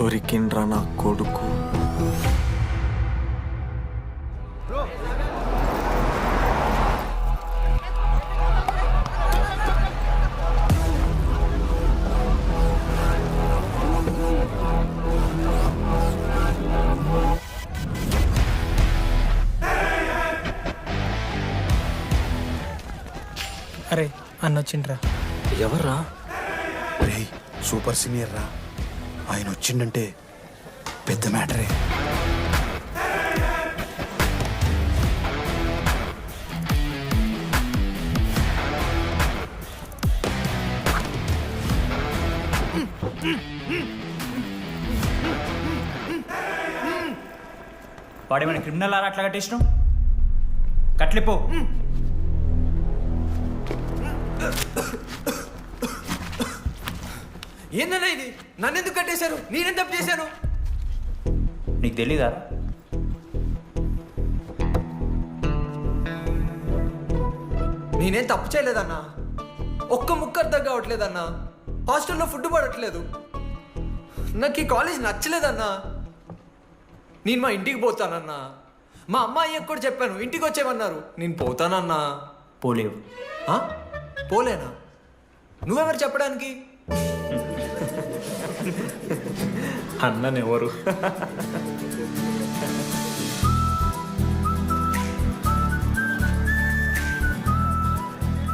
దొరికిండ్రా నా కొడుకు. అరే అన్న వచ్చిండ్రా. ఎవర్రా? రేయ్ సూపర్ సీనియర్ రా, ఆయన వచ్చిండంటే పెద్ద మ్యాటరే. వాడేమైనా క్రిమినల్ ఆరా అట్లా కట్టేసినాం? కట్లిపో. ఏందన్నా ఇది? నన్నెందుకు కట్టేశారు? నేనేం తప్పు చేశాను? నీకు తెలీదా? నేనేం తప్పు చేయలేదన్నా. ఒక్క ముక్క అర్థం కావట్లేదన్నా. హాస్టల్లో ఫుడ్ పడట్లేదు. నాకు ఈ కాలేజ్ నచ్చలేదన్నా. నేను మా ఇంటికి పోతానన్నా. మా అమ్మాయికి కూడా చెప్పాను, ఇంటికి వచ్చేమన్నారు. నేను పోతానన్నా. పోలేవు. ఆ? పోలేనా? నువ్వెవరు చెప్పడానికి? అన్ననెవరు?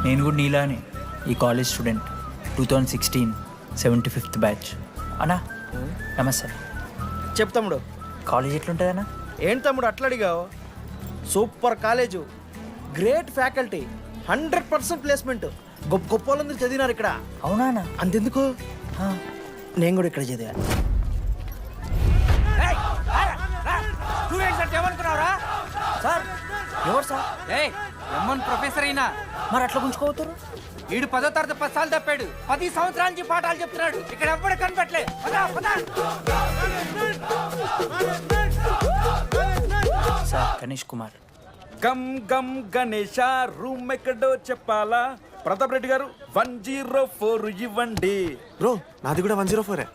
నేను కూడా నీలానే ఈ కాలేజ్ స్టూడెంట్, 2016 75th బ్యాచ్. అన్నా నమస్తే. చెప్పు తమ్ముడు. కాలేజ్ ఎట్లుంటుంది అన్న? ఏంటి తమ్ముడు అట్లా అడిగావు? Super college, great faculty, 100% placement. గొప్ప గొప్ప వాళ్ళందరూ చదివినారు ఇక్కడ. అవునా అన్న? అంతెందుకు, నేను కూడా ఇక్కడ చదివా. సార్ ఎవరు సార్? ఎమ్మన్ ప్రొఫెసర్ అయినా మరి అట్లా గుంజుకోవతారు? వీడు 10వ తరగతి 10 సార్లు తప్పాడు. 10 సంవత్సరాల నుంచి పాఠాలు చెప్తున్నాడు. ఇక్కడ ఎవ్వడు కనపట్లే. సార్ గణేష్ కుమార్. గమ్ గమ్ గణేష, రూమ్ ఎక్కడో చెప్పాలా? ప్రతాప్ రెడ్డి గారు 104 ఇవ్వండి. బ్రో నాది కూడా 104.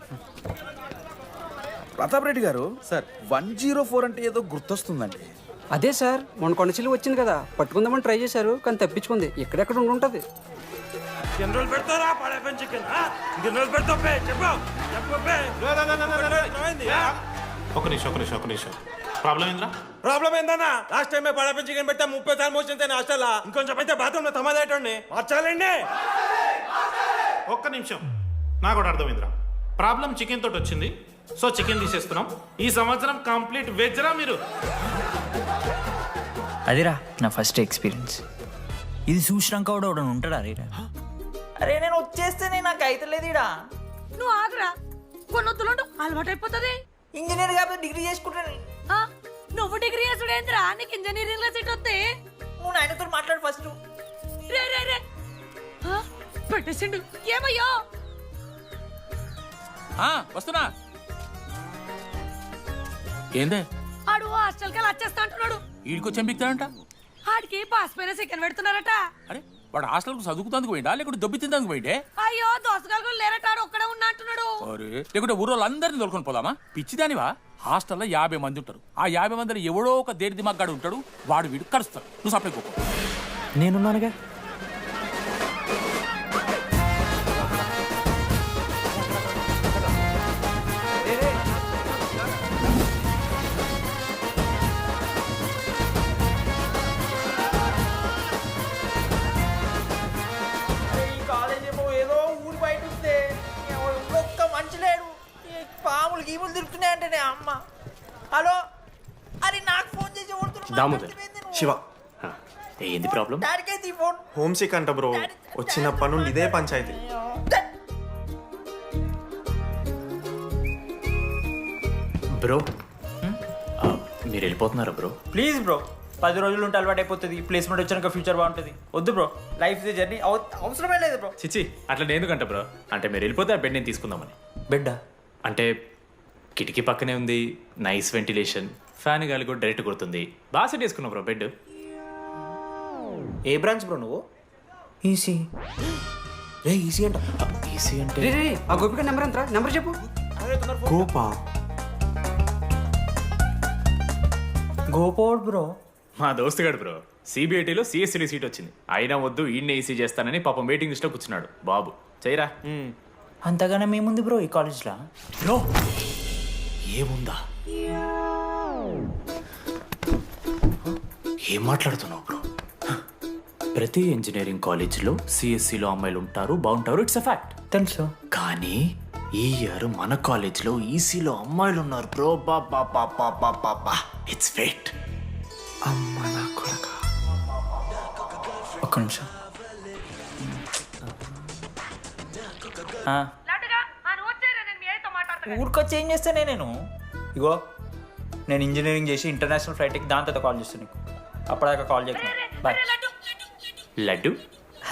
ప్రతాప్ రెడ్డి గారు సార్ 104 అంటే ఏదో గుర్తొస్తుందండి. అదే సార్, మొన్న కొండచిల్లు వచ్చింది కదా, పట్టుకుందామని ట్రై చేశారు కానీ తప్పించుకుంది. ఎక్కడెక్కడ ఉండుంటది. ఒక నిమిషం ప్రాబ్లం ఏంద్రా? ప్రాబ్లం ఏందన్నా? లాస్ట్ టైం పడపం చికెన్ పెట్టా 30 సార్లు మోషన్ హాస్టల్. ఇంకొంచెం అయితే బాత్రూమ్ లో తమాదేటండి మార్చాలండి. ఒక్క నిమిషం, నాకు కూడా అర్థమైందిరా. ప్రాబ్లం చికెన్ తోటి వచ్చింది, సో చికెన్ తీసేస్తున్నాం. ఈ సంవత్సరం కంప్లీట్ వెజ్ రా మీరు. అదిరా నా ఫస్ట్ ఎక్స్పీరియన్స్. ఇది చూసినాక కూడా ఒకడు ఉంటాడా? అరే నేను వచ్చేస్తేనే నాకు అయితే లేదు ఇడా. నువ్వు ఆగరా, కొన్నొత్తులు అలవాటు అయిపోతుంది. ఇంజనీర్ కాబట్టి డిగ్రీ చేసుకుంటాను. నువ్వు డిగ్రీ చేసుడేంద్రా? నీకు ఇంజనీరింగ్ లో సీట్ వస్తే నువ్వు నాయనతో మాట్లాడు ఫస్ట్. రే రే రే పెట్టేసిండు. ఏమయ్యో వస్తున్నా. ఏందే ఆడు హాస్టల్ కి వచ్చేస్తా అంటున్నాడు. వీడికి వచ్చి ఎంపిక్తాడంట. ఆడికి పాస్ పైన సెకండ్ పెడుతున్నారట. అరే వాడు హాస్టల్ చదువుకుతానికి పోయిండా లేకుంటే దొబ్బి తిందానికి పోయిండే? అయ్యో దోసగాలు లేరట, ఆడు ఒక్కడే ఉన్నా అంటున్నాడు. అరే లేకుంటే ఊరోళ్ళు అందరినీ దొరుకుని పోదామా? పిచ్చిదానివా? హాస్టల్లో 50 మంది ఉంటారు. ఆ 50 మందిలో ఎవడో ఒక దేడి దిమాగ్గాడు ఉంటాడు. వాడు వీడు కలుస్తాడు. నువ్వు సప్లై కోకు. నేనున్నానుగా. గీములు తిరుగుతున్నాయంటే అమ్మ. హలో, అరే నాకు ఫోన్ చేసి దామోదర్, శివ, ఏంది ప్రాబ్లం? డాడీకైతే ఈ ఫోన్. హోమ్ సిక్ అంట బ్రో. వచ్చినప్పటి నుండి ఇదే పంచాయతీ. బ్రో మీరు వెళ్ళిపోతున్నారా బ్రో? ప్లీజ్ బ్రో, 10 రోజులు ఉంటే అలవాటు అయిపోతుంది. ప్లేస్మెంట్ వచ్చాక ఫ్యూచర్ బాగుంటుంది. వద్దు బ్రో, లైఫ్ ఇస్ జర్నీ. అవసరమే లేదు బ్రో. చిచి అట్లా ఎందుకంట బ్రో? అంటే మీరు వెళ్ళిపోతే ఆ బెడ్ నేను తీసుకుందామని. బెడ్డా? అంటే కిటికీ పక్కనే ఉంది, నైస్ వెంటిలేషన్, ఫ్యాన్ గాలి కూడా డైరెక్ట్ కొడుతుంది. బాగా సెట్ చేసుకున్నావు బ్రో బెడ్. ఏ బ్రాంచ్ బ్రో నువ్వు? ఈసీ. రే ఈసీ అంట. ఈసీ అంటే రే రే, ఆ గోపిక నెంబర్ ఎంతరా? నెంబర్ చెప్పు. కోపా గోపోడ్ బ్రో. మా దోస్తుగాడు బ్రో సిబిఐటీలో సిఎస్సీ సీట్ వచ్చింది. అయినా వద్దు ఈయన్నే ఈసీ చేస్తానని పాపం వెయిటింగ్ లిస్ట్లో కూర్చున్నాడు. బాబు చేయరా. అంతగానే మేముంది బ్రో ఈ కాలేజ్లో. బ్రో ఏముందా? ఏం మాట్లాడుతున్నావు బ్రో? ప్రతి ఇంజనీరింగ్ కాలేజీలో సిఎస్సిలో అమ్మాయిలు ఉంటారు, బాగుంటారు, ఇట్స్ అ ఫ్యాక్ట్. తెలుసు. కానీ ఈ ఇయర్ మన కాలేజ్లో ఈసీలో అమ్మాయిలు ఉన్నారు బ్రో. Baba it's fate. అమ్మ నా కొడక. ఒక్క నిమిషం. ఊరికొచ్చి ఏం చేస్తానే నేను? ఇగో నేను ఇంజనీరింగ్ చేసి ఇంటర్నేషనల్ ఫ్లైట్కి దాని తర్వాత కాల్ చేస్తాను నీకు. అప్పటిదాకా కాల్ చేస్తాను. బాయ్. లడ్డు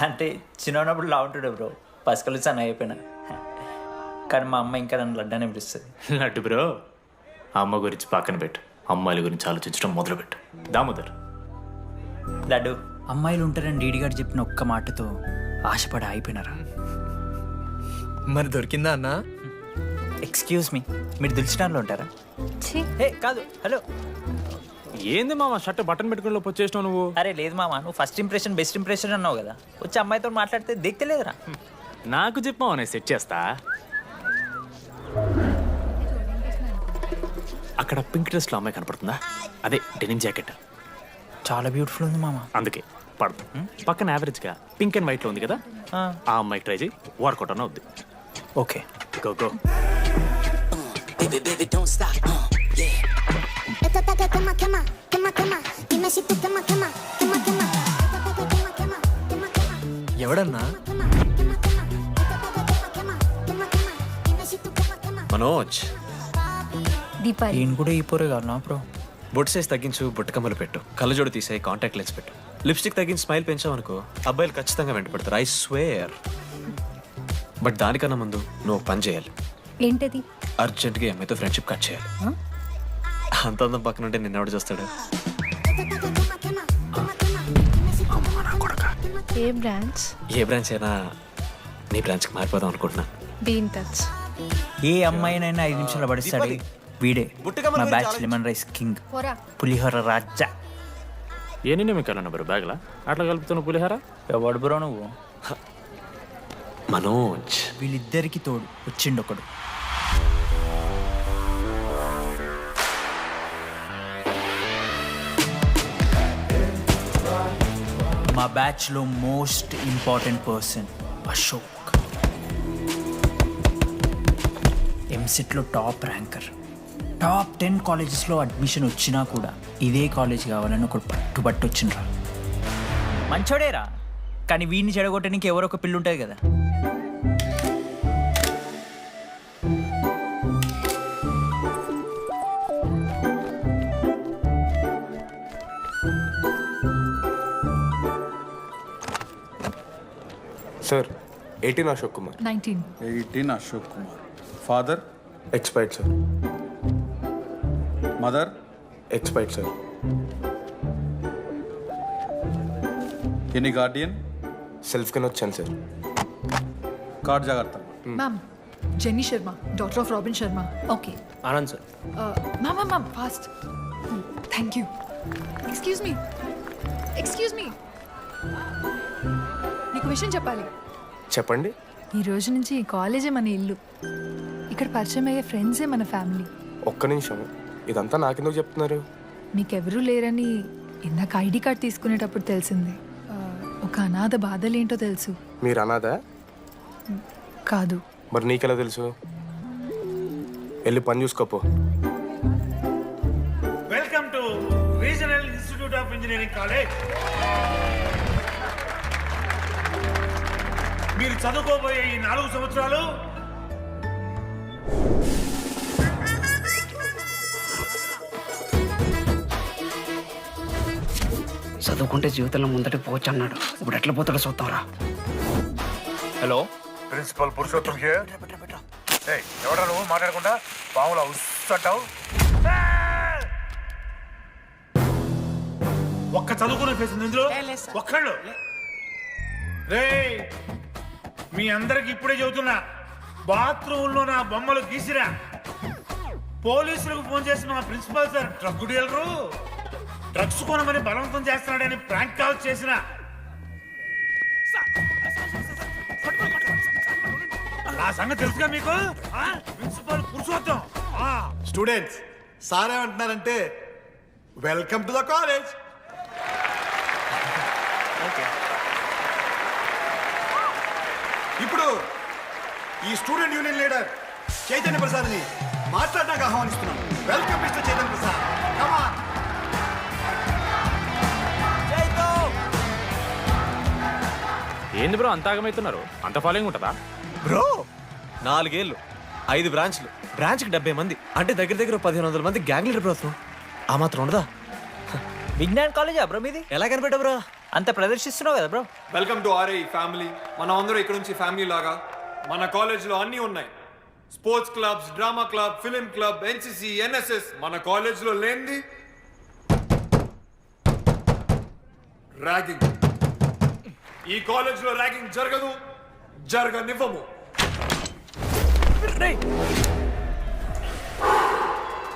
అంటే చిన్నప్పుడు లా ఉంటుండే బ్రో, పసుకలు సన్న అయిపోయినా. కానీ మా అమ్మ ఇంకా నన్ను లడ్డు అనే పిలుస్తుంది. లడ్డు బ్రో అమ్మ గురించి పక్కన పెట్టు, అమ్మాయిల గురించి ఆలోచించడం మొదలుపెట్టు. దామోదర్ లడ్డు, అమ్మాయిలు ఉంటారని డీడీ గారు చెప్పిన ఒక్క మాటతో ఆశపడి అయిపోయినారా? మరి దొరికిందా అన్న? ఎక్స్క్యూజ్ మీ, మీరు దిల్చినాల్లో ఉంటారా? ఏ కాదు, హలో. ఏంది మామ షర్ట్ బటన్ పెట్టుకుని లోపు వచ్చేసినావు నువ్వు? అరే లేదు మామ, నువ్వు ఫస్ట్ ఇంప్రెషన్ బెస్ట్ ఇంప్రెషన్ అన్నావు కదా, వచ్చి అమ్మాయితో మాట్లాడితే దిక్కలేదురా. నాకు చెప్పావు నేను సెట్ చేస్తా. అక్కడ పింక్ డ్రెస్ లో అమ్మాయి కనపడుతుందా? అదే డెనిమ్ జాకెట్. చాలా బ్యూటిఫుల్ ఉంది మామ. అందుకే పడదు. పక్కన యావరేజ్ గా పింక్ అండ్ వైట్ లో ఉంది కదా, ఆ అమ్మాయికి ట్రై చేయి, వర్కౌట్ అన్న అవుద్ది. Okay go go. ఎవడన్నా? మనోజ్, దీపాలి. ఈయన కూడా ఈ పోరే కాదు నా బ్రో. బొట్టు సైజ్ తగ్గించు, బుట్టకమ్మలు పెట్టు, కళ్ళజోడు తీసే, కాంటాక్ట్ లెన్స్ పెట్టు, లిప్స్టిక్ తగ్గించి స్మైల్ పెంచావనుకో అబ్బాయిలు ఖచ్చితంగా వెంటపడతారు. I swear. బట్ దానికన్నా ముందు నువ్వు ఒక పని చేయాలి. ఏంటది? అర్జెంట్గా అమ్మాయితో ఫ్రెండ్షిప్ కట్ చేయాలి. అంత అందం పక్కన ఉంటే నిన్నెవడు చూస్తాడు? ఏ బ్రాంచ్? ఏ బ్రాంచ్ అయినా నీ బ్రాంచ్కి మారిపోదాం అనుకుంటున్నా. Be in touch. ఏ అమ్మాయినైనా 5 నిమిషాలు పడిస్తాడు వీడే. మా batch lemon rice king, pulihora రాజా. ఎన్ని నిమిషాలన్నా బ్రో బ్యాగ్లా అట్లా కలుపుతున్న పులిహార? ఎవడు బ్రో నువ్వు? మనోజ్, వీళ్ళిద్దరికి తోడు వచ్చిండు ఒకడు. మా బ్యాచ్లో మోస్ట్ ఇంపార్టెంట్ పర్సన్ అశోక్. ఎంసెట్లో టాప్ ర్యాంకర్. టాప్ 10 కాలేజెస్లో అడ్మిషన్ వచ్చినా కూడా ఇదే కాలేజ్ కావాలని ఒకడు పట్టుబట్టు వచ్చిండ్రా. మంచోడేరా, కానీ వీడిని చెడగొట్టడానికి ఎవరో ఒక పిల్లు ఉంటుంది కదా. Sir 18 Ashok Kumar. 19. 18 Ashok Kumar. Father? Expired sir. Mother? Expired sir. Any Guardian? Self కింద వచ్చాను సార్. కార్డ్ జాగ్రత్త. Ma'am, Jenny Sharma, daughter of Robin Sharma. Okay. Anand sir. Ma'am, fast. Thank you. Excuse me. నీకు విషయం చెప్పాలి. చెప్పండి. ఈ రోజు నుంచి ఈ కాలేజే మన ఇల్లు. ఇక్కడ పరిచయం అయ్యే ఫ్రెండ్సే మన ఫ్యామిలీ. ఒక్క నిమిషం, ఇదంతా నాకెందుకు చెప్తున్నారు? మీకెవరూ లేరని ఇందాక ఐడి కార్డ్ తీసుకునేటప్పుడు తెలిసింది. ఒక అనాథ బాధలేంటో తెలుసు. మీరు అనాదా? కాదు. మరి నీకెలా తెలుసు? వెళ్ళి పని చూసుకోపో. Welcome to regional institute of engineering college. మీరు చదువుకోబోయే ఈ 4 సంవత్సరాలు చదువుకుంటే జీవితంలో ముందట పోవచ్చు అన్నాడు. ఇప్పుడు ఎట్లా పోతాడో చూద్దాంరా. Hello, principal Purushottam here. ఎవడా నువ్వు మాట్లాడకుండా పాములా ఉస్సంటావు? ఒక్క చదువుకునే ఫేస్ ఉంది ఇందులో. ఒక్కళ్ళు రే, మీ అందరికి ఇప్పుడే చెబుతున్నా, బాత్రూంలో నా బొమ్మలు గీసిరా, పోలీసులకు ఫోన్ చేసి మా principal sir drug dealer drugs కొనమని బలవంతం చేస్తున్నాడని ప్రాంక్ కాల్ చేసిన ఆ సంగతి తెలుసుగా మీకు? ప్రిన్సిపల్ పురుషోత్తం. స్టూడెంట్స్, సార్ ఏమంటున్నారంటే వెల్కమ్ టు ద కాలేజ్. ఇప్పుడు ఈ స్టూడెంట్ యూనియన్ లీడర్ చైతన్య ప్రసాద్ని మాట్లాడడానికి ఆహ్వానిస్తున్నాం. Welcome mister Chaitanya Prasad. Come on. ఏంది బ్రో అంత ఆగమవుతున్నారు? అంత ఫాలోయింగ్ ఉంటుందా బ్రో? 4 ఏళ్ళు, 5 బ్రాంచ్లు, బ్రాంచ్కి 70 మంది, అంటే దగ్గర దగ్గర 1500 మంది గ్యాంగ్ లీడర్ బ్రో. ఆ మాత్రం ఉండదా? విజ్ఞాన్ కాలేజా బ్రో మీది? ఎలా కనిపెట్టా బ్రో? అంత ప్రదర్శిస్తున్నావు కదా bro. Welcome to RI family. మనం అందరూ ఇక్కడ నుంచి ఫ్యామిలీ లాగా. మన కాలేజ్లో అన్నీ ఉన్నాయి. Sports clubs, drama club, film club, NCC, NSS. మన కాలేజ్లో లేనిది ర్యాగింగ్. ఈ కాలేజ్లో ర్యాగింగ్ జరగదు, జరగనివ్వము.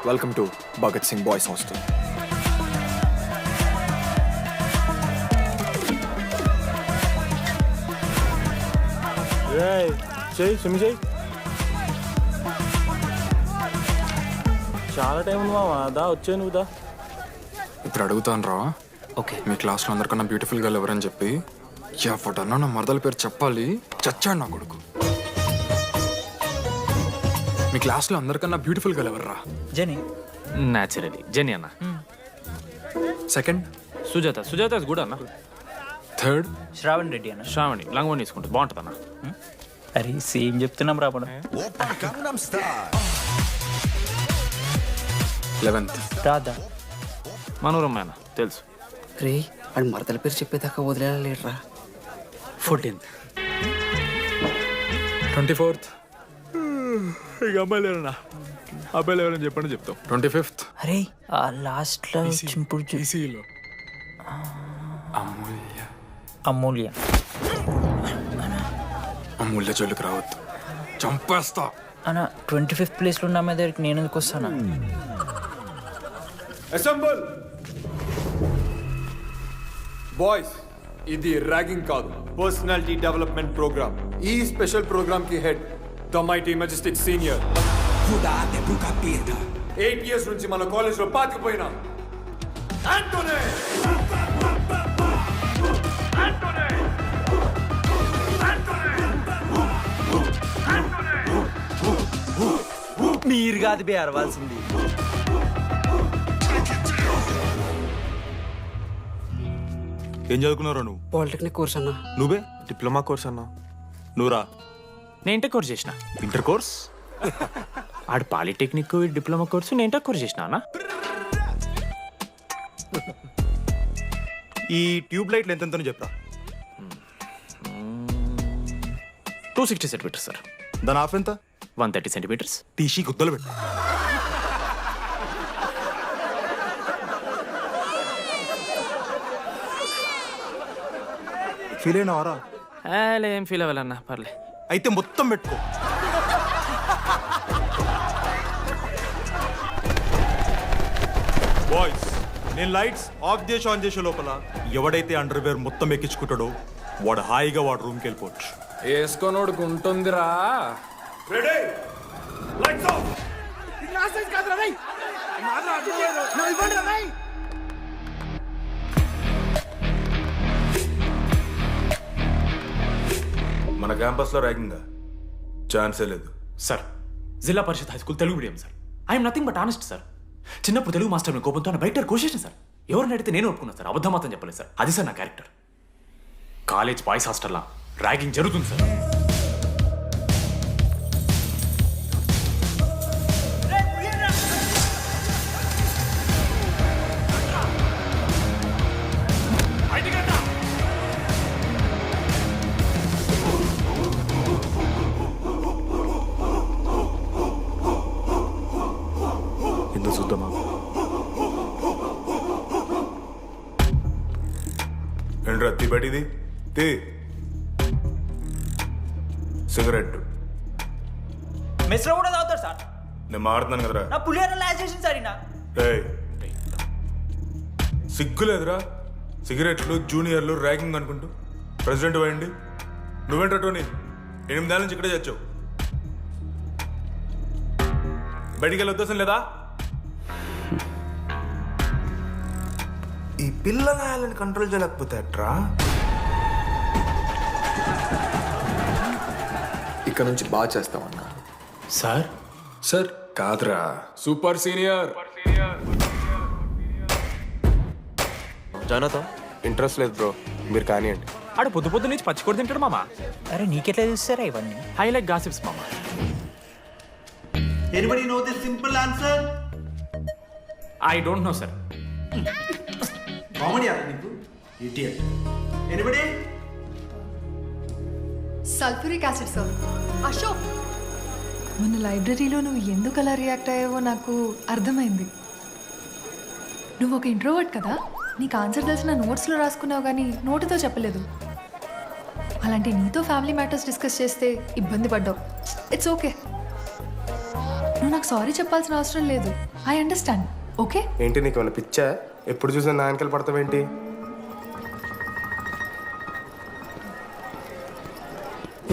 Welcome to Bhagat Singh boys hostel. చాలా టైం ఉంది మావా, దా వచ్చే నువ్వు దా. ఇప్పుడు అడుగుతాను రా. ఓకే. మీ క్లాస్లో అందరికన్నా బ్యూటిఫుల్ గర్ల్ ఎవరని చెప్పి ఎవడన్నా నా మరదల పేరు చెప్పాలి. చచ్చాడు నా కొడుకు. మీ క్లాస్లో అందరికన్నా బ్యూటిఫుల్ గర్ల్ ఎవర్రా? జని. న్యాచురలీ జెనీ అన్న. Second Sujatha. Sujatha is good అన్న. థర్డ్ శ్రావణ్ రెడ్డి అన్న. శ్రావణి లంగోని తీసుకుంటుంది, బాగుంటుంది అన్న. అరే సేమ్ చెప్తున్నాం రాపడ. 11th రాదా? మనోరమ్మ అన్న తెలుసు. రే వాడు మరదల పేరు చెప్పేదాకా వదిలేరా. 14th 24th ఇక అమ్మాయిలు ఎవరన్నా, అబ్బాయిలు ఎవరని చెప్పండి చెప్తాం. 25th అరే ఆ లాస్ట్ లో చింపుడు ఈసీలో అమూల్య. అమూల్య. అమూల్య జోలికి రావద్దు, చంపేస్తా. అన్న 25th ప్లేస్లో ఉన్న అమ్మాయి దగ్గరికి నేను ఎందుకు వస్తానా? Assemble boys. ఇది ర్యాగింగ్ కాదు, పర్సనాలిటీ డెవలప్మెంట్ ప్రోగ్రామ్. ఈ స్పెషల్ ప్రోగ్రామ్ కి head the mighty Majestic senior. 8 years నుంచి మన కాలేజ్ లో పాతిపోయిన ఆంటోనీ. మీరు కాదు బే అరవాల్సింది. ఏం చదువుకున్నారా నువ్వు? పాలిటెక్నిక్ కోర్స్ అన్నా. నువ్వే? డిప్లొమా కోర్స్ అన్నా. నువ్వురా? నేను ఇంటర్ కోర్స్ చేసిన. Inter course? ఆడు పాలిటెక్నిక్, డిప్లొమా కోర్సు, నేను ఇంటర్ కోర్స్ చేసిన అన్న. ఈ ట్యూబ్ లైట్లు ఎంతెంతనో చెప్పరా. 260 సెంటీమీటర్స్ సార్. దాని ఆఫ్ ఎంత? 130 సెంటీమీటర్స్. టీసీ గుద్దలు పెట్టు. ఫీల్ అయినావారా? ఏం ఫీల్ అవ్వాలన్నా, పర్లే. అయితే మొత్తం పెట్టుకో. బాయ్స్, నేను లైట్స్ ఆఫ్ చేసి ఆన్ చేసే లోపల ఎవడైతే అండర్వేర్ మొత్తం ఎక్కించుకుంటాడో వాడు హాయిగా వాడు రూమ్కి వెళ్ళిపోవచ్చు. వేసుకోనోడుకు ఉంటుందిరా. Ready, lights off. మన క్యాంపస్లో ర్యాగింగ్ ఛాన్సే లేదు sir. Zilla Parishad high school Telugu medium sir. I'm nothing but honest sir. చిన్నప్పుడు తెలుగు మాస్టర్ కోపంతో బయట కోసేసిన సార్. ఎవరిని అడిగితే నేను ఒప్పుకున్నాను సార్, అబద్ధం మాత్రం చెప్పలేదు సార్. అది సార్ నా క్యారెక్టర్. కాలేజ్ బాయ్స్ హాస్టల్లా ర్యాగింగ్ జరుగుతుంది సార్. ఎందుకు చూద్దామా? ఏంట్రా తిబడిది? సిగరెట్ మెస్లో కూడా తాగుతారు సార్. నేను మారుతున్నాను కదరా. నా పులిహోర లాస్ట్ చేసింది సార్ ఈయన. ఏయ్, సిగ్గులేదురా? సిగరెట్లు జూనియర్లు ర్యాగింగ్ అనుకుంటూ ప్రెసిడెంట్ అయ్యండి. నువ్వేంట్రా టోనీ, 8 ఏళ్ళ నుంచి ఇక్కడే చచ్చావు. బయటికి వెళ్ళే ఉద్దేశం లేదా? ఈ పిల్లలని కంట్రోల్ చేయలేకపోతే ఎట్రా? ఇక్కడ నుంచి బాగా చేస్తామన్నా. సార్ సార్ కాదురా, సూపర్ సీనియర్. జానతో ఇంట్రెస్ట్ లేదు బ్రో, మీరు కానివ్వండి. ఆడు పొద్దు పొద్దు నుంచి పచ్చికొడి తింటాడు మామ. అరే నీకెట్లా చూస్తారా ఇవన్నీ? హైలైట్ గాసిప్స్ మామ. Anybody know the simple answer? I don't know sir. Comedy ఆరా నీకు idiot. Anybody? Sulphuric acid sir. Ashok, మొన్న లైబ్రరీలో నువ్వు ఎందుకు అలా రియాక్ట్ అయ్యావో నాకు అర్థమైంది. నువ్వు ఒక ఇంట్రోవర్ట్ కదా, నీకు ఆన్సర్ తెలిసిన నోట్స్లో రాసుకున్నావు కానీ నోటితో చెప్పలేదు. అలాంటి నీతో ఫ్యామిలీ మ్యాటర్స్ డిస్కస్ చేస్తే ఇబ్బంది పడ్డావు. ఇట్స్ ఓకే, నువ్వు నాకు సారీ చెప్పాల్సిన అవసరం లేదు. I understand. ఓకే? ఏంటి నీకు ఏమైనా పిచ్చా? ఎప్పుడు చూసినా నా వెనకాల పడతావేంటి?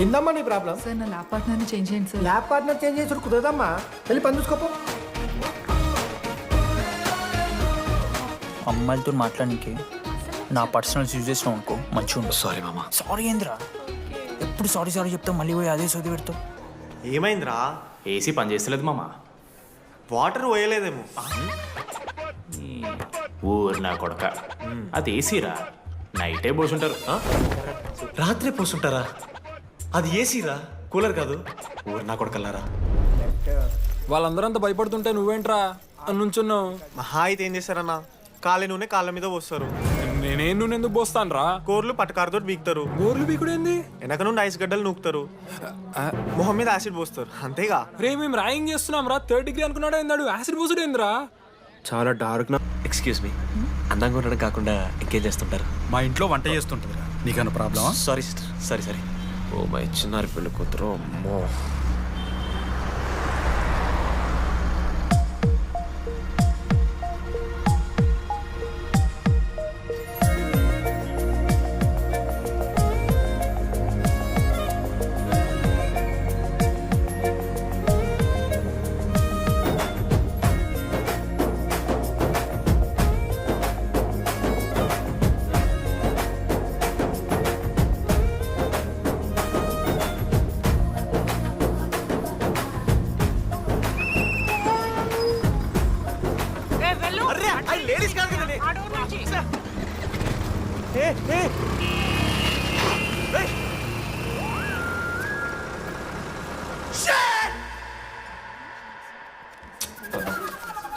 ఏందమ్మా నీ ప్రాబ్లం? సార్ నా ల్యాబ్ పార్ట్నర్ని చేంజ్ చేయండి సార్. ల్యాబ్ పార్ట్నర్ చేంజ్ చేసి కుదరదమ్మా. వెళ్ళి పని చూసుకోపో. అమ్మాయిలతో మాట్లాడడానికి నా పర్సనల్ యూజ్ చేసినావు అనుకో మంచిగా ఉండదు. సారీ మామ. సారీ ఏంద్రా, ఎప్పుడు సారీ సారీ చెప్తావు, మళ్ళీ పోయి అదే సోది పెడతావు. ఏమైందిరా? ఏసీ పని చేస్తలేదు మామ. వాటర్ పోయలేదేమో. ఊరు నా కొడక, అది ఏసీరా, నైటే పోసుంటారు. రాత్రి పోసుంటారా? అది ఏసీరా, కూలర్ కాదు. ఊరు నా కొడుకల్లారా. వాళ్ళందరూ అంత భయపడుతుంటే నువ్వేంట్రా నుంచున్నావు? మహా అయితే ఏం చేస్తారన్నా, కాళ్ళ నూనె కాళ్ళ మీద పోస్తారు. నేనేం నువ్వు ఎందుకు పోస్తాను రా? కోర్లు పట్టకారుతో బీకుతారు. గోర్లు బీకుడేంది? వెనక నుండి ఐస్ గడ్డలు నూకుతారు. మొహం మీద యాసిడ్ పోస్తారు, అంతేగా. రే మేము ర్యాగింగ్ చేస్తున్నాం రా, 3rd డిగ్రీ అనుకున్నాడు ఏందాడు, యాసిడ్ పోసుడేంద్రా? చాలా డార్క్ నా. ఎక్స్క్యూజ్ మీ, అందంగా ఉండడం కాకుండా ఇంకేం చేస్తుంటారు? మా ఇంట్లో వంట చేస్తుంటుంది. నీకన్నా ప్రాబ్లమా? Sorry sister, sorry. Oh my చిన్నారి పెళ్ళి కూతురు, అమ్మో.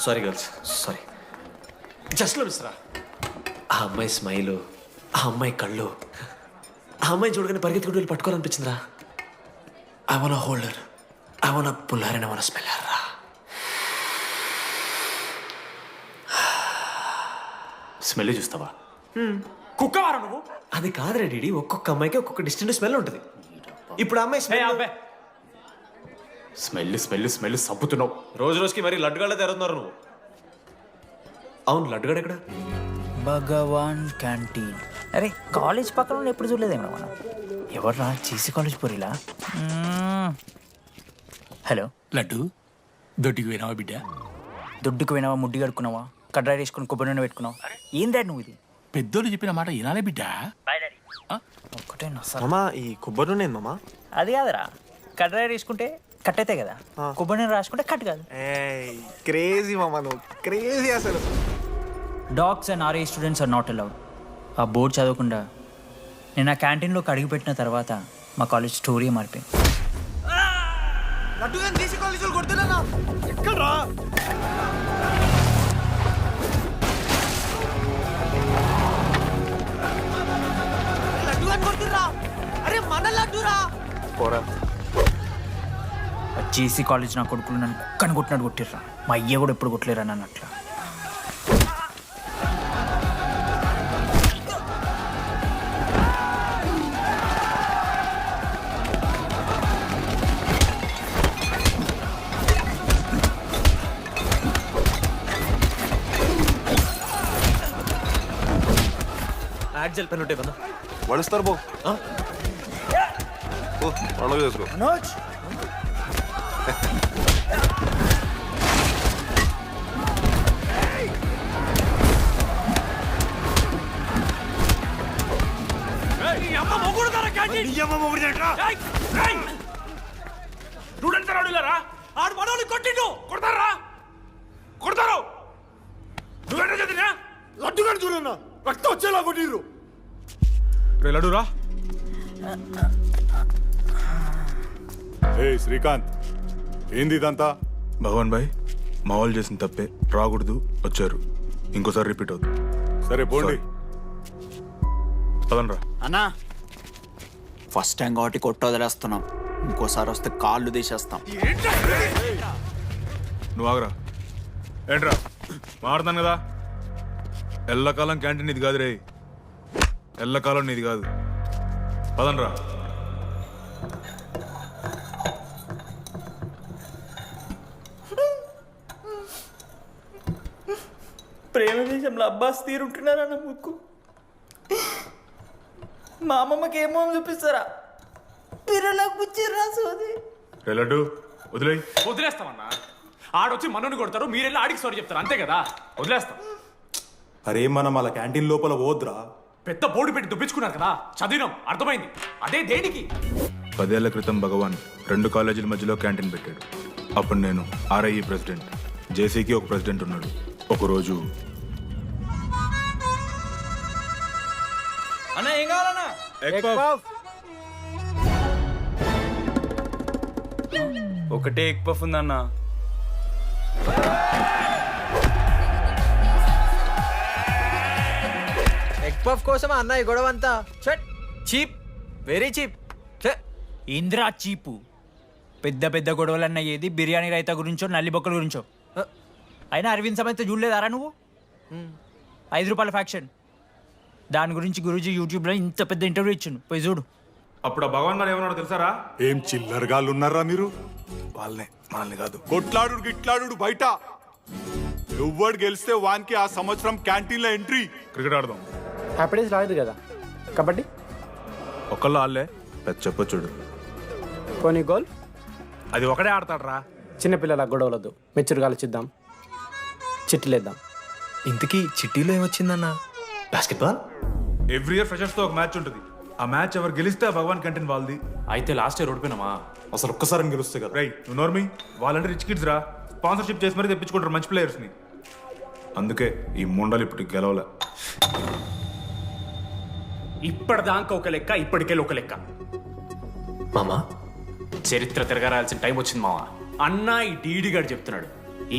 Sorry girls, sorry. జస్ట్లో మిస్రా, ఆ అమ్మాయి స్మైలు, ఆ అమ్మాయి కళ్ళు, ఆ అమ్మాయి చూడగానే పరిగెత్తుకుంటూ వెళ్ళి పట్టుకోవాలనిపించిందిరా. I wanna hold her, I wanna pull her and I wanna smell her రా. స్మెల్ చూస్తావా? కుక్కవారా నువ్వు? అది కాదురా డీడీ, ఒక్కొక్క అమ్మాయికి ఒక్కొక్క డిస్టింట్ స్మెల్ ఉంటుంది. ఇప్పుడు ఆ అమ్మాయి స్మెల్ సబ్బుతున్నావు. రోజు రోజుకి మరి లడ్డుగాళ్ళ తెరుతున్నారు నువ్వు. అవును, లడ్డుగాడు ఎక్కడ? భగవాన్ క్యాంటీన్. అరే కాలేజ్ పక్కన ఎప్పుడు చూడలేదేమో మనం. ఎవర్రా జీసీ కాలేజ్ పోరిలా? హలో లడ్డు, దొడ్డికి పోయినావా బిడ్డ? దొడ్డుకు పోయినావా, ముడ్డి కడుక్కున్నావా, కడ్రాయి వేసుకుని కొబ్బరి నూనె పెట్టుకున్నావు? ఏం డాడ్ నువ్వు ఇది? పెద్దోళ్ళు చెప్పిన మాట వినాలే బిడ్డ. ఒక్కటే మామా, ఈ కొబ్బరి నూనె మామా? అది కాదురా, కడ్రాయి వేసుకుంటే కట్ అవుతాయి కదా, కొబ్బరి నూనె రాసుకుంటే కట్ కాదు. క్రేజీ మామా, నువ్వు క్రేజీ అసలు. Dogs and RA students are not allowed. ఆ బోర్డు చదవకుండా నేను ఆ క్యాంటీన్లోకి అడుగుపెట్టిన తర్వాత మా కాలేజ్ స్టోరీ మారిపోయింది. ఎక్కడ్రా? అరే మన లడ్డురా. జేసీ కాలేజ్ నా కొడుకులు నన్ను కుక్కని కొట్టినట్టు కొట్టిర్రా. మా అయ్య కూడా ఎప్పుడు కొట్టలేరా నన్ను అట్లా. బ్లాక్ జెల్ పెన్ ఉంటే కదా వణిస్తారు బో పండుగ చేసుకో మనోజ్ స్టూడెంట్స్ రాడులేరా ఆడు మనోళ్ళు కొట్టిండు కొడతారా కొడతారు నువ్వేంటో చదివినా లడ్డుగా చూడన్నా రక్తం వచ్చేలా కొట్టిర్రు లడురా ఏ శ్రీకాంత్ ఏంది ఇదంతా భగవాన్ భాయ్ మా వాళ్ళు చేసిన తప్పే రాకూడదు వచ్చారు ఇంకోసారి రిపీట్ అవుతుంది సరే పోండి పదనరా అన్నా ఫస్ట్ టైం కాబట్టి కొట్టు వదిలేస్తున్నాం ఇంకోసారి వస్తే కాళ్ళు తీసేస్తాం. నువ్వు ఆగరా ఏంట్రా మారుతాను కదా ఎల్లకాలం క్యాంటీన్ ఇది కాదు రే ఎల్లకాలం నీది కాదు పదనరా ప్రేమ దేశంలో అబ్బాస్ తీరుంటున్నారన్న ముక్కు మా అమ్మమ్మకి ఏమో చూపిస్తారా పిల్లలా కూర్చిర్రా సోది రే లడ్డు వదిలేయ్ వదిలేస్తామన్నా ఆడొచ్చి మనోని కొడతారు మీరెళ్ళి ఆడికి సారీ చెప్తారు అంతే కదా వదిలేస్తాం. అరే మనం అలా క్యాంటీన్ లోపల పోద్రా పెద్ద బోర్డు పెట్టి దుబ్బించుకున్నారు కదా చదివినాం అర్థమైంది అదే దేనికి 10 ఏళ్ల క్రితం భగవాన్ 2 కాలేజీల మధ్యలో క్యాంటీన్ పెట్టాడు. అప్పుడు నేను ఆర్ఐఈ ప్రెసిడెంట్, జేసీకి ఒక ప్రెసిడెంట్ ఉన్నాడు. ఒకరోజు అన్న ఏం కావాలన్నా ఒకటే ఎగ్ పఫ్ ఉందన్న. ఎగ్ పఫ్ కోసం అన్న ఈ గొడవ అంతా చీప్, వెరీ చీప్. ఇంద్రా చీపు పెద్ద పెద్ద గొడవలన్న ఏది బిర్యానీ రైతా గురించో నల్లి బొక్కల గురించో. అయినా అరవింద్ సమేత చూడలేదారా నువ్వు? 5 రూపాయల ఫ్యాక్షన్ దాని గురించి గురూజీ యూట్యూబ్లో ఇంత పెద్ద ఇంటర్వ్యూ ఇచ్చిండు, పోయి చూడు. అప్పుడు ఆ భగవాన్ గారు ఏమన్నాడు తెలుసారా? ఏం చిల్లరగాళ్ళు ఉన్నారా మీరు? వాళ్ళనే, మనల్ని కాదు. కొట్లాడు గిట్లాడు బయట ఎవ్వడు గెలిస్తే వానికి ఆ సంవత్సరం క్యాంటీన్ లో ఎంట్రీ. క్రికెట్ ఆడదాం. హ్యాపీ డేస్ రాలేదు కదా. కబడ్డీ ఒకళ్ళు ఆడలే పెద్ద చెప్పొచ్చుడు. పోనీ గోల్ అది ఒకడే ఆడతాడు రా. చిన్నపిల్లల గొడవలద్దు, మెచ్యూర్గా ఆలోచిద్దాం, చిట్టిలేద్దాం. ఇంతకీ చిట్టీలో ఏమొచ్చిందన్నా? బాస్కెట్బాల్. ఎవ్రీ ఇయర్ ఫ్రెషర్స్ తో ఒక మ్యాచ్ ఉంటుంది. ఆ మ్యాచ్ ఎవరు గెలిస్తే ఆ భగవాన్ క్యాంటీన్ వాళ్ళది. అయితే లాస్ట్ ఇయర్ ఓడిపోయినామా? అసలు ఒక్కసారి గెలుస్తే కదా. రైట్, నువ్వు నోర్మి. వాళ్ళంటే రిచ్ కిడ్స్ రా, స్పాన్సర్షిప్ చేసి మరీ తెప్పించుకుంటారు మంచి ప్లేయర్స్ ని. అందుకే ఈ ముండలు ఇప్పుడు గెలవలే. ఇప్పటిదాకా ఒక లెక్క, ఇప్పటికెళ్ళి ఒక లెక్క. మామా చరిత్ర తిరగరాల్సిన టైం వచ్చింది మావా. అన్నా ఈ డీడీ గారు చెప్తున్నాడు,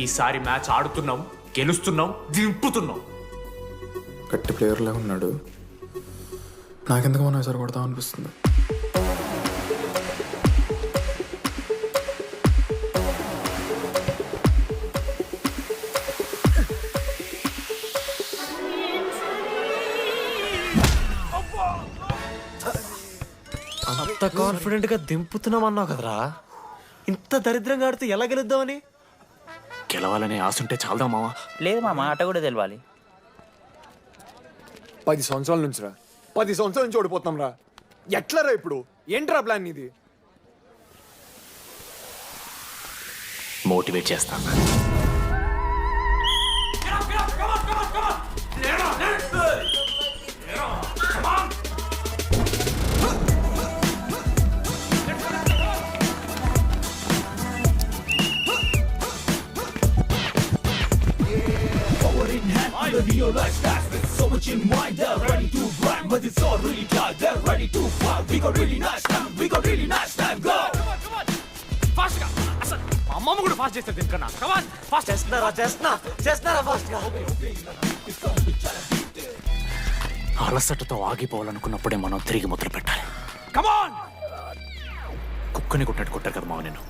ఈసారి మ్యాచ్ ఆడుతున్నాం, గెలుస్తున్నాం, దింపుతున్నాం. గట్టి ప్లేయర్లే ఉన్నాడు. నాకెందుకు మనం ఈసారి కొడతాం అనిపిస్తుంది. అంత కాన్ఫిడెంట్ గా దింపుతున్నాం అన్నావు కదరా, ఇంత దరిద్రంగా ఆడితే ఎలా గెలుద్దామని? గెలవాలనే ఆశ ఉంటే చాలదా మావా? లేదు మామ, ఆట కూడా తెలవాలి. 10 సంవత్సరాల నుంచి రా, 10 సంవత్సరాల నుంచి ఓడిపోతాం రా. ఎట్లా రా ఇప్పుడు? ఏంట్రా ప్లాన్ ఇది? మోటివేట్ చేస్తాను. అమ్మమ్మ కూడా ఫాస్ట్ చేస్తారు దీనికన్నా. కమాన్ ఫాస్ట్ చేస్తున్నారా ఫాస్ట్ గా? అలసటతో ఆగిపోవాలనుకున్నప్పుడే మనం తిరిగి మొదలు పెట్టాలి. కమాన్. కుక్కని కొట్టినట్టు కొట్టారు కదా మావ నేను,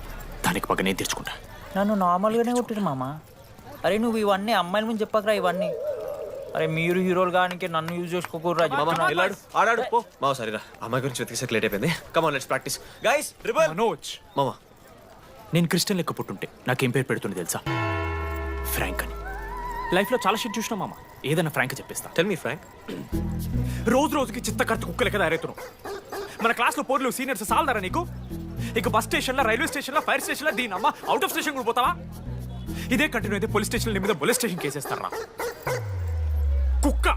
దానికి పక్క నేను తెచ్చుకుంటా. నన్ను నార్మల్గానే కొట్టిరు మామ. అరే నువ్వు ఇవన్నీ అమ్మాయిల ముందు చెప్పకరా ఇవన్నీ. అరే మీరు హీరోలు కానీ నన్ను యూజ్ చేసుకోకూడరా. ఆడాడు పో మావ. సరిరా, అమ్మాయి గురించి వెతికేసరికి లేట్ అయిపోయింది. Come on let's practice guys. Manoj మామా, నేను క్రిస్టియన్ లెక్క పుట్టుంటే నాకేం పేరు పెడుతుంది తెలుసా? ఫ్రాంక్ అని. లైఫ్లో చాలా షిట్ చూసినా మామ, ఏదైనా ఫ్రాంక్ చెప్పేస్తా. Tell me frank. రోజు రోజుకి చిత్తకర్త కుక్కలే కదా ఎరేతున్నాం. మన క్లాస్లో పోర్లు సీనియర్స్ సాలదారా నీకు? ఇక బస్ స్టేషన్లో, రైల్వే స్టేషన్లో, ఫైర్ స్టేషన్లో దీని అమ్మ అవుట్ ఆఫ్ స్టేషన్ కూడా పోతావా? ఇదే కంటిన్యూ అయితే పోలీస్ స్టేషన్ మీద పోలీస్ స్టేషన్ కేసేస్తారా? కుక్క,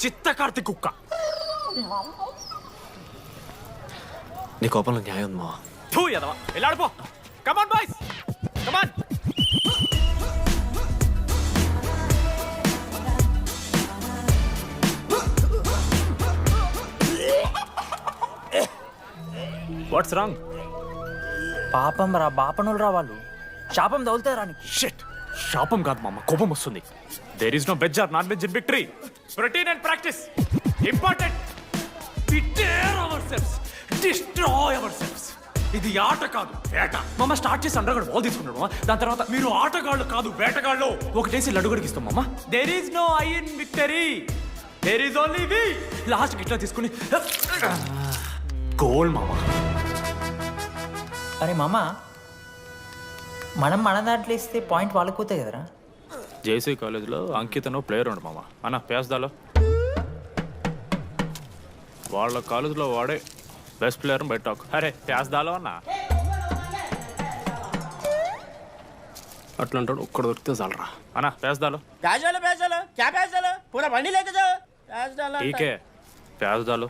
చిత్తకార్తి కుక్క. నీ కోపంలో న్యాయం ఉంది మావా. థూ ఎదవా, వెళ్ళాడిపో. Come on boys, come on. What's wrong? పాపం రా, బాపనులు రా వాళ్ళు. శాపం తగులుతారు రాని. షిట్, శాపం కాదు మామ, కోపం వస్తుంది. There is no veg or non veg in victory. Routine and practice important. We dare ourselves, destroy ourselves. ఇది ఆట కాదు, వేట. మామ స్టార్ట్ చేసి అండర్గాడు బాల్ తీసుకున్నాడు మామ. దాని తర్వాత మీరు ఆటగాళ్ళు కాదు వేటగాళ్ళు. ఒకటేసి లడ్డుగడికి ఇస్తాం మామ. There is no I in victory, there is only we. Last ఇట్లా తీసుకుని గోల్ మామ. అరే మామ, మనం మన దాంట్లో ఇస్తే పాయింట్ వాళ్ళకి పోతాయి కదరా. జేసీ కాలేజ్లో అంకితను ప్లేయర్ ఉండు మామ. అన్న పేస్దాలో వాళ్ళ కాలేజ్లో వాడే బెస్ట్ ప్లేయర్ బయట టాక్. అరే పేస్దాలో అన్న అట్లా అంటాడు. ఒక్కడ దొరికితే చాలరా అన్న. పేస్దాలో టీకే పేస్దాలో.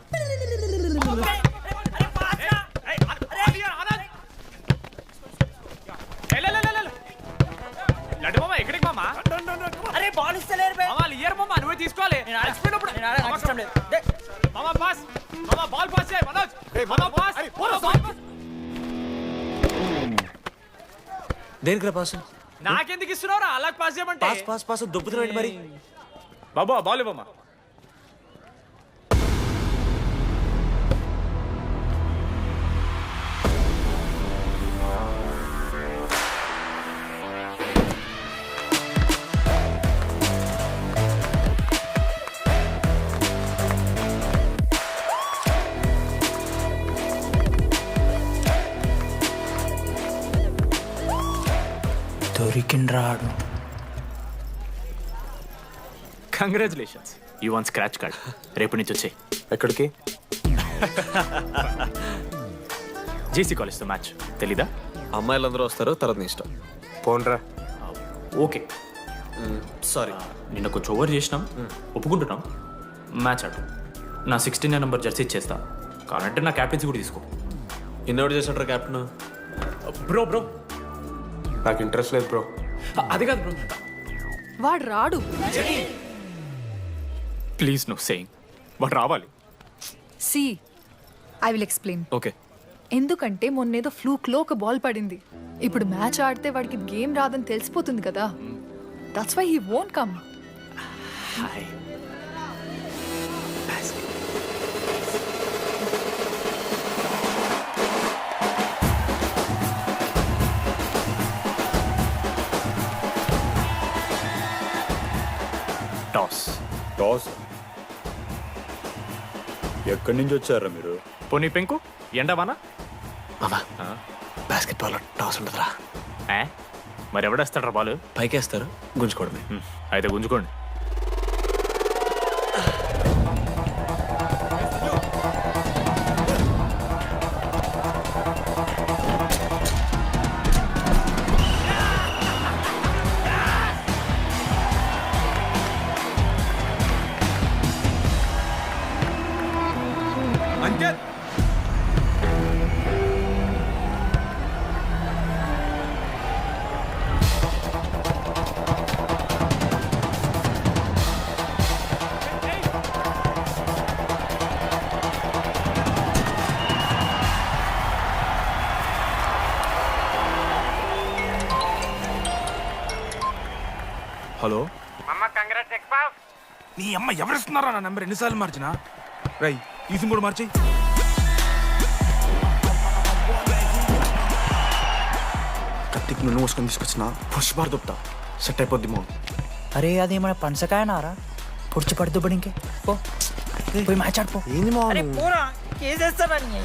లడ్డు మామ ఎక్కడికి మామ? అరే బాల్ ఇస్తలేరు బే. మామ ఇయర్ మామ, నువ్వే తీసుకోవాలి. మామ పాస్, మామ బాల్ పాస్ చేయి మనోజ్. మామ పాస్, దేనికి రా పాస్? నాకెందుకు ఇస్తున్నావురా? అలా పాస్ చేయమంటే. పాస్ పాస్ పాస్ దొబ్బుతున్నాడు మరి. బాబా బాల్ మామ. దొరికిండ్రాడు. Congratulations, you won scratch card. రేపు నుంచి వచ్చాయి. ఎక్కడికి? జేసీ కాలేజ్తో మ్యాచ్ తెలీదా? అమ్మాయిలందరూ వస్తారు, తర్వాత నీ ఇష్టం. పోన్రా. ఓకే సారీ, నిన్న కొంచెం ఓవర్ చేసినాం, ఒప్పుకుంటున్నాం. మ్యాచ్ ఆడు. నా 16 నెంబర్ జెర్సీ ఇచ్చేస్తా. కానంటే నా క్యాప్టెన్సీ కూడా తీసుకో. ఇన్నోటి చేసినట్రా కెప్టెన్? బ్రో బ్రో నాకు ఇంట్రెస్ట్ లేదు బ్రో. అది కాదు బ్రో. వాడు రాడు. Please no saying. వాడు రావాలి. See I will explain. Okay. ఎందుకంటే మొన్నేదో ఫ్లూక్లో ఒక బాల్ పడింది. ఇప్పుడు మ్యాచ్ ఆడితే వాడికి గేమ్ రాదని తెలిసిపోతుంది కదా. That's why he won't come. Hi. Toss. Toss? ఎక్కడి నుంచి వచ్చారా మీరు? పోనీ పెంకు ఎండవానా? మామా బాస్కెట్బాల్ టాస్ ఉండదురా. మరి ఎవడేస్తాడ్రా బాల్? పైకేస్తారు, గుంజుకోవడమే. అయితే గుంజుకోండి. అంకిత్, హలో. నీ అమ్మ ఎవరిస్తున్నారా నా నెంబర్? ఎన్నిసార్లు మార్చినా? రై ఈ సిమ్ కూడా మార్చి. కత్తికి నన్ను మోసుకొని తీసుకొచ్చిన పుష్ బార్ దొప్తా సెట్ అయిపోద్ది మా. అరే అది మన పనసకాయ నారా, పొడిచి పడుతూ పడి ఇంకే పో పోయి మ్యాచ్ ఆడిపో. ఏంది మా? పోరా కేసేస్తారని.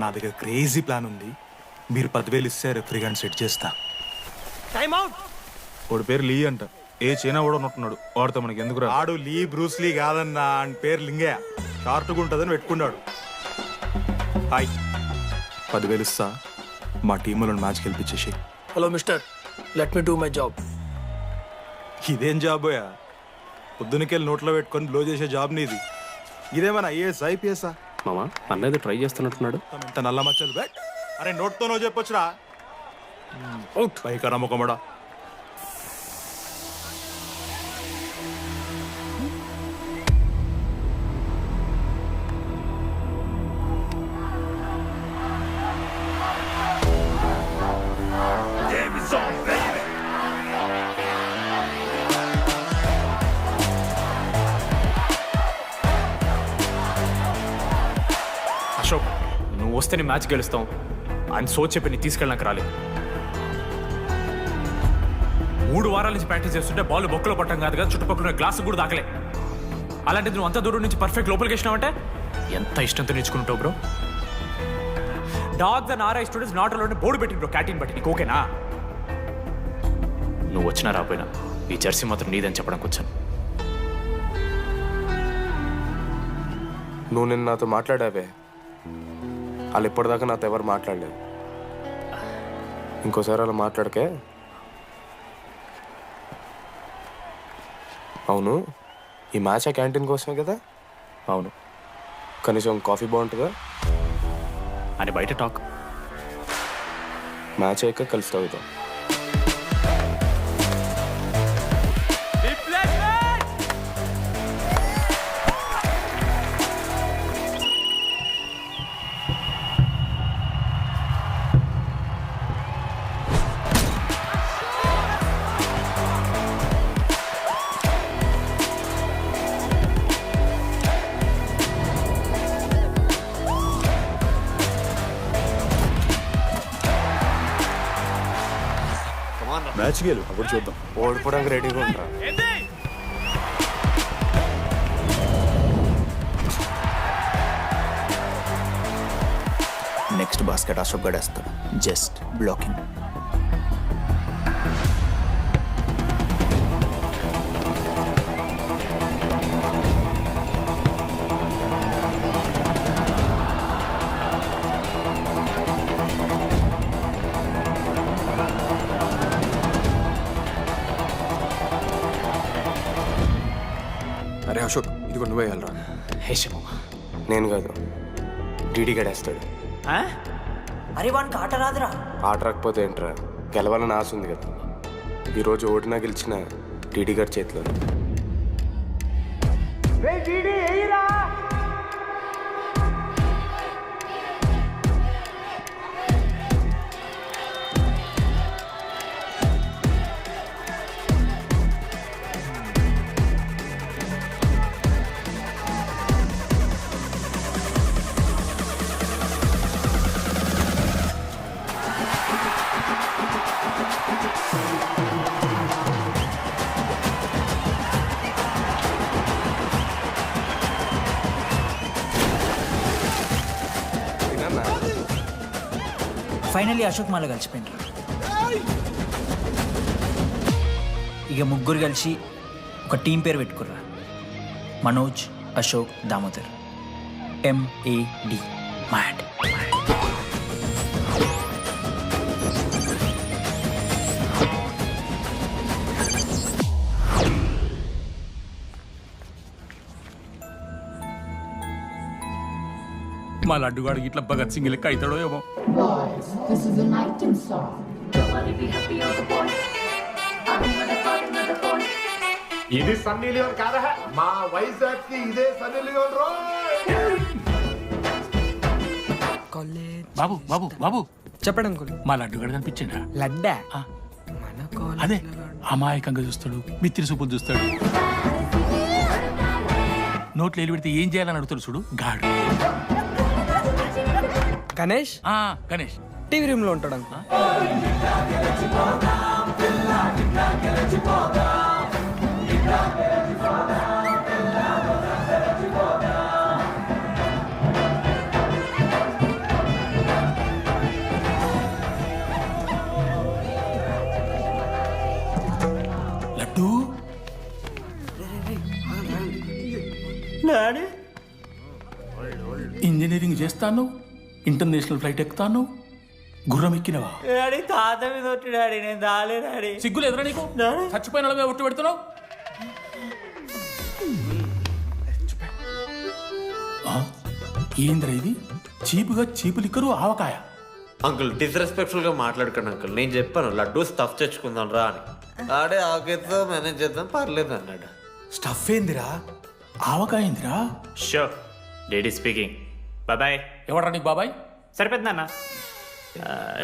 నా దగ్గర క్రేజీ ప్లాన్ ఉంది. మీరు 10,000 ఇస్తే రెఫ్రీ గారిని సెట్ చేస్తా. Time out. వాడి పేరు లీ అంట. ఏ చైనా కూడా ఉన్నట్టున్నాడు. వాడితో మనకి ఎందుకు రా? ఆడు లీ బ్రూస్ లీ కాదన్నా, అని పేరు లింగే. షార్ట్గా ఉంటుందని పెట్టుకున్నాడు. హాయ్, 10,000 ఇస్తా. మా టీంలో మ్యాచ్ గెలిపించేసి. Hello mister, let me do my job. ఇదేం జాబోయా? పొద్దునకెళ్ళి నోట్లో పెట్టుకొని బ్లో చేసే జాబ్ నీది. ఇదేమన్నా ఐఏఎస్ ఐపీఎస్ఆ? మామా అన్నది ట్రై చేస్తున్నట్టున్నాడు. ఇంత నల్ల మచ్చలు బెట్. అరే నోట్తో నువ్వు చెప్పొచ్చురా. అవుట్ పైకరా ముఖమడా. అశోక్, నువ్వు వస్తే నీ మ్యాచ్ గెలుస్తాం అని సోచ్ చెప్పి నీ తీసుకెళ్ళడానికి రాలేదు. 3 వారాల నుంచి ప్రాక్టీస్ చేస్తుంటే బాల్ బొక్కలో పట్టం కాదు కదా, చుట్టుపక్కల గ్లాసు కూడా దాకలే. అలాంటిది నువ్వు అంత దూరం నుంచి పర్ఫెక్ట్ లోపలికి వేసినావంటే ఎంత ఇష్టంతో నేర్చుకుంటావు bro. Dogs and RI students not allowed board పెట్టి బ్రో, క్యాటీన్ బట్టి. నీకు ఓకేనా? నువ్వు వచ్చినా రాపోయినా ఈ జెర్సీ మాత్రం నీదని చెప్పడానికి వచ్చాను. నువ్వు నిన్న నాతో మాట్లాడావే, వాళ్ళు ఇప్పటిదాకా నాతో ఎవరు మాట్లాడలేదు. ఇంకోసారి అలా మాట్లాడకే. అవును, ఈ మ్యాచ్ ఆ క్యాంటీన్ కోసమే కదా? అవును. కనీసం కాఫీ బాగుంటుందా అని బయట టాక్. మ్యాచ్ అయ్యాక కలిసి తాగుతాం. మ్యాచ్ గెలు, అప్పుడు చూద్దాం. ఓడిపోవడానికి రెడీగా ఉంటా. నెక్స్ట్ బాస్కెట్ అశోక్ గడేస్తాడు. Just blocking. అరే అశోక్, ఇదిగో నువ్వే వెళ్ళరా. హేషమా, నేను కాదు, డీడీ గడేస్తాడు. అరే వానికి ఆట రాదురా. ఆట రాకపోతే ఏంట్రా, గెలవాలని ఆశ ఉంది కదా. ఈరోజు ఓడినా గెలిచిన డీడీ గారి చేతిలో. ఫైనల్లీ అశోక్ మాలో కలిసిపోయింది. ఇక ముగ్గురు కలిసి ఒక టీం పేరు పెట్టుకుర్రా. మనోజ్, అశోక్, దామోదర్. MAD, mad. మా లడ్డుగాడు ఇట్లా భగత్ సింగ్ లెక్క అవుతాడో ఏమో. ఇది సన్నీ లియోన్ కాదా? మా వైజాగ్ కి ఇదే సన్నీ లియోన్ రో. బాబు బాబు బాబు చెప్పడం మా లడ్డుగాడు కనిపించిందా? లడ్డా అదే అమాయకంగా చూస్తాడు, మిత్రి చూపులు చూస్తాడు, నోట్లు ఎల్లి పెడితే ఏం చేయాలని అడుగుతాడు చూడు గాడు. గణేష్ గణేష్ టీవీ రూమ్ లో ఉంటాడు. ఇంజనీరింగ్ చేస్తాను, ఇంటర్నేషనల్ ఫ్లైట్ ఎక్కుతాను, గుర్రం ఎక్కినవా? డాడీ తాత మీద ఒట్టు డాడీ, నేను దాలే డాడీ. సిగ్గులు ఎదురా నీకు? చచ్చిపోయిన వాళ్ళ మీద ఒట్టు పెడుతున్నావు. ఏంద్ర ఇది? చీపుగా చీపు లిక్కరు ఆవకాయ. అంకుల్ డిస్రెస్పెక్ట్ఫుల్ గా మాట్లాడుకోండి అంకుల్. నేను చెప్పాను లడ్డూ స్టఫ్ తెచ్చుకుందాం రా అని. ఆడే ఆకేతో మేనేజ్ చేద్దాం పర్లేదు అన్నాడు. స్టఫ్ ఏందిరా? ఆవకాయ ఏందిరా? Show daddy speaking. బాబాయ్. ఎవరా నీకు బాబాయ్? సరిపోతుంది అన్న.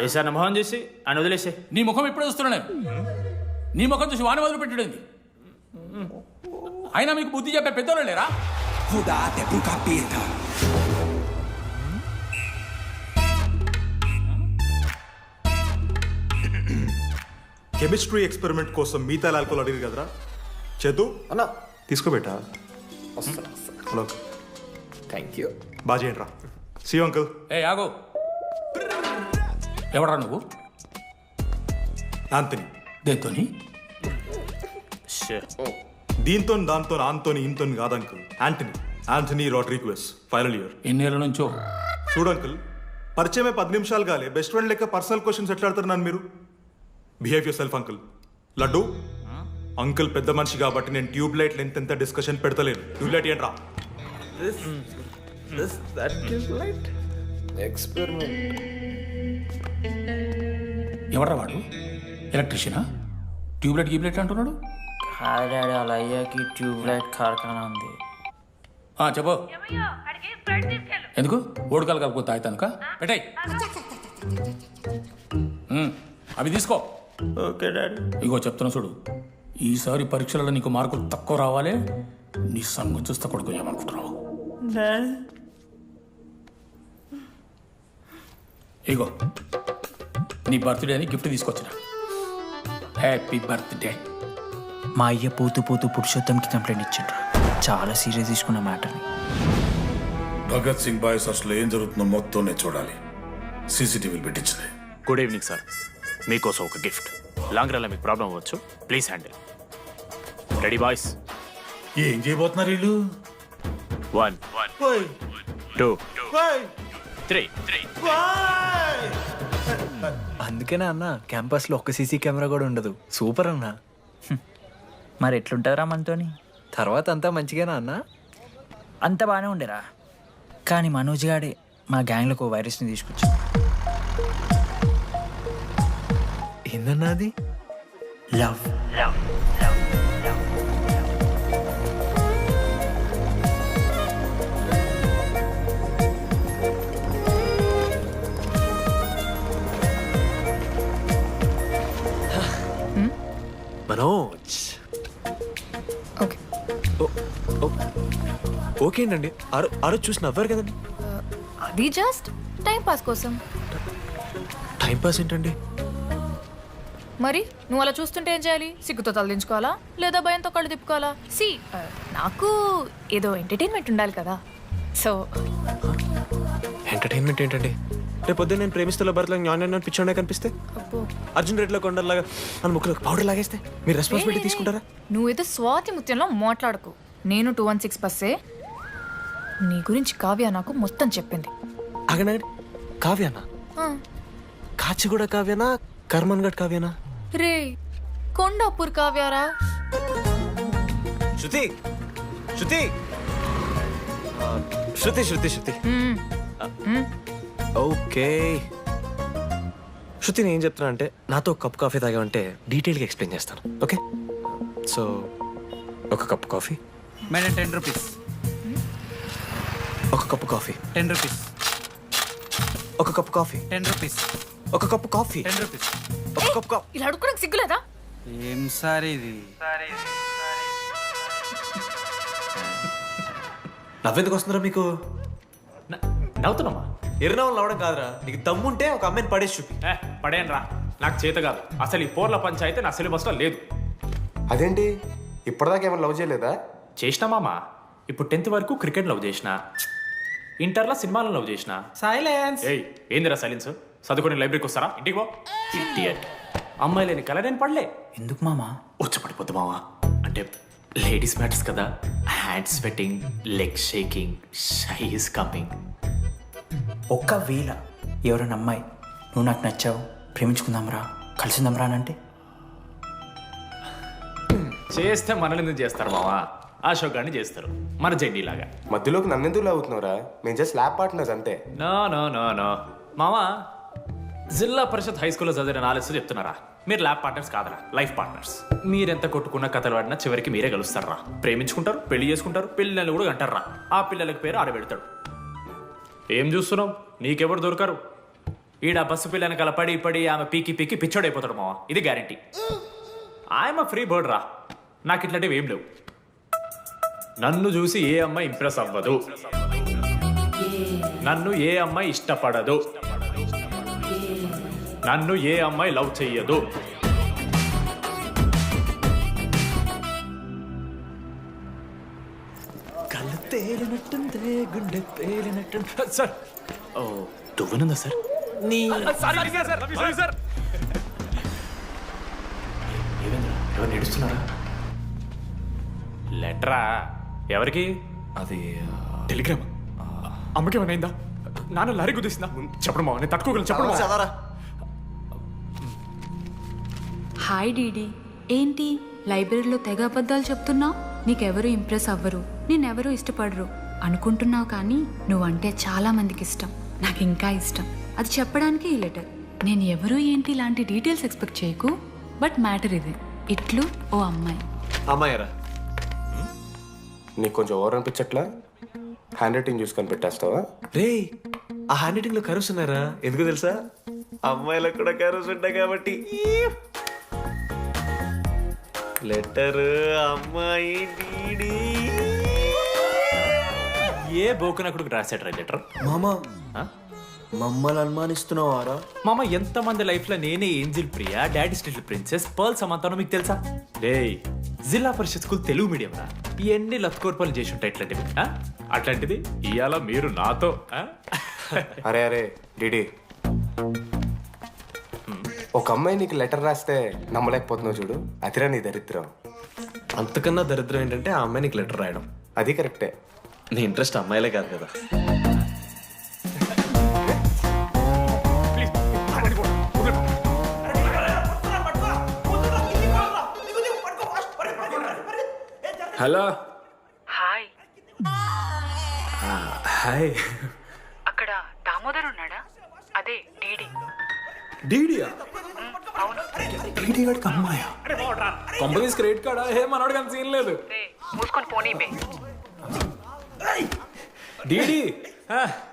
ఈసారి నా మొహం చూసి అని వదిలేసే. నీ ముఖం ఎప్పుడు చూస్తున్నా నేను? నీ ముఖం చూసి వాని వదిలి పెట్టడండి. అయినా మీకు బుద్ధి చెప్పే పెద్దోళ్ళు లేరా? కెమిస్ట్రీ ఎక్స్పెరిమెంట్ కోసం మీథైల్ ఆల్కహాల్ అడిగారు కదరా చేతు అన్నా తీసుకోబెట్టా. Hello thank you. బాగా చేయండి రా. See uncle. ఏ ఆగో, ఎవరా నువ్వు? ఆంతనీ. దేంతోని? దీంతో దాంతో ఆంతోని ఇంతో కాదు uncle. Antony Rodrigues, final year. ఎన్నేళ్ళ నుంచో? చూడు అంకుల్, పరిచయమే 10 నిమిషాలు కాలే బెస్ట్ ఫ్రెండ్ లెక్క పర్సనల్ క్వశ్చన్స్ ఎట్లా ఆడతారు నన్ను మీరు? Behave yourself uncle. Laddu uncle పెద్ద మనిషి కాబట్టి నేను ట్యూబ్ లైట్ లెంత్ ఎంత డిస్కషన్ పెడతలేను. ట్యూబ్ లైట్ ఏంట్రా? ఎవరా వాడు? ఎలక్ట్రీషియనా? ట్యూబ్లైట్ గీబ్లైట్ అంటున్నాడు. డాడీ వాళ్ళ అయ్యాకి ట్యూబ్లైట్ కార్ఖానా ఉంది. చెప్పు. ఎందుకు? ఓడికాలు కలుపుతా అవుతానుక పెట్టాయి. అవి తీసుకో. Okay daddy. ఇగో చెప్తున్నా చూడు, ఈసారి పరీక్షలలో నీకు మార్కులు తక్కువ రావాలి. నీ సంగతి చూస్తే కొడుకు ఏమనుకుంటున్నావు? ఇగో నీ బర్త్డే అని గిఫ్ట్ తీసుకొచ్చిన. Happy birthday. మా అయ్య పోతూ పోతూ పురుషోత్తంకి కంప్లైంట్ ఇచ్చిండ్రు. చాలా సీరియస్ తీసుకున్న మ్యాటర్ని. భగత్ సింగ్ బాయ్స్ అసలు ఏం జరుగుతుందో మొత్తం నేను చూడాలి. సీసీటీవీలు పెట్టించింది. గుడ్ ఈవినింగ్ సార్, మీకోసం ఒక గిఫ్ట్. లాంగ్ రన్లో మీకు ప్రాబ్లం అవ్వచ్చు, ప్లీజ్ హ్యాండిల్. Ready boys? ఏం చేయబోతున్నారు వీళ్ళు? 1 2 3. అందుకేనా అన్న క్యాంపస్లో ఒక్క సీసీ కెమెరా కూడా ఉండదు. సూపర్ అన్న. మరి ఎట్లుంటారా మనతోని? తర్వాత అంతా మంచిగానా అన్న? అంత బాగానే ఉండేరా, కానీ మనోజ్ గాడే మా గ్యాంగ్లోకి ఓ వైరస్ని తీసుకొచ్చా. ఏందన్నా అది? లవ్. మనోజ్. ఓకే ఓకే అండి. ఆరో చూసి నవ్వారు కదండి. అది జస్ట్ టైం పాస్ కోసం. టైం పాస్ ఏంటండి? మరి నువ్వు అలా చూస్తుంటే ఏం చేయాలి? సిగ్గుతో తలదించుకోవాలా లేదా భయంతో కళ్ళు తిప్పుకోవాలా? నాకు ఏదో ఎంటర్టైన్మెంట్ ఉండాలి కదా. సో ఎంటర్టైన్మెంట్ ఏంటండి? రేపు పొద్దున్న నేను ప్రేమిస్తున్న భర్తలో జ్ఞానం పిచ్చోడే కనిపిస్తే, అర్జున్ రెడ్డిలో కొండలాగా మన ముక్కులో పౌడర్ లాగేస్తే మీరు రెస్పాన్సిబిలిటీ తీసుకుంటారా? నువ్వేదో స్వాతి ముత్యంలో మాట్లాడకు. నేను 216 బస్సే. నీ గురించి కావ్య నాకు మొత్తం చెప్పింది. అగనండి. కావ్యానా? కాచిగూడ కావ్యానా? కర్మన్ గడ్ కావ్యానా? రే కొండాపూర్ కావ్యారా? శృతి శృతి శృతి శృతి శృతి ఓకే. శృతి నేను ఏం చెప్తున్నా అంటే, నాతో ఒక కప్ కాఫీ తాగామంటే డీటెయిల్గా ఎక్స్ప్లెయిన్ చేస్తాను. ఓకే? సో ఒక కప్ కాఫీ. Madam 10 rupees. ఒక కప్పు కాఫీ. 10 రూపీస్. ఒక కప్పు కాఫీ. 10 రూపీస్. ఒక కప్పు కాఫీ. 10 రూపీస్. ఒక కప్పు కాఫీ. ఇలా అడుక్కోడానికి సిగ్గులేదా? ఏం సార్ ఇది? నవ్వెందుకు వస్తున్నారా మీకు? నవ్వుతున్నామా? ఎర్రనవ్వులు నవ్వడం కాదురా, నీకు దమ్ముంటే ఒక అమ్మాయిని పడేసి చూపి. పడేయండి రా, నాకు చేత కాదు. అసలు ఈ పోర్ల పంచాయితీ నా సిలబస్లో లేదు. అదేంటి ఇప్పటిదాకా ఏమైనా లవ్ చేయలేదా? చేసినా మామా. ఇప్పుడు 10th వరకు క్రికెట్ లవ్ చేసిన, ఇంటర్లో సినిమాలను లవ్ చేసిన. సైలెన్స్. ఏయ్ ఏందిరా సైలెన్స్? చదువుకొని లైబ్రరీకి వస్తారా? ఇంటికి పో. ఇడియట్. అమ్మాయి లేని కల నేను పడలే. ఎందుకు మామా? వచ్చి పడిపోద్దు మావా. అంటే లేడీస్ మ్యాటర్స్ కదా, I hand sweating, leg shaking, shy is coming. ఒక్కవేళ ఎవరైనా అమ్మాయి నువ్వు నాకు నచ్చావు, ప్రేమించుకుందాంరా, కలిసిందాంరా అని అంటే చేస్తే మనల్ని ఎందుకు చేస్తారు మావా? అశోక్ గారిని చేస్తారు, మన జెండీలాగా. మధ్యలోకి నన్నెందుకు అవుతున్నావురా? మేము జస్ట్ ల్యాబ్ పార్ట్నర్స్ అంతే. నో నో నో నో మావా, జిల్లా పరిషత్ హై స్కూల్లో చదివిన నాలెడ్జ్ చెప్తున్నారా? మీరు ల్యాబ్ పార్ట్నర్స్ కాదరా, లైఫ్ పార్ట్నర్స్. మీరెంత కొట్టుకున్న కథలు ఆడినా చివరికి మీరే కలుస్తారా, ప్రేమించుకుంటారు, పెళ్లి చేసుకుంటారు, పిల్లలు కూడా అంటారా. ఆ పిల్లలకి పేరు ఆడబెడతాడు. ఏం చూస్తున్నావు? నీకెవరు దొరకరు. ఈడ బస్సు పిల్లని కల పడి పడి ఆమె పీకి పీకి పిచ్చోడైపోతాడు మావా, ఇది గ్యారంటీ. ఆయమ ఫ్రీ బర్డ్ రా, నాకు ఇట్లాంటివి ఏం లేవు. నన్ను చూసి ఏ అమ్మాయి ఇంప్రెస్ అవ్వదు, నన్ను ఏ అమ్మాయి ఇష్టపడదు, నన్ను ఏ అమ్మాయి లవ్ చెయ్యదు. కళ్ళు తేలినట్టుందే, గుండె పేలినట్టు. సార్, ఓ దువ్వనుందా సార్? నీ ఎవరు నడుస్తున్నారా? లెటరా ఎవరికి? అది టెలిగ్రామ్. అమ్మకి ఏమైనా నాన్న లారీ గుద్దేసిందా? చెప్పడం నేను తట్టుకోగలను. చెప్పడం చదవరా. హాయ్ డీడీ, ఏంటి లైబ్రరీలో తెగ అబద్ధాలు చెప్తున్నావు? నీకెవరు ఇంప్రెస్ అవ్వరు, నేనెవరూ ఇష్టపడరు అనుకుంటున్నావు, కానీ నువ్వంటే చాలా మందికి ఇష్టం, నాకు ఇంకా ఇష్టం. అది చెప్పడానికి ఈ లెటర్. నేను ఎవరు ఏంటి ఇలాంటి డీటెయిల్స్ ఎక్స్పెక్ట్ చేయకు, బట్ మ్యాటర్ ఇదే. ఇట్లు ఓ అమ్మాయి. అమ్మాయిరా, నీకు కొంచెం ఓవర్ అనిపించట్లా? హ్యాండ్ రైటింగ్ చూసుకొని పెట్టేస్తావా? రే ఆ హ్యాండ్ రైటింగ్ లో కర్వ్స్ ఉన్నారా? ఎందుకు తెలుసా? అమ్మాయిలకు కూడా కర్వ్స్ ఉంటాయి కాబట్టి. లెటర్ అమ్మాయి డీడీ. ఏ బోకనకుడికి రాశాడు రా లెటర్? మామా మమ్మల్ని అనుమానిస్తున్నావారా? మామ, ఎంతమంది లైఫ్ లో నేనే angel Priya, daddy little princess, pearl సమంతానో మీకు తెలుసా? డే జిల్లా పరిషత్ స్కూల్ తెలుగు మీడియం రా, ఎన్ని లత్కోర్పాలు చేసి ఉంటాయి ఇట్లాంటివి. అట్లాంటిది ఇవాళ మీరు నాతో. అరే అరే డిడి, ఒక అమ్మాయి నీకు లెటర్ రాస్తే నమ్మలేకపోతున్నావు చూడు, అదిరా నీ దరిద్రం. అంతకన్నా దరిద్రం ఏంటంటే ఆ అమ్మాయి నీకు లెటర్ రాయడం. అది కరెక్టే. నీ ఇంట్రెస్ట్ అమ్మాయిలే కాదు కదా. హలో. హాయ్. హాయ్. అక్కడ దామోదర్ ఉన్నాడా? అదే డీడీ. డీడీయా? అవును. డీడీ వాడికి అమ్మాయా? Companies credit కార్డా? ఏ మనోడు కానీ సీన్ లేదు. మూసుకొని పోనీ బే. డీడీ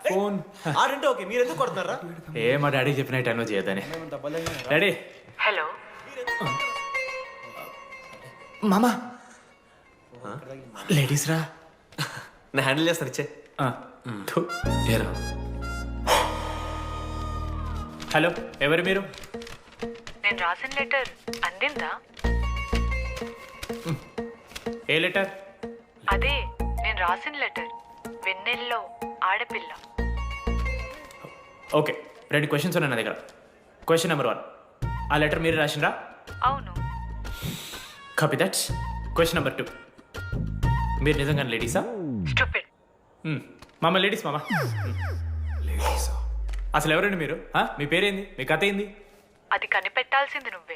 ఫోన్ ఆడంటే ఓకే, మీరు ఎందుకు కొడుతున్నారా? ఏ మా డాడీ చెప్పిన టైంలో చేయొద్దని. డాడీ. హలో. మామా లేడీస్ రా, నేను హ్యాండిల్ చేస్తాను. ఇచ్చే. ఏరా. హలో, ఎవరు మీరు? నేను రాసిన లెటర్ అందిందా? ఏ లెటర్? అదే నేను రాసిన లెటర్, వెన్నెల్లో ఆడపిల్ల. ఓకే, 2 క్వశ్చన్స్ ఉన్నాయి నా దగ్గర. క్వశ్చన్ నెంబర్ 1, ఆ లెటర్ మీరు రాసిండ్రా? అవును. Copy that. క్వశ్చన్ నెంబర్ 2, మీరు నిజంగా లేడీసా? స్టూపిడ్. మామ లేడీస్ మామ. అసలు ఎవరండి మీరు? మీ పేరేంది? మీ కథ ఏంది? అది కనిపెట్టాల్సింది నువ్వే.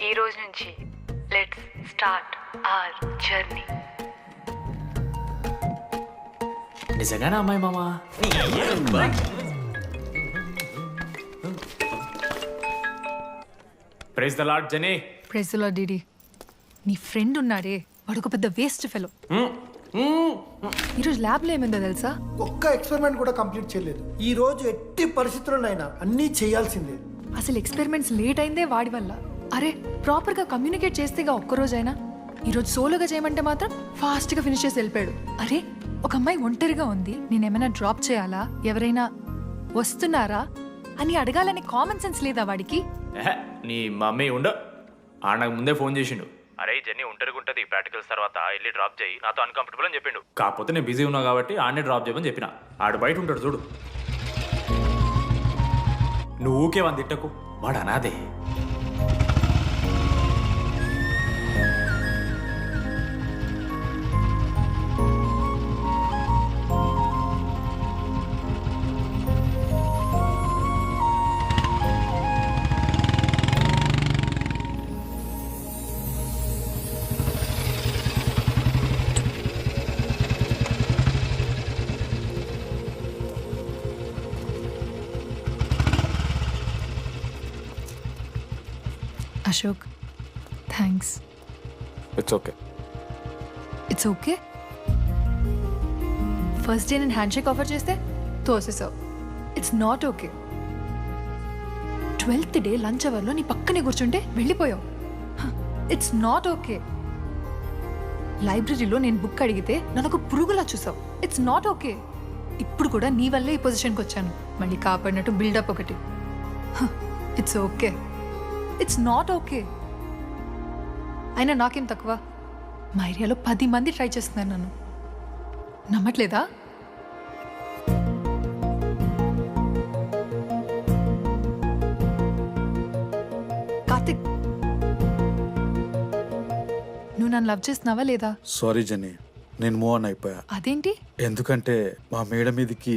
ఈ రోజు నుంచి లెట్స్ స్టార్ట్ అవర్ జర్నీ. నిజంగానే అమ్మాయి మామ? Praise the lord Jenny. Praise the lord DD. నీ ఫ్రెండ్ ఉన్నాడే, వాడు ఒక పెద్ద వేస్ట్ ఫెలో. ఈరోజు ల్యాబ్లో ఏమైందో తెలుసా? ఒక్క ఎక్స్పెరిమెంట్ కూడా కంప్లీట్ చేయలేదు. ఈ రోజు ఎట్టి పరిస్థితుల్లోనైనా అన్నీ చేయాల్సిందే. అసలు ఎక్స్పెరిమెంట్స్ లేట్ అయిందే వాడి వల్ల. అరే ప్రాపర్గా కమ్యూనికేట్ చేస్తేగా ఒక్కరోజైనా. ఈరోజు సోలోగా చేయమంటే మాత్రం ఫాస్ట్గా ఫినిష్ చేసి వెళ్ళిపోయాడు. అరే ఒక అమ్మాయి ఒంటరిగా ఉంది, నేనేమైనా డ్రాప్ చేయాలా, ఎవరైనా వస్తున్నారా అని అడగాలని కామన్ సెన్స్ లేదా వాడికి? నీ మమ్మీ ఉండు, నాకు ముందే ఫోన్ చేసిండు. అరే జర్నీ ఒంటరిగా ఉంటుంది, ప్రాక్టికల్స్ తర్వాత వెళ్ళి డ్రాప్ చేయి, నాతో అన్కంఫర్టబుల్ అని చెప్పిండు. కాకపోతే నేను బిజీ ఉన్నా కాబట్టి ఆడనే డ్రాప్ చేయమని చెప్పిన. ఆడు బయట ఉంటాడు చూడు. నువ్వు ఊకే వాడిని తిట్టకు, వాడు అనాదే. Ashok thanks. It's okay. It's okay. First day నేను హ్యాండ్ షేక్ ఆఫర్ చేస్తే తోసేసావు. It's not okay. 12th day lunch అవర్లో నీ పక్కనే కూర్చుంటే వెళ్ళిపోయావు. It's not okay. లైబ్రరీలో నేను బుక్ అడిగితే నన్ను ఒక పురుగులా చూసావు. ఇట్స్ నాట్ ఓకే. ఇప్పుడు కూడా నీ వల్లే ఈ పొజిషన్కి వచ్చాను. మళ్ళీ కాపాడినట్టు బిల్డప్ ఒకటి. It's okay. It's not okay. అయినా నాకేం తక్కువ? మా ఏరియాలో 10 మంది ట్రై చేస్తున్నారు నన్ను. నమ్మట్లేదా? కార్తిక్, నువ్వు నన్ను లవ్ చేస్తున్నావా లేదా? సారీ జెన్నీ, నేను మూవ్ ఆన్ అయిపోయా. అదేంటి? ఎందుకంటే మా మేడ మీదకి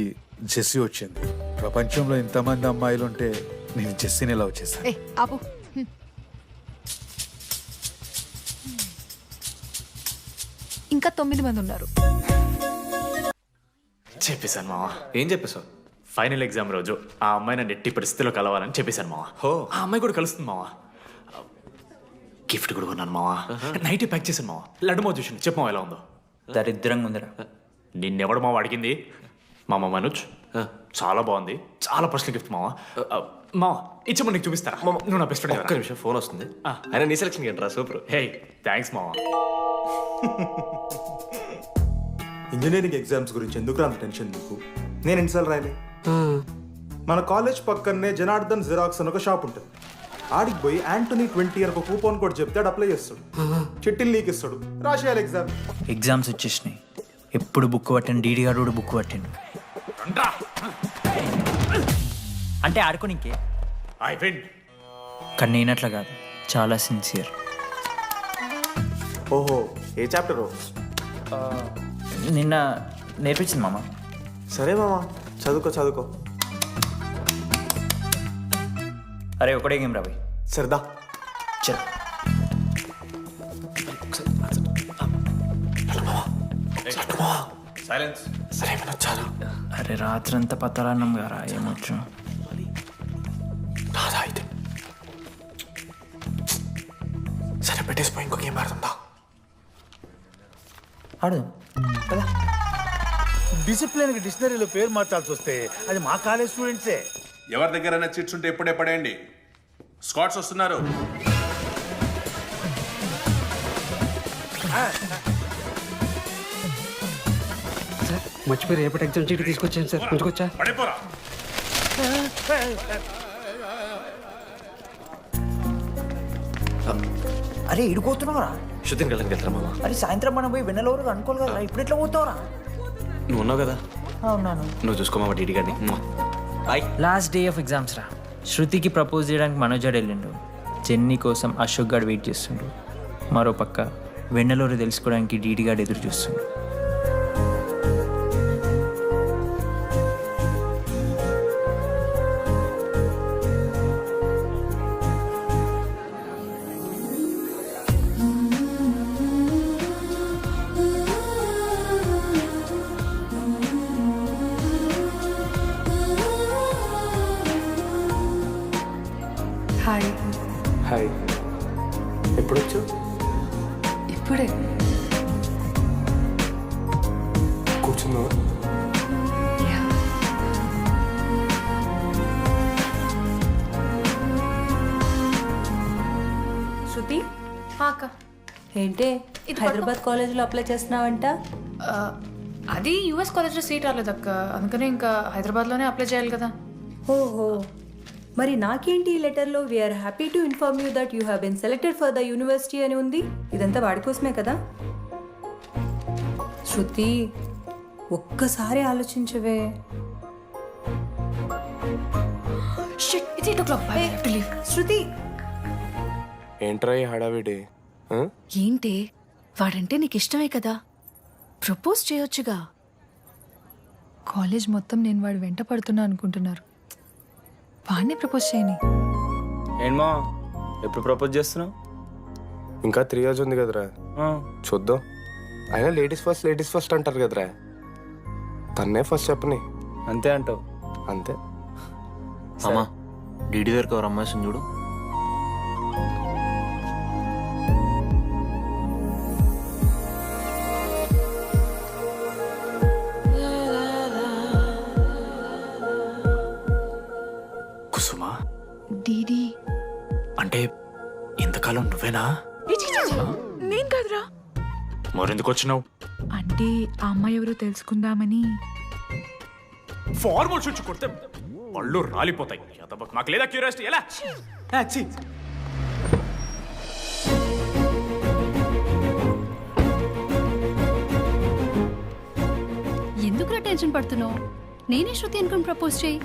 జెస్సీ వచ్చింది. ప్రపంచంలో ఇంతమంది అమ్మాయిలు ఉంటే నేను జెస్సీని లవ్ చేశాను. ఏ ఆపు. ఇంకా 9 మంది ఉన్నారు. చెప్పేశాను మావా. ఏం చెప్పేశావు? ఫైనల్ ఎగ్జామ్ రోజు ఆ అమ్మాయి నన్ను ఎట్టి పరిస్థితిలో కలవాలని చెప్పేశాను మావా. ఆ అమ్మాయి కూడా కలుస్తుంది మావా. గిఫ్ట్ కూడా కొన్నాను మావా. నైట్ ప్యాక్ చేశాను మావా. లడ్డు మావ చూసాను. చెప్పు మావా ఎలా ఉందో. దరిద్రంగా ఉందిరా. నిన్నెవడు మావా అడిగింది? మామ మనోజ్. చాలా బాగుంది. చాలా పర్సనల్ గిఫ్ట్ మావా. మావా ఇచ్చమని నీకు చూపిస్తారా? నువ్వు నా బెస్ట్ ఫ్రెండ్. ఒక్క నిమిషం, ఫోన్ వస్తుంది. అయినా నీ సెలక్షన్ ఏంట్రా? సూపర్. హే థ్యాంక్స్ మావా. ఇంజనీరింగ్ ఎగ్జామ్స్ గురించి ఎందుకు అంత టెన్షన్ నీకు? నేను ఎన్నిసార్లు రాయలే. మన కాలేజ్ పక్కనే జనార్దన్ జిరాక్స్ అని ఒక షాప్ ఉంటుంది. ఆడికి పోయి యాంటోనీ 20 అని ఒక కూపన్ కోడ్ చెప్తే ఆడు అప్లై చేస్తాడు. చిట్టిల్ నీకు ఇస్తాడు, రాసేయాలి ఎగ్జామ్. ఎగ్జామ్స్ వచ్చేసినాయి. ఎప్పుడు బుక్ పట్టాను? డీడీ గారు కూడా బుక్ పట్టిండు. అంటే ఆడుకోనికే. కానీ నేనట్లా కాదు, చాలా సిన్సియర్. ఓహో, ఏ చాప్టర్? నిన్న నేర్పించింది మామ. సరే మామ, చదువుకో. అరే ఒకటే గేమ్ రాబోయ్. సరదా చల్. సైలెన్స్. సరే చాలు. అరే రాత్రంతా పత్తరాన్నం గారా, ఏమొచ్చు? నాదా అయితే సరే, పెట్టేసిపోయి ఇంకో గేమ్ ఆడుతుందా? ఆడు. డిసిప్లిన్ కి డిక్షనరీలో పేరు మార్చాల్సి వస్తే అది మా కాలేజ్ స్టూడెంట్సే. ఎవరి దగ్గర చిట్స్ ఉంటే ఇప్పుడే పడేయండి. స్కాట్స్ వస్తున్నారు. సార్ మర్చిపోయి రేపటి ఎగ్జామ్ చీటి తీసుకొచ్చాను సార్. ఉంచుకొచ్చా? పడిపోరా. అరే ఇడిపోతున్నావురా. షూటింగ్ వెళ్ళడానికి వెళ్తారా మామ? అరే సాయంత్రం మనం పోయి వెన్నెలవరకు అనుకోవాలి కదా. ఇప్పుడు ఎట్లా పోతావురా? నువ్వు ఉన్నావు కదా. అవునాను. నువ్వు చూసుకోమా డీడీ గారిని. Bye. Last day of exams రా. శృతికి ప్రపోజ్ చేయడానికి మనోజాడు వెళ్ళిండు. జెన్నీ కోసం అశోక్ గారు వెయిట్ చేస్తుండు. మరో పక్క వెన్నెలూరు తెలుసుకోవడానికి డీడీ గారు ఎదురు చూస్తుండు. హాయ్. హాయ్. ఎప్పుడొచ్చు? ఇప్పుడే. కూర్చున్నావా? శృతి అక్క ఏంటే హైదరాబాద్ కాలేజీలో అప్లై చేస్తున్నావంట? అది యూఎస్ కాలేజ్లో సీట్ రాలేదు అక్క. అందుకనే ఇంకా హైదరాబాద్లోనే అప్లై చేయాలి కదా. ఓహో, మరి నాకేంటి ఈ లెటర్లో we are happy to inform you that you have been selected for the university అని ఉంది. ఇదంతా వాడి కోసమే కదా? శృతి ఒక్కసారి ఆలోచించవే. శృతి ఏంట్రా ఈ హడావిడి? ఏంటి? వాడంటే నీకు ఇష్టమే కదా, ప్రపోజ్ చేయొచ్చుగా. కాలేజ్ మొత్తం నేను వాడు వెంట పడుతున్నా అనుకుంటున్నారు. వాడిని ప్రపోజ్ చేయని. ఏంమా ఎప్పుడు ప్రపోజ్ చేస్తున్నావు? ఇంకా 3 years ఉంది కదరా, చూద్దాం. అయినా లేడీస్ ఫస్ట్ అంటారు కదరా. తన్నే ఫస్ట్ చెప్పని. అంతే అంటావు? అంతే. అమ్మా డీడీ దగ్గర ఒక అమ్మాయి చూడు. నువ్వేనా నేను కాదురా. మరెందుకు వచ్చినావు? అంటే ఆ అమ్మాయి ఎవరో తెలుసుకుందామని. ఫార్మల్ షూట్ కొడితే పళ్ళు రాలిపోతాయి. మాకు లేదా క్యూరియాసిటీ? ఎలా ఎందుకు టెన్షన్ పడుతున్నావు? నేనే శృతి అనుకుని ప్రపోజ్ చేయి.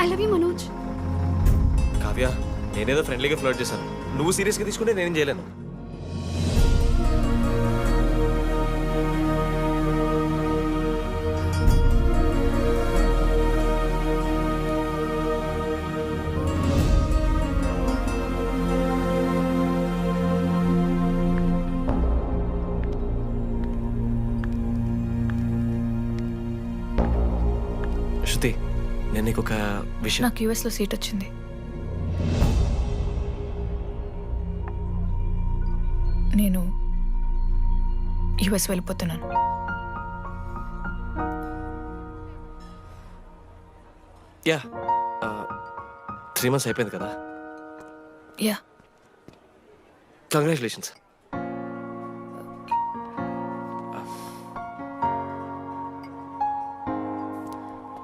I love you Manoj. Kavya, నేనేదో ఫ్రెండ్లీగా ఫ్లర్ట్ చేశాను. నువ్వు సీరియస్గా తీసుకుంటే నేనేం చేయలేను. శృతి, నేను నీకు ఒక విషయం. నాకు యూఎస్లో సీట్ వచ్చింది. నేను యూఎస్ వెళ్ళిపోతున్నాను. యా, 3 months అయిపోయింది కదా. యా. కంగ్రాచులేషన్స్.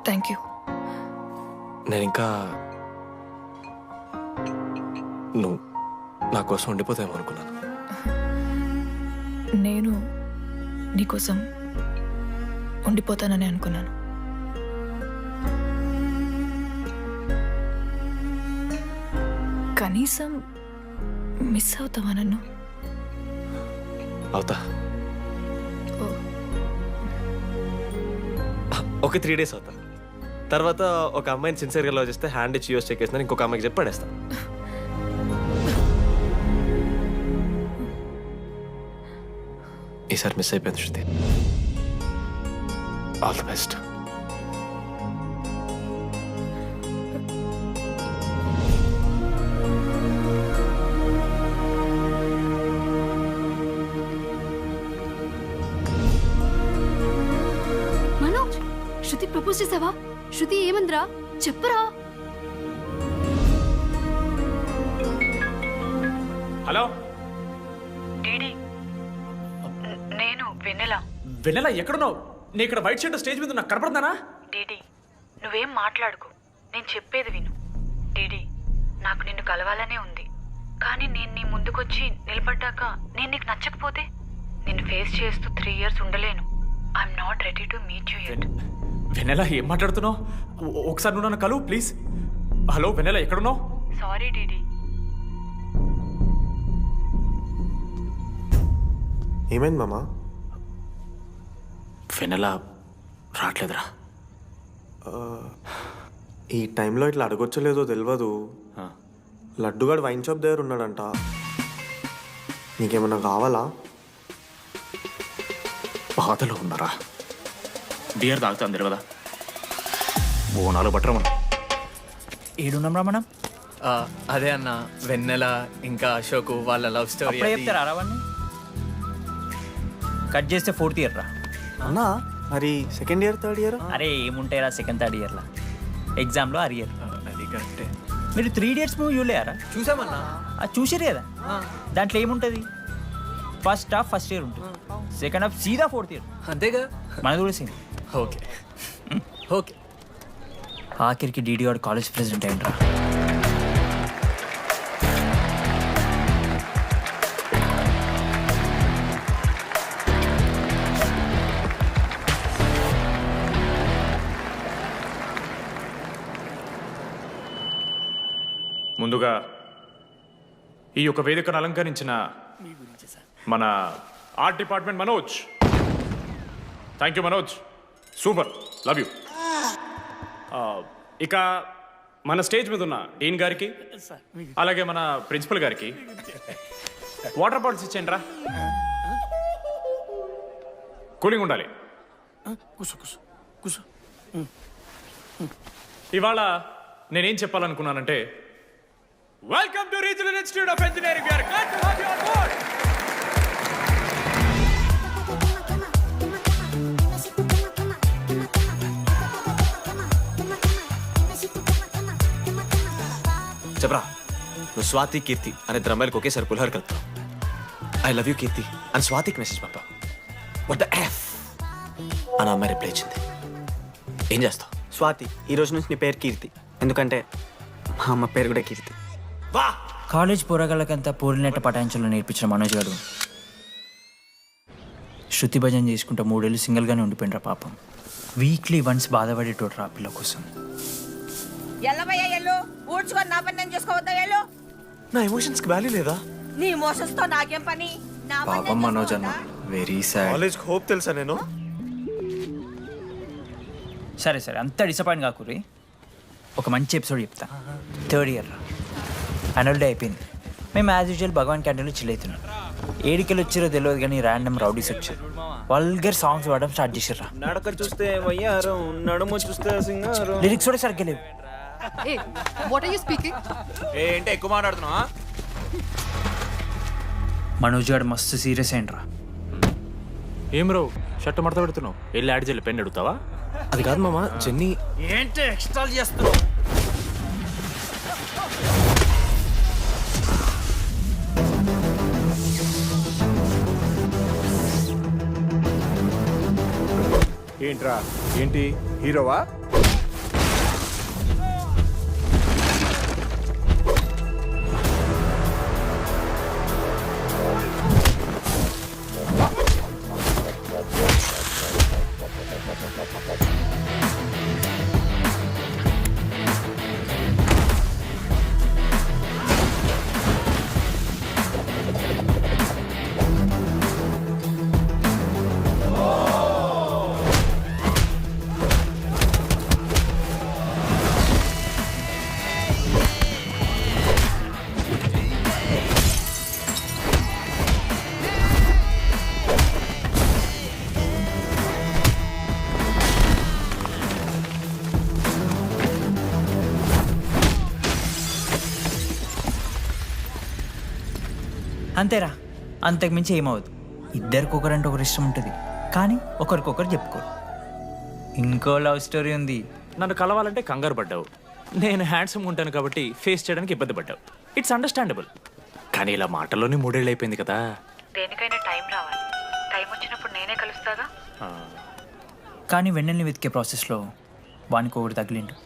Thank you. నేను ఇంకా నువ్వు నా కోసం ఉండిపోతాయేమో అనుకున్నాను. నేను నీకోసం ఉండిపోతానని అనుకున్నాను. కనీసం మిస్ అవుతావా నన్ను? అవుతా. ఒక 3 days అవుతా. తర్వాత ఒక అమ్మాయిని సిన్సియర్గా లవ్ చేస్తే హ్యాండ్ ఇచ్చి యూస్ చెక్ వేసిన ఇంకొక అమ్మాయికి చెప్పి పడేస్తాను. ఈసారి మిస్ అయిపోయింది Shruti. All the best. Manoj, Shruti propose చేసావా? శృతి ఏమందిరా చెప్పరా? హలో నేను వెన్నెల. వెన్నెల ఎక్కడున్నావు? నీ ఇక్కడ వైట్ షర్ట్ స్టేజ్ మీద నాకు కనపడుతున్నానా? డీడీ, నువ్వేం మాట్లాడుకో, నేను చెప్పేది విను. డీడీ, నాకు నిన్ను కలవాలనే ఉంది. కానీ నేను నీ ముందుకొచ్చి నిలబడ్డాక నేను నీకు నచ్చకపోతే నిన్ను ఫేస్ చేస్తూ 3 years ఉండలేను. I'm not ready to meet you yet. Vennela ఏం మాట్లాడుతున్నావు? ఒకసారి నువ్వు నన్ను కలువు ప్లీజ్. హలో వెన్నెల ఎక్కడున్నావు? Sorry DD. ఏమైంది మామా? వెన్నెల రావట్లేదురా. ఈ టైంలో ఇట్లా అడగొచ్చలేదో తెలియదు. లడ్డుగాడు వైన్ షాప్ దగ్గర ఉన్నాడంట. నీకేమన్నా కావాలా? బాధలో ఉన్నారా? బియర్ తాగుతాను తెలియదా? బోనాలు బట్టరా మనం. ఏడున్నాం రా మనం? అదే అన్న, వెన్నెల ఇంకా అశోక్ వాళ్ళ లవ్ స్టోరీ చెప్తారా రావణ్ణి? కట్ చేస్తే 4th year రా అన్నా. మరి 2nd year 3rd year? అరే ఏముంటాయిరా 2nd 3rd yearలా? ఎగ్జామ్లో అరియర్. అది కరెక్టే. మీరు 3 Idiots మూవీ చూడలేరా? చూసామన్నా. చూసిరు కదా. దాంట్లో ఏముంటుంది? ఫస్ట్ హాఫ్ ఫస్ట్ ఇయర్ ఉంటుంది, సెకండ్ హాఫ్ సీదా 4th year. అంతేగా? మనది కూడా సీన్. Okay okay. ఆఖరికి డీడీ వాడు కాలేజ్ ప్రెసిడెంట్ అయ్యిండ్రా. ముందుగా ఈ యొక్క వేదికను అలంకరించిన మన art department Manoj, thank you Manoj, super, love you. ఇక మన స్టేజ్ మీద ఉన్న డీన్ గారికి అలాగే మన ప్రిన్సిపల్ గారికి వాటర్ బాటిల్స్ ఇచ్చేయండి రా, కూలింగ్ ఉండాలి. ఇవాళ నేనేం చెప్పాలనుకున్నానంటే, welcome to regional institute of engineering. We are glad to have you on board. చెప్పరా నువ్వు స్వాతి కీర్తి అనే ద్రమ్మాయిలకు ఒకేసారి పులిహోర కలుపుతావు. ఐ లవ్ యూ కీర్తి అని స్వాతికి మెసేజ్ పంపావు. వాట్ ద ఎఫ్ అని అమ్మాయి రిప్లై ఇచ్చింది. ఏం చేస్తావు? స్వాతి, ఈ రోజు నుంచి నీ పేరు కీర్తి, ఎందుకంటే మా అమ్మ పేరు కూడా కీర్తి. వా కాలేజ్ పోరగాళ్ళకంతా పూరినట్ట పటాయించలో నేర్పించిన మనోజ్ గారు శృతి భజన చేసుకుంటూ 3 ఏళ్ళు సింగిల్గానే ఉండిపోయినరా పాపం. వీక్లీ వన్స్ బాధపడేటోడ్రా పిల్ల కోసం. ఎల్లవయ్యా ఎల్లు ఊడ్చుకొని నా పని నేను చేసుకోవద్దా ఎల్లు. నా ఎమోషన్స్కి వాల్యూ లేదా? నీ మోషన్స్ తో నాకేం పని? నా పని పాపం నేను మనోజ్ అన్న, చేసుకోవద్దా? Very sad. కాలేజ్కి హోప్ తెలుసా నేను? సరే సరే అంత డిసప్పాయింట్ కాకుర్రి. ఒక మంచి ఎపిసోడ్ చెప్తా. 3rd ఇయర్ యాన్యువల్ డే అయిపోయింది. మేము యాజ్ యూజువల్ భగవాన్ క్యాంటీన్లో చిల్ అవుతున్నాం. ఏడికెళ్ళి వచ్చారో తెలియదు కానీ ర్యాండమ్ రౌడీస్ వచ్చారు. వల్గర్ సాంగ్స్ పాడడం స్టార్ట్ చేసారా. నడక చూస్తే వయ్యారం, నడుము చూస్తే సింగారం. లిరిక్స్ కూడా సరిగ్గా లేవు. Hey, what are you speaking? ఏంటి ఎక్కువ మాట్లాడుతున్నావా? మనోజ్ గారు మస్తు సీరియస్ అయిండ్రా. ఏం రో షర్ట్ మడత పెడుతున్నావు? వెళ్ళి యాడ్ చేయాలి, పెన్ అడుగుతావా? అది కాదు మామ, జెన్నీ. ఏంటి ఎక్స్ట్రా చేస్తున్నావు? ఏంట్రా ఏంటి హీరోవా? అంతేరా, అంతకుమించి ఏమవుదు. ఇద్దరికి ఒకరంటే ఒకరు ఇష్టం ఉంటుంది, కానీ ఒకరికొకరు చెప్పుకోరు. ఇంకో లవ్ స్టోరీ ఉంది. నన్ను కలవాలంటే కంగారు పడ్డావు. నేను హ్యాండ్సమ్ ఉంటాను కాబట్టి ఫేస్ చేయడానికి ఇబ్బంది పడ్డావు. It's understandable. కానీ ఇలా మాటల్లోనే 3 ఏళ్ళు అయిపోయింది కదా. దేనికైనా టైం రావాలి. టైం వచ్చినప్పుడు నేనే కలుస్తాగా. కానీ వెన్నెల్ని వెతికే ప్రాసెస్లో వానికి ఒకటి తగిలిండు.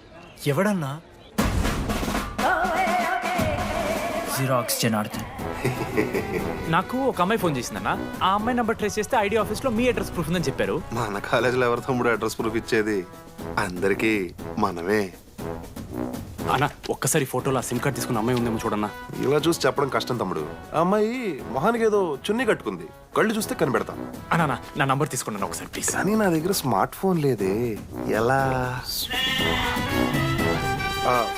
ఎవడన్నా? జిరాక్స్ జనార్దన్. నాకు ఒక అమ్మాయి ఫోన్ చేసిందన్న. ఆ అమ్మాయి నెంబర్ ట్రేస్ చేస్తే ఐడి ఆఫీస్లో మీ అడ్రస్ ప్రూఫ్ ఉందని చెప్పారు. మన కాలేజీలో ఎవరి తమ్ముడు అడ్రస్ ప్రూఫ్ ఇచ్చేది? అందరికీ మనమే. అన్న ఒక్కసారి ఫోటోలో సిమ్ కార్డ్ తీసుకున్న అమ్మాయి ఉందేమో చూడన్నా. ఇలా చూసి చెప్పడం కష్టం తమ్ముడు. ఆ అమ్మాయి మొహానికి ఏదో చున్నీ కట్టుకుంది, కళ్ళు చూస్తే కనిపెడతా. అన్నా నా నంబర్ తీసుకున్నాను ఒకసారి ప్లీజ్. కానీ నా దగ్గర స్మార్ట్ ఫోన్ లేదే, ఎలా?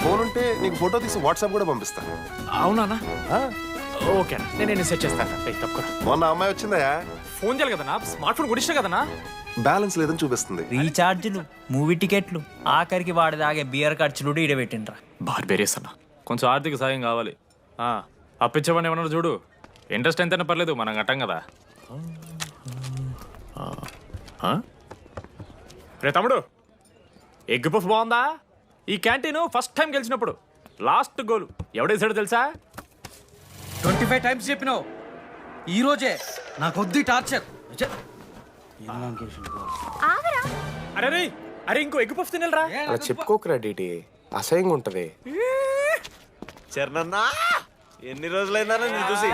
ఫోన్ ఉంటే నీకు ఫోటో తీసి వాట్సాప్ కూడా పంపిస్తా. అవునా? ఓకే అన్న, నేను సెట్ చేస్తాను. తప్పకుండా. మొన్న అమ్మాయి వచ్చిందా? ఫోన్ చేయాలి కదన్నా, స్మార్ట్ ఫోన్ కొనిష్టం కదన్నా. బ్యాలెన్స్ లేదని చూపిస్తుంది. రీఛార్జ్లు, మూవీ టికెట్లు, ఆఖరికి వాడి దాగే బియర్ ఖర్చులు కూడా ఇడబెట్టిండ్రా. బార్బేరియస్ అన్న, కొంచెం ఆర్థిక సాయం కావాలి. అప్పించమని ఏమన్నా చూడు. ఇంట్రెస్ట్ ఎంతైనా పర్లేదు, మనం కట్టాం కదా. రే తమ్ముడు, ఎగ్ పఫ్ బాగుందా? ఈ క్యాంటీన్ ఫస్ట్ టైం గెలిచినప్పుడు లాస్ట్ గోల్ ఎవడేసాడో తెలుసా? 25 టైమ్స్ చెప్పినావు. ఈ రోజే నాకు వద్దు టార్చర్. అరే అరే ఇంకో ఎగ్ పఫ్ తినరా. అలా చెప్పుకోకరా డీటీ, అసహ్యంగా ఉంటది. చరణన్నా, ఎన్ని రోజులైందా నేను చూసి?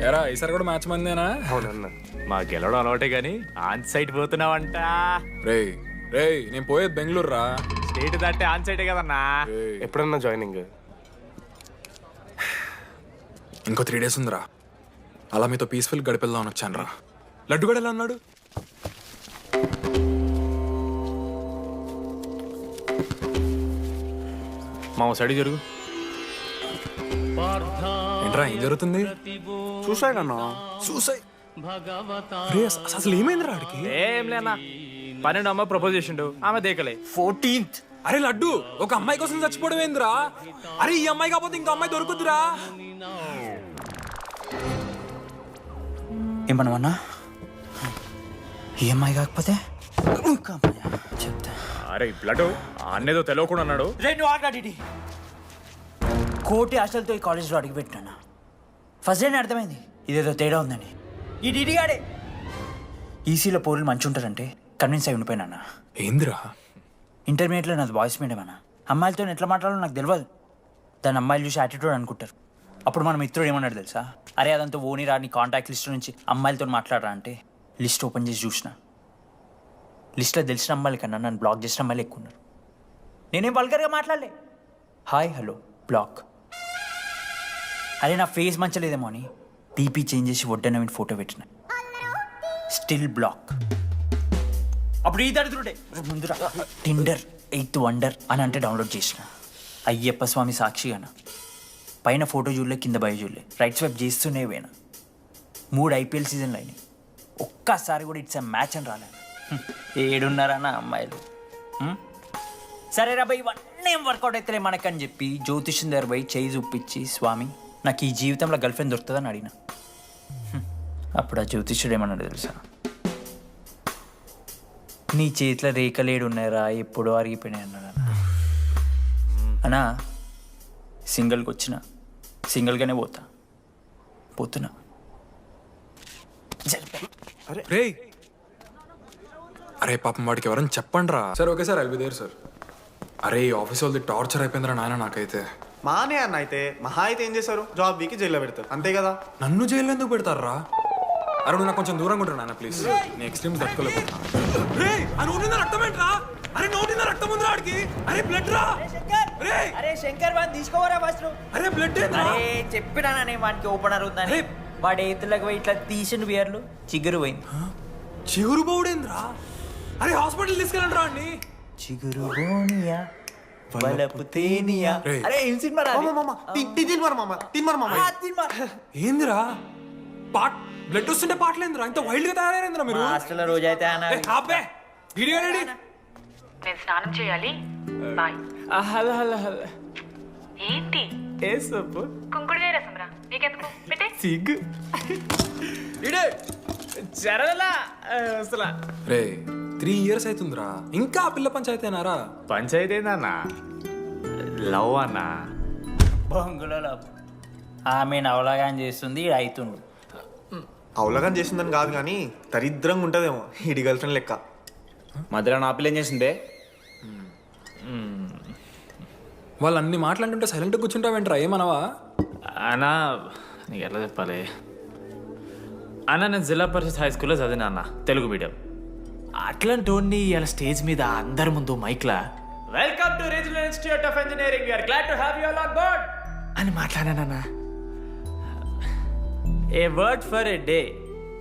ఎరా ఈసారి కూడా మ్యాచ్ మందేనా? అవునన్నా. మా గెలవడం అలవాటే గానీ ఆన్ సైడ్ పోతున్నావంట. రే రే నేను పోయేది బెంగళూరు రా. స్టేట్ దాటే ఆన్ సైడే కదన్నా. ఎప్పుడన్నా జాయినింగ్? ఇంకో 3 days ఉందిరా. అలా మీతో పీస్ఫుల్ గడిపెళ్దామని వచ్చాను రా. లడ్డు కూడా ఎలా అన్నాడు? మా సైడ్ జరుగు. ఏంట్రా ఏం జరుగుతుంది? సూసైడ్ అన్నా. సూసైడ్? అసలు ఏమైందిరా ఆడికి? ఏం లేనా, 12 అమ్మాయి ప్రపోజ్ చేసిండు, ఆమె దేకలే. 14th. అరే లడ్డు, ఒక అమ్మాయి కోసం చచ్చిపోవడం ఏందిరా? అరే ఈ అమ్మాయి కాకపోతే ఇంకో అమ్మాయి దొరుకుద్దిరా. ఏమన్నా ఈ అమ్మాయి కాకపోతే చెప్తా. అరే బ్లడ్ అన్నేదో తెలియకుండా అన్నాడు. రెండు ఆగాడి కోటి ఆశలతో ఈ కాలేజ్లో అడిగిపెట్టినా ఫస్ట్ డే అర్థమైంది ఇదేదో తేడా ఉందని. ఈ డిడిగాడే ఈసీలో పౌరులు మంచి ఉంటారంటే కన్విన్స్ అయి ఉండిపోయినా. ఏందిరా ఇంటర్మీడియట్లో నాది బాయ్స్ మీడియం అన్న. అమ్మాయిలతో ఎట్లా మాట్లాడాలో నాకు తెలియదు. దాని అమ్మాయిలు చూసి యాటిట్యూడ్ అనుకుంటారు. అప్పుడు మన మిత్రుడు ఏమన్నాడు తెలుసా, అరే అదంతా ఓనిరా నీ కాంటాక్ట్ లిస్ట్ నుంచి అమ్మాయిలతో మాట్లాడరా అంటే లిస్ట్ ఓపెన్ చేసి చూసిన. లిస్ట్లో తెలిసిన అమ్మాయిల కన్నా నన్ను బ్లాక్ చేసిన అమ్మాయిలు ఎక్కువ ఉన్నారు. నేనేం వల్గర్గా మాట్లాడలే. Hi hello block. అరే నా ఫేస్ మంచలేదేమో అని డీపీ చేంజ్ చేసి వడ్డన ఫోటో పెట్టిన. Still block. అప్పుడు ఈ దరిద్రుడే ముందు టిండర్ 8th వండర్ అని అంటే డౌన్లోడ్ చేసిన. అయ్యప్ప స్వామి సాక్షిగాన పైన ఫోటో చూడలే, కింద బయ చూడలే, రైట్ స్వైప్ చేస్తూనే పోయినా. 3 IPL సీజన్లు అయినాయి, ఒక్కసారి కూడా ఇట్స్ మ్యాచ్ అని రాలేదు. ఏడున్నారన్న అమ్మాయిలు. సరే రా భయ్ ఇవన్నీ ఏం వర్కౌట్ అవుతలే మనకని చెప్పి జ్యోతిష్యం దగ్గర పోయి చేయి చూపించి స్వామి నాకు ఈ జీవితంలో గర్ల్ ఫ్రెండ్ దొరుకుతుందని అడిగిన. అప్పుడు ఆ జ్యోతిష్యుడు ఏమన్నాడు తెలుసా, నీ చేతిలో రేఖలేడు ఉన్నాయరా ఎప్పుడో అరిగిపోయినాయి అన్నాడు. అన్నా సింగిల్కి వచ్చిన సింగిల్గానే పోతున్నా. రే అరే పాపం వాడికి ఎవరైనా చెప్పండి రా. Sir okay sir I'll be there sir. అరే ఈ ఆఫీస్ వాళ్ళది టార్చర్ అయిపోయిందిరా నాయన నాకైతే. మానే అన్న అయితే మహా అయితే ఏం చేశారు, జాబ్ వీకి జైల్లో పెడతారు అంతే కదా. నన్ను జైల్లో ఎందుకు పెడతారా? అరే నువ్వు నాకు కొంచెం దూరంగా ఉంటాను నాన్న ప్లీజ్. నేను ఎక్స్ట్రీమ్స్ తట్టుకోలేకపోతున్నా. అరే నోటిన రక్తం ఉందిరా వాడికి. అరే బ్లడ్ రా. అరే శంకర్ వాడిని తీసుకోవరా ఫస్ట్. అరే బ్లడ్ అరే చెప్పినా నేను వాడికి ఓపెనర్ ఉందని. వాడి ఎత్తులకు పోయి ఇట్లా తీసిన బియర్లు చిగురు పోయింది. చిగురు బౌడేంద్రా? అరే హాస్పిటల్ తీసుకెళ్ళండి రా అండి. చిగురు బోనియా బలపు తేనియా. అరే ఏం సినిమా రా ఏందిరా పాట్ బ్లడ్ వస్తుంటే పాటలేందిరా? ఇంత వైల్డ్ గా తయారైందిరా మీరు. హాస్టల్ రోజు అయితే అబ్బే వీడియో రెడీ. నేను స్నానం చేయాలి. బాయ్. హలో హలో హలో ఏంటి ఏ సబ్బు కుంకుడుగాయ రసం రా, నీకెందుకు పెట్టే. సిగ్గు జరగలా అసలు. రే 3 years అవుతుందిరా ఇంకా ఆ పిల్ల పంచాయతీ అయినారా? పంచాయతీ ఏందన్నా? లవ్ అన్నా. బొంగులో లవ్. ఆమె అవలాగాని చేస్తుంది ఈడు అవుతుండు. అవలగం చేసిందని కాదు కానీ దరిద్రంగా ఉంటుందేమో ఈడి గర్ల్ ఫ్రెండ్ లెక్క. మధ్యలో నా పిల్ల ఏం చేసిందే? వాళ్ళు అన్ని మాట్లాడుతుంటే సైలెంట్గా కూర్చుంటావేంట్రా? ఏమనవా? అన్నా నీకు ఎట్లా చెప్పాలి అన్న, నేను జిల్లా పరిషత్ హై స్కూల్లో చదివినా అన్న, తెలుగు మీడియం. అట్లాంటి వాడిని ఇలా స్టేజ్ మీద అందరి ముందు మైక్లా welcome to regional institute of engineering, we are glad to have you all on board అని మాట్లాడానన్నా. A word for a day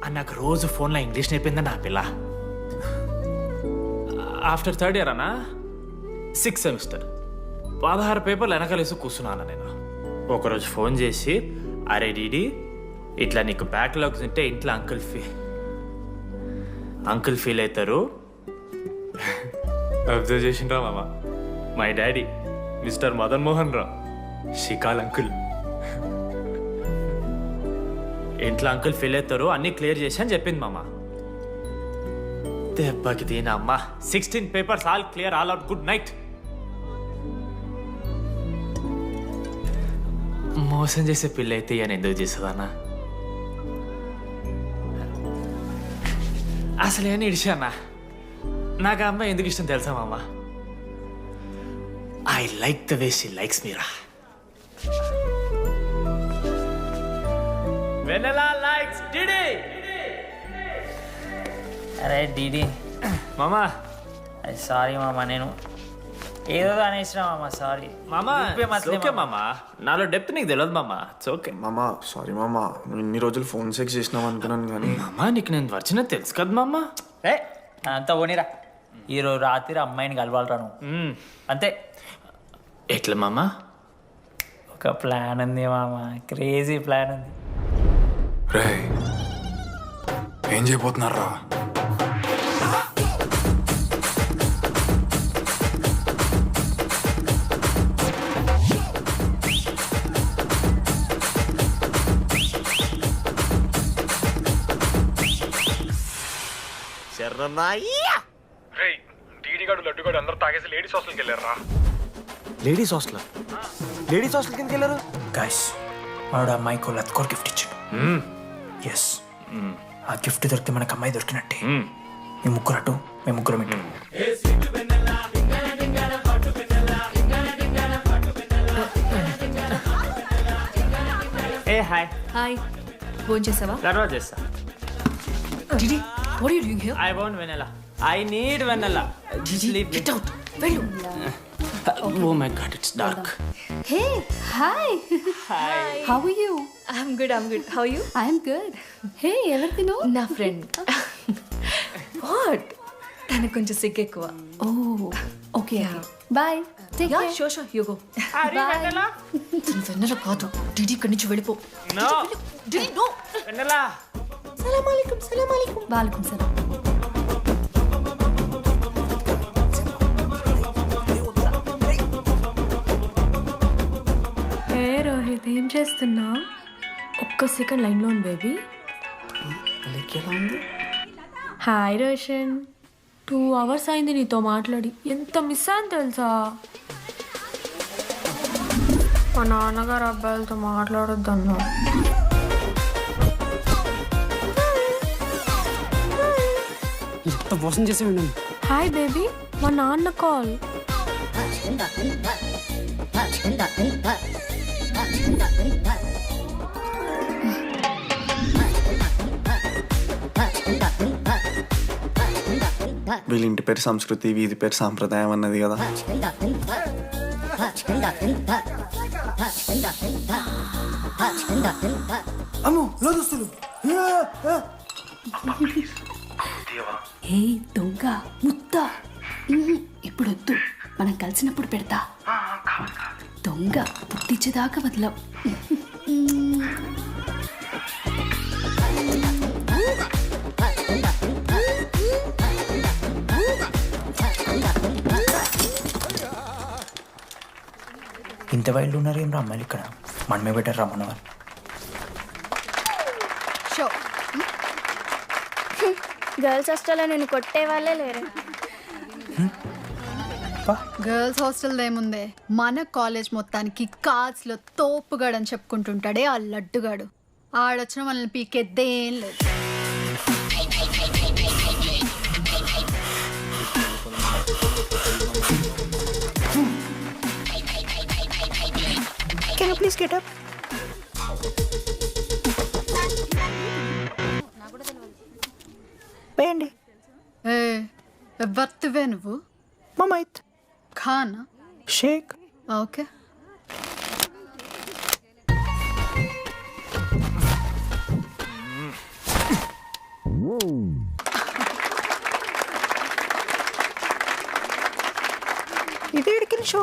అని నాకు రోజు ఫోన్లో ఇంగ్లీష్ నేర్పిందని నా పిల్ల. ఆఫ్టర్ 3rd year అన్నా 6th semester 16 పేపర్లు వెనకాలేసి కూర్చున్నాను నేను. ఒకరోజు ఫోన్ చేసి అరే డీడీ ఇట్లా నీకు బ్యాక్లాగ్స్ ఉంటే ఇంట్లో అంకుల్ ఫీల్ అవుతారు. అబ్జర్వ్ చేసిండ్రా మామ, my daddy mister Madan Mohan Rao షికాల్ అంకుల్. ఇంట్లో అంకుల్ ఫీల్ అవుతారు అన్నీ క్లియర్ చేసి అని చెప్పింది మామ. దెబ్బకి దీనమ్మ 16 papers all clear, all out, good night. మోసం చేసే పిల్ల అయితే అని ఎందుకు చేస్తుందన్నా? అసలు ఏమని ఇడిచానా? నాకు ఆ అమ్మాయి ఎందుకు ఇష్టం తెలుసా మామ? I like the way she likes మీరా. Vennela likes DD. అరే డీడీ మామా సారీ మామ, నేను ఏదో అనేసిన మామ, సారీ మామా. ఓకే మామా, నాలో డెప్త్ నీకు తెలియదు మామా. ఇట్స్ ఓకే మామా. సారీ మామా, నువ్వు ఇన్ని రోజులు ఫోన్ సెక్స్ చేసినావు అనుకున్నాను కానీ. మామా నీకు నేను వచ్చిన తెలుసు కదా మామా. ఏ అంతా ఓనిరా, ఈరోజు రాత్రి అమ్మాయిని కలవాలరా నువ్వు అంతే. ఎట్లా మామా? ఒక ప్లాన్ ఉంది మామ, క్రేజీ ప్లాన్ ఉంది. రే ఏం చేయబోతున్నారా? శరణయ్య డీడీ గాడు లడ్డు గారు అందరూ తాగేసి లేడీస్ హాస్టల్కి వెళ్ళారా? Ladies hostel? లేడీస్ హాస్టల్ కిందకి వెళ్ళారు? గైస్ వాడు అమ్మాయికి లత్కోర్ గిఫ్ట్ ఇచ్చాడు. ఎస్, ఆ గిఫ్ట్ దొరికితే మనకు అమ్మాయి దొరికినట్టే. మీ ముగ్గురు అటు, మేము ముగ్గురం ఇటు. ఏ హాయ్. హాయ్, ఫోన్ చేసావా? తర్వాత చేస్తా. DD, what are you doing here? I want vanilla. I need vanilla. Sleep. Get out. వెళ్ళు. Oh my god, it's dark. Hey, hi. Hi. How are you? I'm good. How are you? I'm good. Hey, ఎవరిది నువ్వు? నా friend. What? తనకు కొంచెం సిగ్గు ఎక్కువ. Oh, okay. Bye. Take care. Sure you go. Bye. Vennela కాదు, DD ఇక్కడి నుంచి వెళ్ళిపో. No. DD no. Vanilla. సలాం అలైకుం. వాలేకుం సలాం. ఏ రోహిత్, ఏం చేస్తున్నా? ఒక్క సెకండ్ లైన్లో ఉంది బేబీ. హాయ్ రోషన్, 2 hours అయింది నీతో మాట్లాడి. ఎంత మిస్ అని తెలుసా? మా నాన్నగారు అబ్బాయిలతో మాట్లాడొద్దన్నా. ఎంత మోసం చేసి విన్నాను. హాయ్ బేబీ, మా నాన్న కాల్. వీళ్ళ ఇంటి పేరు సంస్కృతి, వీధి పేరు సాంప్రదాయం అన్నది కదా. అమ్మో లోదుస్తులు. హే దొంగ ముత్త, ఇప్పుడు వద్దు, మనం కలిసినప్పుడు పెడతా. దొంగ బుద్ధిచ్చేదాకా వదలవు. ఇంత వైల్డ్ ఉన్నారు ఏం రా అమ్మాయిలు ఇక్కడ? మనమే బెటర్ రా మనవాళ్ళు. గర్ల్స్ హాస్టల్లో నేను కొట్టే వాళ్ళే లేరు. గర్ల్స్ హాస్టల్ ఏముందే, మన కాలేజ్ మొత్తానికి కార్డ్స్లో తోపుగాడని చెప్పుకుంటుంటాడే ఆ లడ్డుగాడు. ఆడొచ్చిన మనల్ని పీకెద్దేం లేదు. Can you please get up? వేయండి. ఏ ఎవరివే నువ్వు? మమైత్ ఖానా షేక్. ఓకే. ఇది ఎడికిన షో,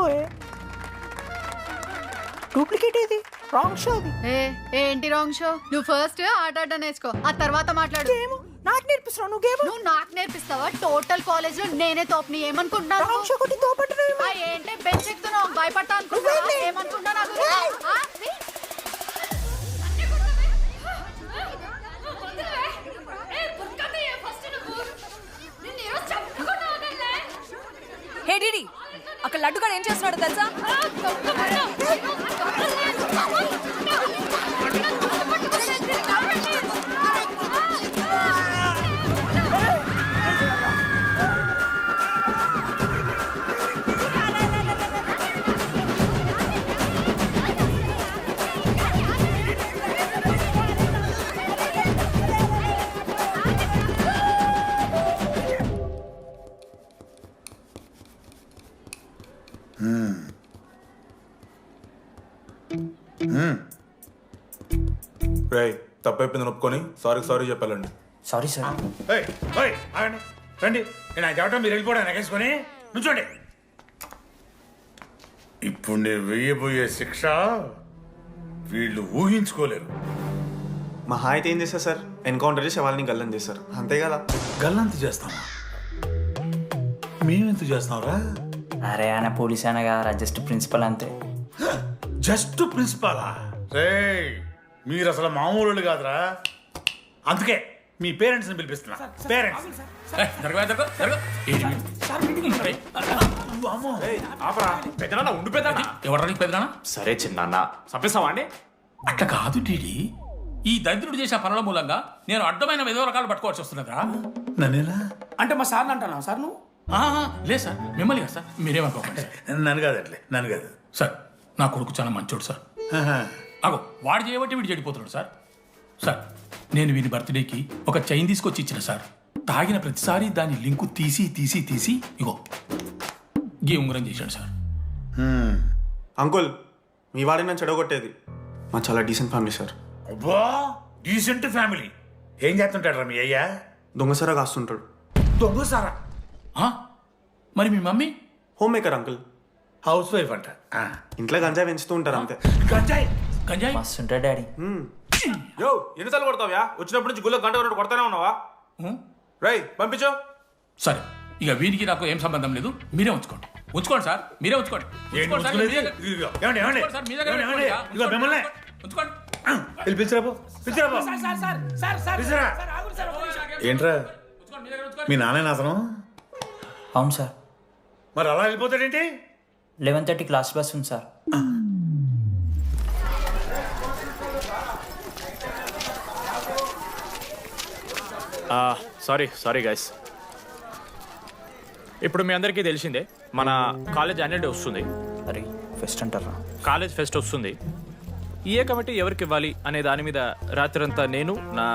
డూప్లికేట్ ఇది, రాంగ్ షో అది. ఏంటి రాంగ్ షో? నువ్వు ఫస్ట్ ఆట నేర్చుకో, ఆ తర్వాత మాట్లాడు. నాకు నేర్పిస్తున్నావు నువ్వు గేమ్? నువ్వు నాకు నేర్పిస్తావా? టోటల్ కాలేజ్ లో నేనే తోపుని ఏమనుకుంటున్నాను? రాంగ్ షో కొట్టి తోపట్టున్నావు. ఏంటి బెంచ్ ఎక్కుతున్నావు? భయపడతా అనుకుంటున్నావా? ఏమనుకుంటున్నా నాకు? హే డిడి, అక్కడ లడ్డుగాడు ఏం చేస్తున్నాడు తెలుసా? రేయ్, తప్పైపోయింది ఒప్పుకొని సారీ చెప్పాలండి. Sorry sir. రండి, నేను ఆయన చెప్పడం మీరు వెళ్ళిపోవడం ఎగేసుకొని నుంచోండి. ఇప్పుడు నేను వేయబోయే శిక్ష వీళ్ళు ఊహించుకోలేరు. మహా అయితే ఏం చేస్తారు సార్? ఎన్కౌంటర్ చేసి వాళ్ళని గల్లం చేస్తారు, అంతే కదా? గల్లంత చేస్తామా? మేమెంత చేస్తాంరా? అరే ఆయన పోలీస్ అయినా కదా, జస్ట్ ప్రిన్సిపల్ అంతే. జస్ట్ ప్రిన్సిపాలా? రే, మీరు అసలు మామూలు కాదురా. అందుకే మీ పేరెంట్స్ని పిలిపిస్తున్నా. పేరెంట్స్ ఎవరు పెద్దనా? సరే చిన్న చంపేస్తావా అండి? అట్లా కాదు డీడీ, ఈ దరిద్రుడు చేసిన పనుల మూలంగా నేను అడ్డమైన ఏదో రకాలు పట్టుకోవాల్సి వస్తున్నదా? నన్నేనా అంటే మా సార్ని అంటానా సార్ నువ్వు? లేదు సార్, మిమ్మల్ని కాదు సార్, మీరేమనుకోకండి సార్. నన్ను కాదు అట్లే, నన్ను కాదు సార్ నా కొడుకు చాలా మంచోడు సార్. అగో వాడు చేయబట్టి వీడు చెడిపోతున్నాడు సార్. సార్ నేను వీని బర్త్డేకి ఒక చైన్ తీసుకొచ్చి ఇచ్చిన సార్. తాగిన ప్రతిసారి దాని లింకు తీసి తీసి తీసి ఇగో గీ ఉంగరం చేశాడు సార్. అంకుల్ మీ వాడిని నన్ను చెడగొట్టేది. మా చాలా డీసెంట్ ఫ్యామిలీ సార్. అబ్బా డీసెంట్ ఫ్యామిలీ. ఏం చేస్తుంటాడు రా మీ అయ్యా? దొంగసరా కాస్తుంటాడు. దొంగసారా? మరి మీ mummy? Homemaker uncle. Housewife అంట. ఇంట్లో గంజాయి పెంచుతూ ఉంటారు అంతే. గంజాయి గంజాయి మస్తుంటా డాడీ. యో ఎన్నిసార్లు కొడతావ్యా? వచ్చినప్పటి నుంచి గుళ్ళ గంట కొట్టు కొడతానే ఉన్నావా? రై పంపించో. సరే ఇక వీరికి నాకు ఏం సంబంధం లేదు, మీరే ఉంచుకోండి. ఉంచుకోండి సార్, మీరే ఉంచుకోండి. ఉంచుకోండి సార్, మీ దగ్గర- ఉంచుకోండి సార్, మీ దగ్గర పెట్టుకోండి. ఉంచుకోండి. ఏంట్రా మీ నాన్న అతను? అవును సార్. మరి అలా వెళ్ళిపోతాడేంటి? 11:30 క్లాస్ బస్ ఉంది సార్. Sorry guys. ఇప్పుడు మీ అందరికీ తెలిసిందే మన కాలేజ్ యాన్యువల్ డే వస్తుంది. అరే ఫెస్ట్ అంటారా? కాలేజ్ ఫెస్ట్ వస్తుంది. ఏ కమిటీ ఎవరికి ఇవ్వాలి అనే దాని మీద రాత్రంతా నేను నా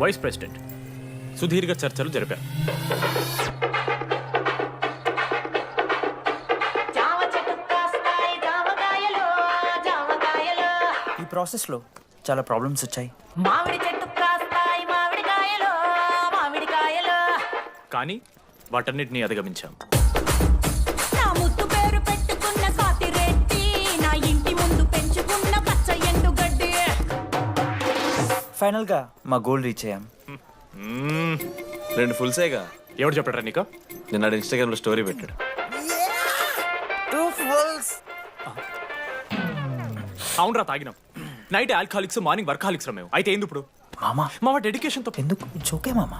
వైస్ ప్రెసిడెంట్ సుదీర్ఘ చర్చలు జరిపాను. ఈ ప్రాసెస్లో చాలా ప్రాబ్లమ్స్ వచ్చాయి. మామిడి చెట్టు కాస్తాయి మామిడికాయలు మామిడికాయలు. కానీ వాటన్నిటిని అధిగమించాం. నా ముద్దు పేరు పెట్టుకున్న కాతిరెట్టి, నా ఇంటి ముందు పెంచుకున్న పచ్చ ఎండుగడ్డి. ఫైనల్గా మా గోల్ రీచ్ అయ్యాం. 2 ఫుల్సేగా. ఎవరు చెప్పారా నీకు? నిన్న ఇన్స్టాగ్రామ్లో స్టోరీ పెట్టాడు. 2 ఫుల్స్. అవునరా తాగినాం. నైట్ ఆల్కహాలిక్స్, మార్నింగ్ వర్కాలిక్స్ రా మేము. అయితే ఏంది ఇప్పుడు? మా డెడికేషన్తో ఎందుకు చోకే మామా.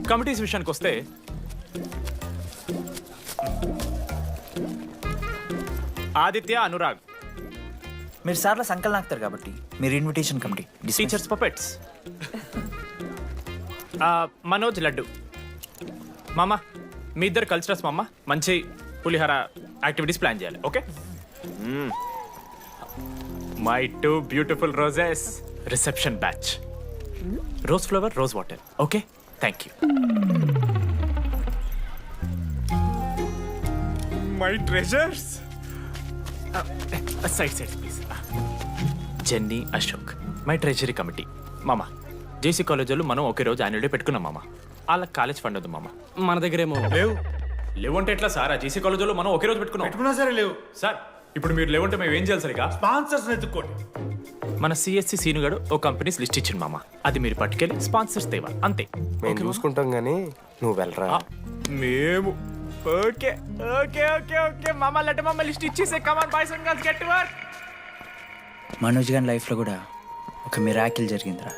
కమిటీస్ విషయానికి వస్తే ఆదిత్య, అనురాగ్ మీరు సార్ల సంకల్ నాకుతారు కాబట్టి మీరు invitation committee. Teachers puppets. Manoj, laddu. మామ మీ ఇద్దరు కల్చరల్స్ మామ. మంచి పులిహార యాక్టివిటీస్ ప్లాన్ చేయాలి. Okay? My 2 beautiful roses. Reception batch. Rose flower, rose water. Okay, thank you. My treasures. Side please. Jenny, Ashok my treasury committee. మామ జేసీ కాలేజ్ వాళ్ళు మనం ఒకే రోజు యాన్యువల్ డే పెట్టుకున్నాం మామ. వాళ్ళకి కాలేజ్ ఫండ్ ఉంది మామ. మన దగ్గర ఏమో లేవు అంటే ఎట్లా సార్? ఆ జేసీ కాలేజ్ వాళ్ళు మనం ఒకే రోజు పెట్టుకున్నా సరే లేవు సార్. ఇప్పుడు మీరు లేవంటే మేము ఏం చేయాలి సరిగా? స్పాన్సర్స్ ఎత్తుక్కోండి. మన సిఎస్సి సీనుగాడు ఓ కంపెనీస్ లిస్ట్ ఇచ్చింది మామ. అది మీరు పట్టుకెళ్ళి స్పాన్సర్స్ తేవాలి అంతే. మేము చూసుకుంటాం కానీ నువ్వు వెళ్ళరా. మేము ఓకే ఓకే ఓకే ఓకే మామ. లెట్ మామ లిస్ట్ ఇచ్చేసే. Come on boys and girls, get to work. Manoj గారి లైఫ్లో కూడా ఒక మిరాకిల్ జరిగిందిరా.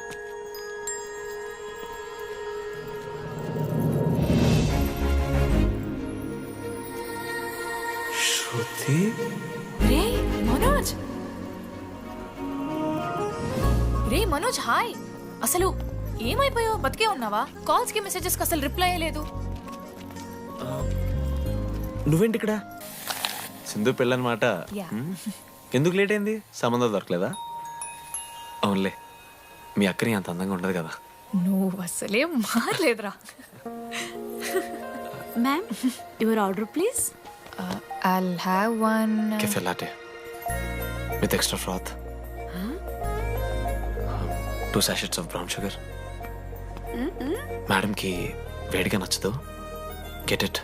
శృతి. రే మనోజ్. రే మనోజ్, హాయ్. అసలు ఏమైపోయావు? బతికే ఉన్నావా? కాల్స్ కి మెసేజెస్ కి అసలు రిప్లై అయ్యలేదు. నువ్వేంటి ఇక్కడ? సింధు పెళ్ళనమాట. ఎందుకు లేట్ అయింది? సంబంధం దొరకలేదా? అవునులే, మీ అక్కని అంత అందంగా ఉండదు కదా. నువ్వు అసలే మారలేదురా. Ma'am your order please. I'll have one Cafe latte with extra froth. 2 sachets of brown sugar. Madam కి వేడిగా నచ్చదు. Get it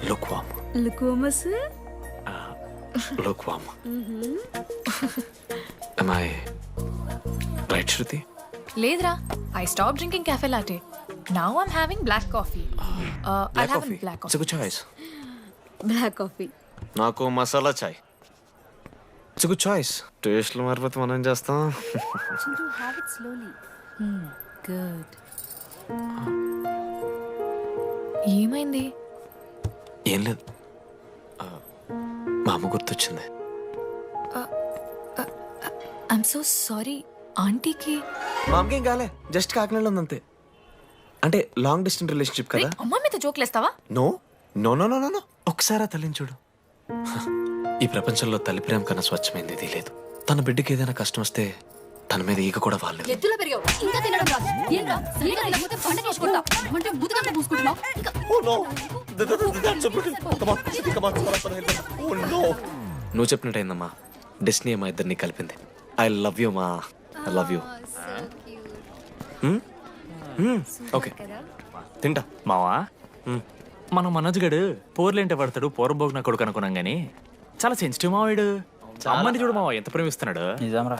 lukewarm. లుకోమస్. Lukewarm. Am I right, Shruti? లేదురా. I stopped drinking cafe latte. Now I'm having black coffee. I'll have a black It's a coffee. good choice. Black coffee. నాకు మసాలా చాయ్. It's good choice. టేస్ట్లు మారిపోతే మనం ఏం చేస్తాం? Have it slowly. Good. ఏమైంది? ఏం లేదు, మా అమ్మ గుర్తొచ్చింది. I'm so sorry. ఆంటీకి మా అమ్మకి ఏం కాలే, జస్ట్ కాకినాడలో ఉంది అంతే. అంటే లాంగ్ డిస్టెన్స్ రిలేషన్షిప్ కదా. అమ్మ మీద జోక్లేస్తావా? No no no no no no ఒకసారి ఆ తల్లిని చూడు. ఈ ప్రపంచంలో తల్లి ప్రేమ కన్నా స్వచ్ఛమైంది ఇది లేదు. తన బిడ్డకి ఏదైనా కష్టం వస్తే తన మీద ఈగ కూడా వాళ్ళలేదు. ఎత్తులో పెరిగావు ఇంకా తినడం రాదు. ఏంట్రా సరిగా తినకపోతే పంట చేసుకుంటా అంటే ముదుగంటే పూసుకుంటున్నావు. నువ్వు చెప్పినట్టయిందమ్మా, డెస్టినీ మా ఇద్దరిని కలిపింది. ఐ లవ్ యూ మా, ఐ లవ్ యూ. ఓకే తింటా. మావా మనం మనోజ్ గడు పోర్లేంటే పడతాడు, పోరంబోగు నా కొడుకు అనుకున్నాం గానీ చాలా సెన్సిటివ్ మావాడు. అమ్మని చూడు మావా ఎంత ప్రేమిస్తున్నాడు. నిజంరా.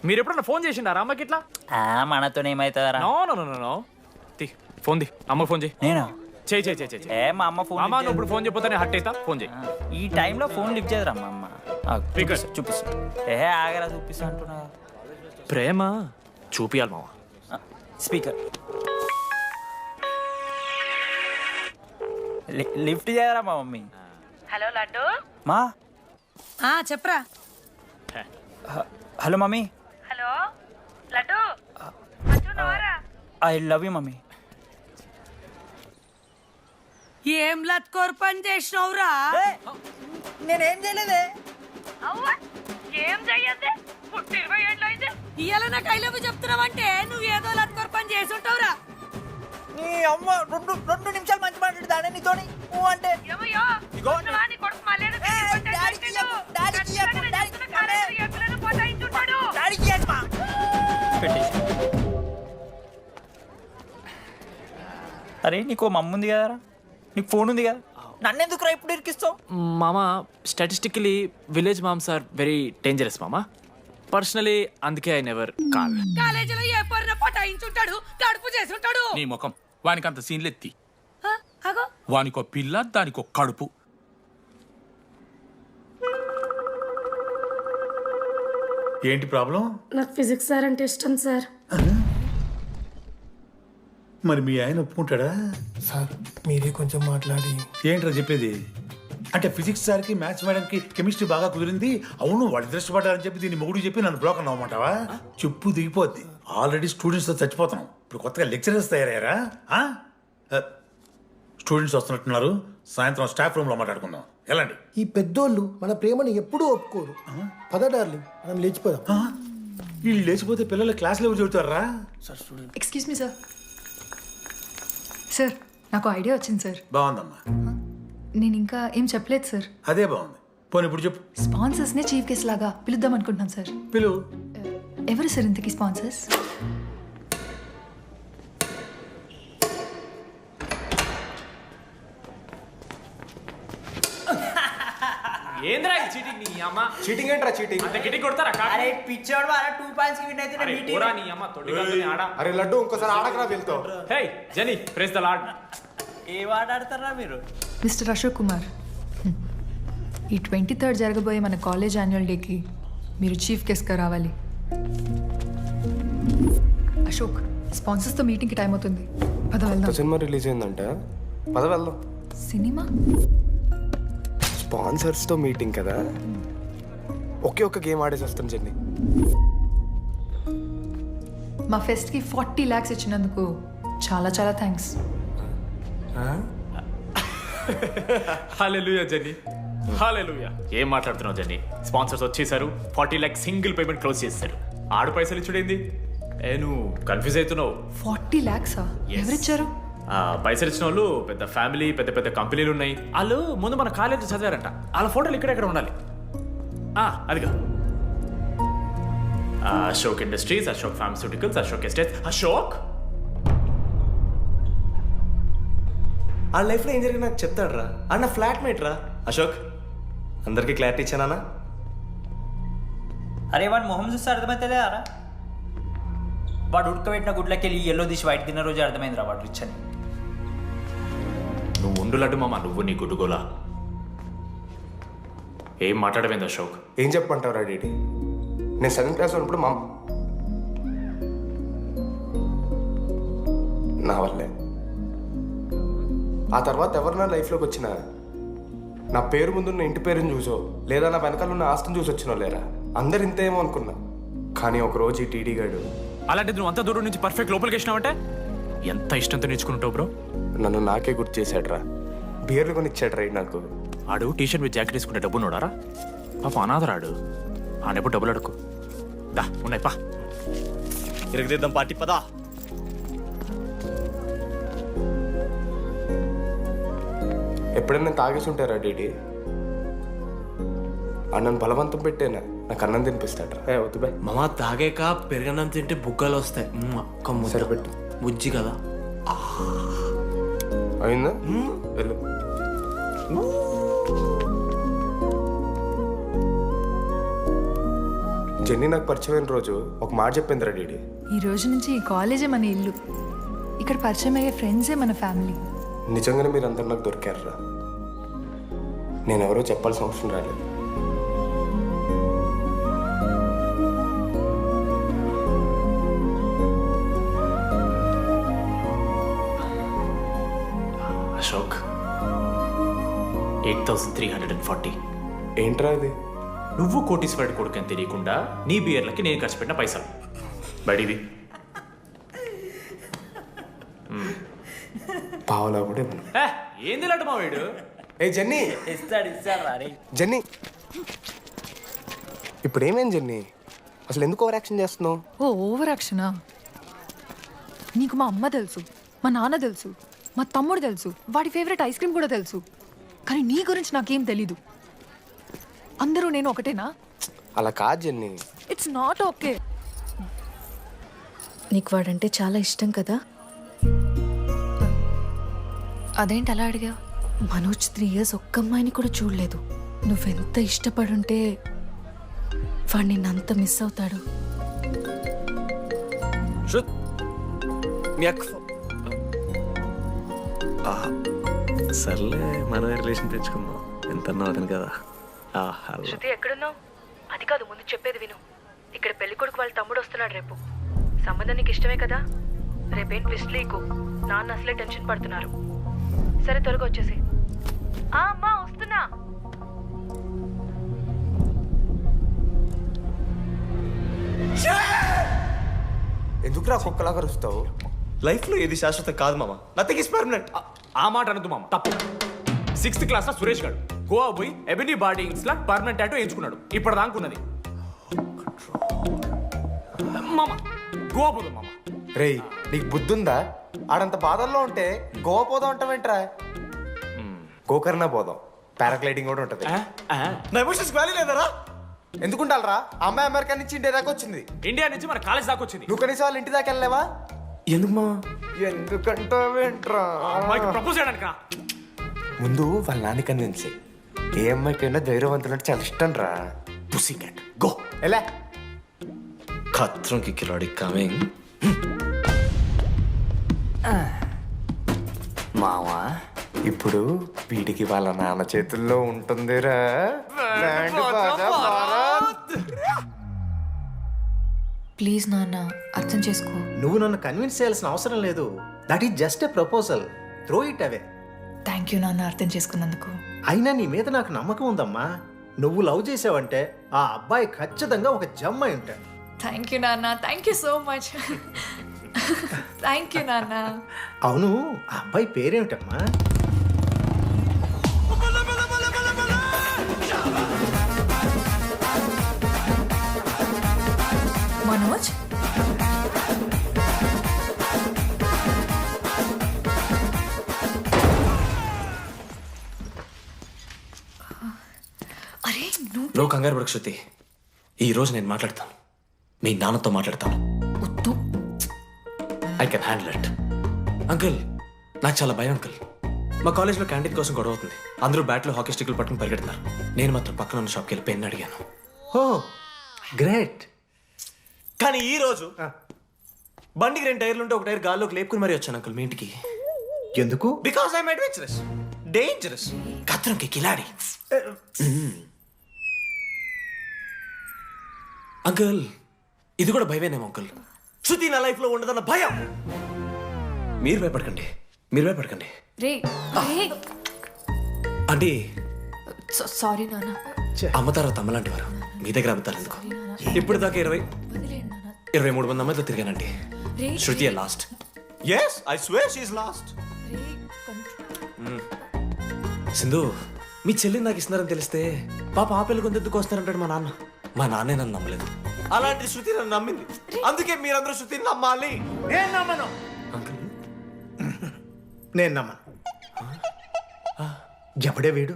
మీరు ఎప్పుడన్నా ఫోన్ చేసిండారా అమ్మకి ఇట్లా? మనతో ఏమైతుందరా? No no no no no తీ ఫోన్ ది, అమ్మకి ఫోన్ చేయి. నేనా? చేయి చేయి చేయి చేయి. ఏ మా అమ్మ ఫోన్ అమ్మ నువ్వు ఇప్పుడు ఫోన్ చెప్పితే హట్ అవుతా. ఫోన్ చేయి. ఈ టైంలో ఫోన్ లిఫ్ట్ చేయదురా మా అమ్మ. Speaker. చూపిస్తా. ఆగరా చూపిస్తా అంటున్నా. ప్రేమ చూపియాలి మావా. స్పీకర్ లిఫ్ట్ చేయరా మా మమ్మీ. హలో లడ్డు. మా చెప్పరా. Hello mummy. Hello laddu. I love you mummy. ఏం లత్కోర్ పని చేసినవురా? నేనేం చేయలేదే. ఏం చెయ్యద్దే, పుట్టి 20 ఏళ్ళు అయితే ఇవాళ నాకు ఐ లవ్ యూ చెప్తున్నావంటే నువ్వు ఏదో లత్కోర్ పని చేసి ఉంటావురా. నీ అమ్మ రెండు నిమిషాలు మంచి మాట్లాడుతానే నీతోని అంటే ఏమయ్యో నీ కొడుకు మళ్ళీ అరే నీకు మమ్మ ఉంది కదరా, నీకు ఫోన్ ఉంది కదా, నన్నెందుకురా ఇప్పుడు ఇరికిస్తావు? మామా statistically village moms are very dangerous మామా. పర్సనలీ అందుకే ఐ నెవర్ కాల్. కాలేజీలో ఏ పొరిన పటాయించుంటాడు, కడుపు చేసి ఉంటాడు. నీ ముఖం వానికి అంత సీన్లెత్తి. వానికో పిల్ల దానికో కడుపు. ఏంటి ప్రాబ్లం? నాకు ఫిజిక్స్ సార్ అంటే ఇష్టం సార్. మరి మీ ఆయన ఒప్పుకుంటాడా? సార్ మీరే కొంచెం మాట్లాడి. ఏంట్రా చెప్పేది? అంటే ఫిజిక్స్ సార్కి మ్యాథ్స్ మేడంకి కెమిస్ట్రీ బాగా కుదిరింది, అవును వాళ్ళు దృష్టపడ్డారని చెప్పి దీన్ని మొగుడు చెప్పి నన్ను బ్లాక్ అన్నమాటవా? చెప్పు దిగిపోద్ది. ఆల్రెడీ స్టూడెంట్స్తో చచ్చిపోతున్నాం, ఇప్పుడు కొత్తగా లెక్చరర్స్ తయారయ్యారా? స్టూడెంట్స్ వస్తున్నట్టున్నారు, సాయంత్రం స్టాఫ్ రూమ్లో మాట్లాడుకుందాం. వెళ్ళండి. ఈ పెద్దోళ్ళు మన ప్రేమని ఎప్పుడూ ఒప్పుకోరు. పద డార్లింగ్ మనం లేచిపోదాం. వీళ్ళు లేచిపోతే పిల్లలు క్లాస్లో ఎవరు చెబుతారా? Excuse me sir. సార్ నాకు ఐడియా వచ్చింది సార్. బాగుందమ్మా. నేను ఇంకా ఏం చెప్పలేదు సార్. అదే బాగుంది. పోనీ ఇప్పుడు చెప్పు. స్పాన్సర్స్ని చీఫ్ గెస్ట్ లాగా పిలుద్దాం అనుకుంటున్నాం సార్. పిలువు. ఎవరు సార్ ఇంతకీ స్పాన్సర్స్? ఏంద్రా ఈ చీటింగ్ నీ అమ్మ? చీటింగ్ ఏంట్రా చీటింగ్? అంత గిటి కొడతారా? అరే పిచ్చోడు వారా 2 పాయింట్స్ కి విన్ అయితే అరే పోరా నీ అమ్మ తొడిగందుని ఆడ. అరే లడ్డు ఇంకోసారి ఆడకరా వెళ్తావు. Hey Jenny press the lord. ఏ వార్డ్ ఆడతారా మీరు? మిస్టర్ అశోక్ కుమార్, ఈ 23rd జరగబోయే మన కాలేజ్ యాన్యువల్ డేకి మీరు చీఫ్ గెస్ట్గా రావాలి. అశోక్, స్పాన్సర్స్తో మీటింగ్కి టైం అవుతుంది, పద వెళ్దాం. సినిమా రిలీజ్ అయిందంట, పద వెళ్దాం. సినిమా? స్పాన్సర్స్తో మీటింగ్ కదా, ఒకే ఒక్క గేమ్ ఆడేసి వస్తాం జెన్నీ. మా ఫెస్ట్కి 40 lakhs ఇచ్చినందుకు చాలా చాలా థ్యాంక్స్. హల్లెలూయా జెన్నీ, హల్లెలూయా. ఏం మాట్లాడుతున్నావు జెన్నీ? స్పాన్సర్స్ వచ్చేసారు, 40 lakhs సింగిల్ పేమెంట్ క్లోజ్ చేస్తారు. ఆడు పైసలు ఇచ్చుడేంది? నువ్వు కన్ఫ్యూజ్ అవుతున్నావు. 40 lakhs ఎవరిచ్చారు? పైసలు ఇచ్చిన వాళ్ళు పెద్ద ఫ్యామిలీ, పెద్ద పెద్ద కంపెనీలు ఉన్నాయి. వాళ్ళు ముందు మన కాలేజ్ చదివారంట, వాళ్ళ ఫోటోలు ఇక్కడెక్కడ ఉండాలి. అదిగా Ashok industries, Ashok pharmaceuticals, Ashok estates. Ashok ఆ లైఫ్లో ఏం జరిగింది నాకు చెప్తాడు రా. అన్న ఫ్లాట్ మేట్ రా అశోక్. అందరికీ క్లారిటీ ఇచ్చానా? అరే వాడు మొహం చూస్తే అర్థమైతే రా. వాడు ఉడకబెట్టిన గుడ్లకి వెళ్ళి ఎల్లో తీసి వైట్ తిన్న రోజు అర్థమైందిరా వాడు రిచ్ అని. నువ్వు ఉండులడ్డు మామ, నువ్వు నీ గుడ్డుగోలా. ఏం మాట్లాడవేంది అశోక్? ఏం చెప్పమంటావు రా డీటీ? నేను 7th క్లాస్ ఉన్నప్పుడు నా వల్లే. ఆ తర్వాత ఎవరు నా లైఫ్లోకి వచ్చినా నా పేరు ముందున్న ఇంటి పేరుని చూసో లేదా నా వెనకాల ఉన్న ఆస్తిని చూసి వచ్చినో లేరా, అందరు ఇంతేమో అనుకున్నా. కానీ ఒకరోజు ఈ టీడీ గాడు అలాంటిది నువ్వు అంత దూరం నుంచి పర్ఫెక్ట్ లోపలికి వేసినావంటే ఎంత ఇష్టంతో నేర్చుకుంటావు బ్రో. నన్ను నాకే గుర్తు చేశాడ్రా, బియర్లు కొనిచ్చాడ్రా నాకు. ఆడు టీషర్ట్ మీద జాకెట్ వేసుకుంటే డబ్బు నోడారా? పాప అనాథరాడు, ఆడెప్పుడు డబ్బులు అడుకు. దా ఉన్నాయి పా, ఇరగదిద్దాం పార్టీ పదా. ఎప్పుడైనా తాగేసి ఉంటారా డీడీ? అన్నను బలవంతం పెట్టేనా నాకు అన్నం తినిపిస్తాడ్రా. వద్దు బే మామ, తాగాక పెరగన్నం తింటే బుగ్గలు వస్తాయి. సరిపెట్టు. బుజ్జి కదా. అయిందా? వెళ్ళు. జెన్నీ నాకు పరిచయమైన రోజు ఒక మాట చెప్పిందిరా డీడీ. ఈ రోజు నుంచి ఈ కాలేజే మన ఇల్లు, ఇక్కడ పరిచయం అయ్యే ఫ్రెండ్సే మన ఫ్యామిలీ. నిజంగానే మీరు అందరు నాకు దొరికారురా. నేనెవరో చెప్పాల్సిన అవసరం రాలేదు. అశోక్, 8,340. ఏంట్రా ఇది? నువ్వు కోటీశ్వరుడి కొడుకు అని తెలియకుండా నీ బియర్లకి నేను ఖర్చు పెట్టిన పైసలు బడివి. పావులా కూడా ఇవ్వను. ఏంది లాంటి మా వీడు? ఏ జెన్నీ, ఇస్తాడు జెన్నీ ఇప్పుడు ఏమేం జెన్నీ? అసలు ఎందుకు ఓవర్ యాక్షన్ చేస్తున్నావు? ఓ ఓవర్ యాక్షనా? నీకు మా అమ్మ తెలుసు, మా నాన్న తెలుసు, మా తమ్ముడు తెలుసు, వాడి ఫేవరెట్ ఐస్ క్రీమ్ కూడా తెలుసు. కానీ నీ గురించి నాకేం తెలీదు. అందరూ నేను ఒకటేనా? అలా కాదు జెన్నీ. It's not okay. నీకు వాడంటే చాలా ఇష్టం కదా? అదేంటి అలా అడిగా? మనోజ్ 3 years ఒక్క అమ్మాయిని కూడా చూడలేదు. నువ్వెంత ఇష్టపడుంటే వాడు నిన్నంత మిస్ అవుతాడు. సర్లే, మనమే రిలేషన్ తెచ్చుకుందాం. ఎంత అతను కదా. శృతి ఎక్కడున్నావు? అది కాదు, ముందు చెప్పేది విను. ఇక్కడ పెళ్లి కొడుకు వాళ్ళ తమ్ముడు వస్తున్నాడు రేపు. సంబంధం నీకు ఇష్టమే కదా? రేపేం ట్విస్ట్ లీకు. నాన్న అసలే టెన్షన్ పడుతున్నారు. సరే త్వరగా వచ్చేసి. అమ్మా వస్తున్నా. ఎందుకురా కుక్కలాగా రుస్తావు? లైఫ్లో ఏది శాశ్వతం కాదు మామ. Nothing is permanent. ఆ మాట అనదు మామ, తప్పు. 6th క్లాస్ లో సురేష్ గారు గోవా పోయి ఎబినీ బాడీస్ లా పర్మనెంట్ టాటూ ఎంచుకున్నాడు. ఇప్పటిదానుకున్నది మామ. గోవా పోదాం మామ. రేయ్, నీకు బుద్ధుందా? ఆడంత బాధల్లో ఉంటే గోవా పోదాం అంటావేంట్రా? గోకర్ణ పోదాం, పారాగ్లైడింగ్ కూడా ఉంటది. నా ఎమోషన్స్ వాల్యూ లేదరా? ఎందుకుంటారా? అమ్మాయి అమెరికా నుంచి ఇండియా దాకా వచ్చింది. ఇండియా నుంచి మన కాలేజ్ దాకా వచ్చింది. నువ్వు కనీసం వాళ్ళ ఇంటి దాకా వెళ్ళలేవా? ఎందుకు మా? ఎందుకంటావేంట్రా? అమ్మాయికి ప్రపోజ్ చేయడానికి. ముందు వాళ్ళ నాన్న కన్విన్స్. ఏ అమ్మాయికైనా ధైర్యవంతులంటే చాలా ఇష్టం రా. పుసి క్యాట్ గో. ఎలా? ఖత్రం కి కిలాడి కమింగ్. మావా, ఇప్పుడు వీడికి వాళ్ళ నాన్న చేతుల్లో ఉంటుందిరా. ప్లీజ్ నాన్న, అర్థం చేసుకో. నువ్వు నన్ను కన్విన్స్ చేయాల్సిన అవసరం లేదు. That is just a proposal. Throw it away. Thank you నాన్న, అర్థం చేసుకున్నందుకు. అయినా నీ మీద నాకు నమ్మకం ఉందమ్మా. నువ్వు లవ్ చేసావంటే ఆ అబ్బాయి ఖచ్చితంగా ఒక జమ్మాయి ఉంటాడు. థ్యాంక్ యూ నాన్న, thank you so much. Thank you నాన్న. అవును, ఆ అబ్బాయి పేరేమిటమ్మా? మనోజ్. అరే నువ్వు కంగారు పడకు శృతి. ఈ రోజు నేను మాట్లాడతాను, మీ నాన్నతో మాట్లాడతాను. I can handle it. Uncle, నాకు చాలా భయం అంకుల్. మా కాలేజ్లో క్యాంటీన్ కోసం గొడవ అవుతుంది. అందరూ బ్యాట్లో హాకీ స్టిక్లు పట్టుకుని పరిగెడుతున్నారు. నేను మాత్రం పక్కన ఉన్న షాప్కి వెళ్ళి పెన్ అడిగాను. ఓ గ్రేట్. కానీ ఈ రోజు బండికి 2 టైర్లు ఉంటే ఒక టైర్ గాల్లోకి లేపుకుని మరీ వచ్చాను అంకుల్ మీ ఇంటికి. ఎందుకు? బికాస్ ఐఎమ్ అడ్వెంచరస్, డేంజరస్, ఖత్రంకి కిలాడి. అంకుల్, ఇది కూడా భయమేనేమో అంకుల్. శృతి నా లైఫ్ లో ఉండదన్న భయం. మీరు భయపడకండి, మీరు భయపడకండి. రే అంటే సారీ నాన్న. అమ్మ తర్వాత తమ్మలాంటి వారు మీ దగ్గర అబద్ధాలు ఎందుకు? ఇప్పుడు దాకా 23 మంది అమ్మాయితో తిరిగానండి. Shruti last. Yes I swear she is last. Sindhu, మీ చెల్లిని నాకు ఇస్తున్నారని తెలిస్తే పాప ఆ పిల్ల కొంత ఎందుకు వస్తారంటాడు మా నాన్న. మా నాన్నే నన్ను నమ్మలేదు, అలాంటి శృతి నన్ను నమ్మింది. అందుకే మీరందరూ శృతిని నమ్మాలి. నేను నమ్మను. నేను నమ్మను. ఎప్పుడే వీడు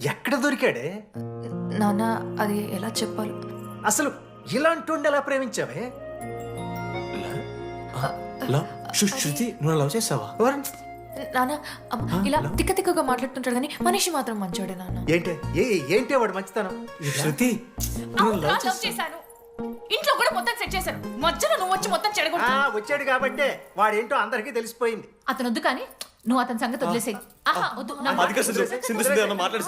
ఎక్కడ దొరికాడే? నాన్న అది ఎలా చెప్పాలి? అసలు ఇలాంటి ఎలా ప్రేమించావే? శృతి నువ్వు లవ్ చేసావా? నాన్న ఇలా తిక్క తిక్కగా మాట్లాడుతుంటాడు కానీ మనిషి మాత్రం మంచోడే నాన్న. ఏంటి వాడు మంచితనం? శృతి లవ్ చేశాను, ఇంట్లో కూడా మొత్తం సెట్ చేశాను, మధ్యలో నువ్వు వచ్చి మొత్తం చెడగొట్టావు. వచ్చాడు కాబట్టి వాడేంటో అందరికీ తెలిసిపోయింది. అతను వద్దు కానీ నువ్వు అతని సంగతి వదిలేసేయి. ఆహా వద్దు. అదిగా సింధు అన్న మాట్లాడి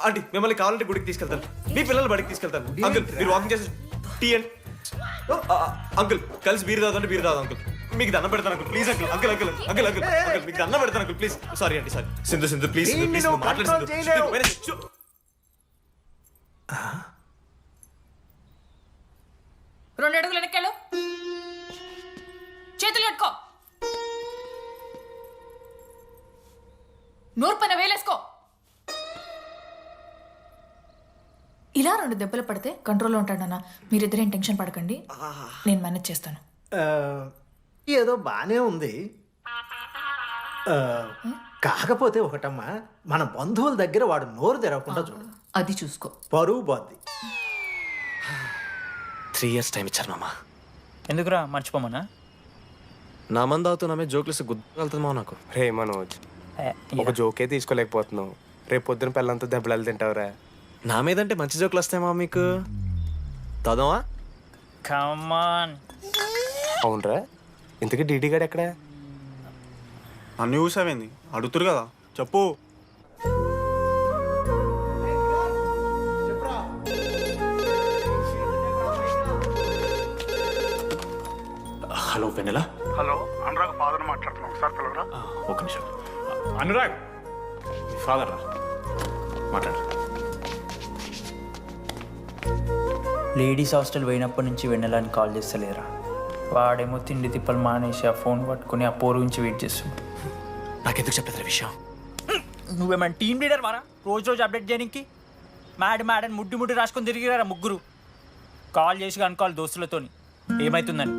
ఆంటీ మిమ్మల్ని కావాలంటే గుడికి తీసుకెళ్తాను, మీ పిల్లలు బడికి తీసుకెళ్తాను. అంకుల్ మీరు వాకింగ్ చేసి టీ అండ్ అంకుల్ కలిసి బీర్ తాగుతుంటే బీర్ తాగు అంకుల్. మీకు దండం పెడతాను uncle please uncle. Uncle uncle uncle uncle uncle మీకు దండం పెడతాను అంకుల్ ప్లీజ్. సారీ అండి సారీ. సింధు ప్లీజ్ ప్లీజ్ మాట్లాడి. 2 అడుగులు వెనక్కెళ్ళు, చేతులు కట్టుకో, నోరు పైన వేలేసుకో. ఇలా 2 దెబ్బలు పడితే కంట్రోల్లో ఉంటాడన్నా. మీరిద్దరేం టెన్షన్ పడకండి, నేను మేనేజ్ చేస్తాను. ఏదో బానే ఉంది. కాకపోతే ఒకటమ్మా, మన బంధువుల దగ్గర వాడు నోరు తెరవకుండా చూడు. అది చూసుకో, పరువు బాద్ది. 3 years టైం ఇచ్చారు మామ. ఎందుకురా మర్చిపోమనా? నా మంది అవుతూ నా మీద జోకులు గుర్తుకెళ్తుంది మామ నాకు. రే మనోజ్, ఒక జోకే తీసుకోలేకపోతున్నావు, రేపు పొద్దున పిల్లలంతా దెబ్బలు తింటావురా. నా మీదంటే మంచి జోకులు వస్తాయి మామ మీకు. తదమా? కమాన్. అవునరా, ఇంతకీ డీడీ గాడు ఎక్కడా? అన్ని చూసావేంది అడుగుతురు కదా చెప్పు. హలో వెన్నెల. హలో, అనురాగ్ ఫాదర్ మాట్లాడుతున్నాం, ఒకసారి పిలవరా? ఒక నిమిషం. అనురాగ్ మీ ఫాదర్ రా, మాట్లాడు. లేడీస్ హాస్టల్ పోయినప్పటి నుంచి వెన్నెలని కాల్ చేస్తలేరా. వాడేమో తిండి తిప్పలు మానేసి ఆ ఫోన్ పట్టుకుని ఆ పోరు గురించి వెయిట్ చేస్తుంది. నాకెందుకు చెప్పలేదు విషయం? నువ్వేమైనా టీమ్ లీడర్ వారా రోజు అప్డేట్ చేయడానికి? మేడం ముడ్డి రాసుకొని తిరిగిరారా ముగ్గురు. కాల్ చేసి కనుకోవాలి దోస్తులతోని ఏమైతుందని.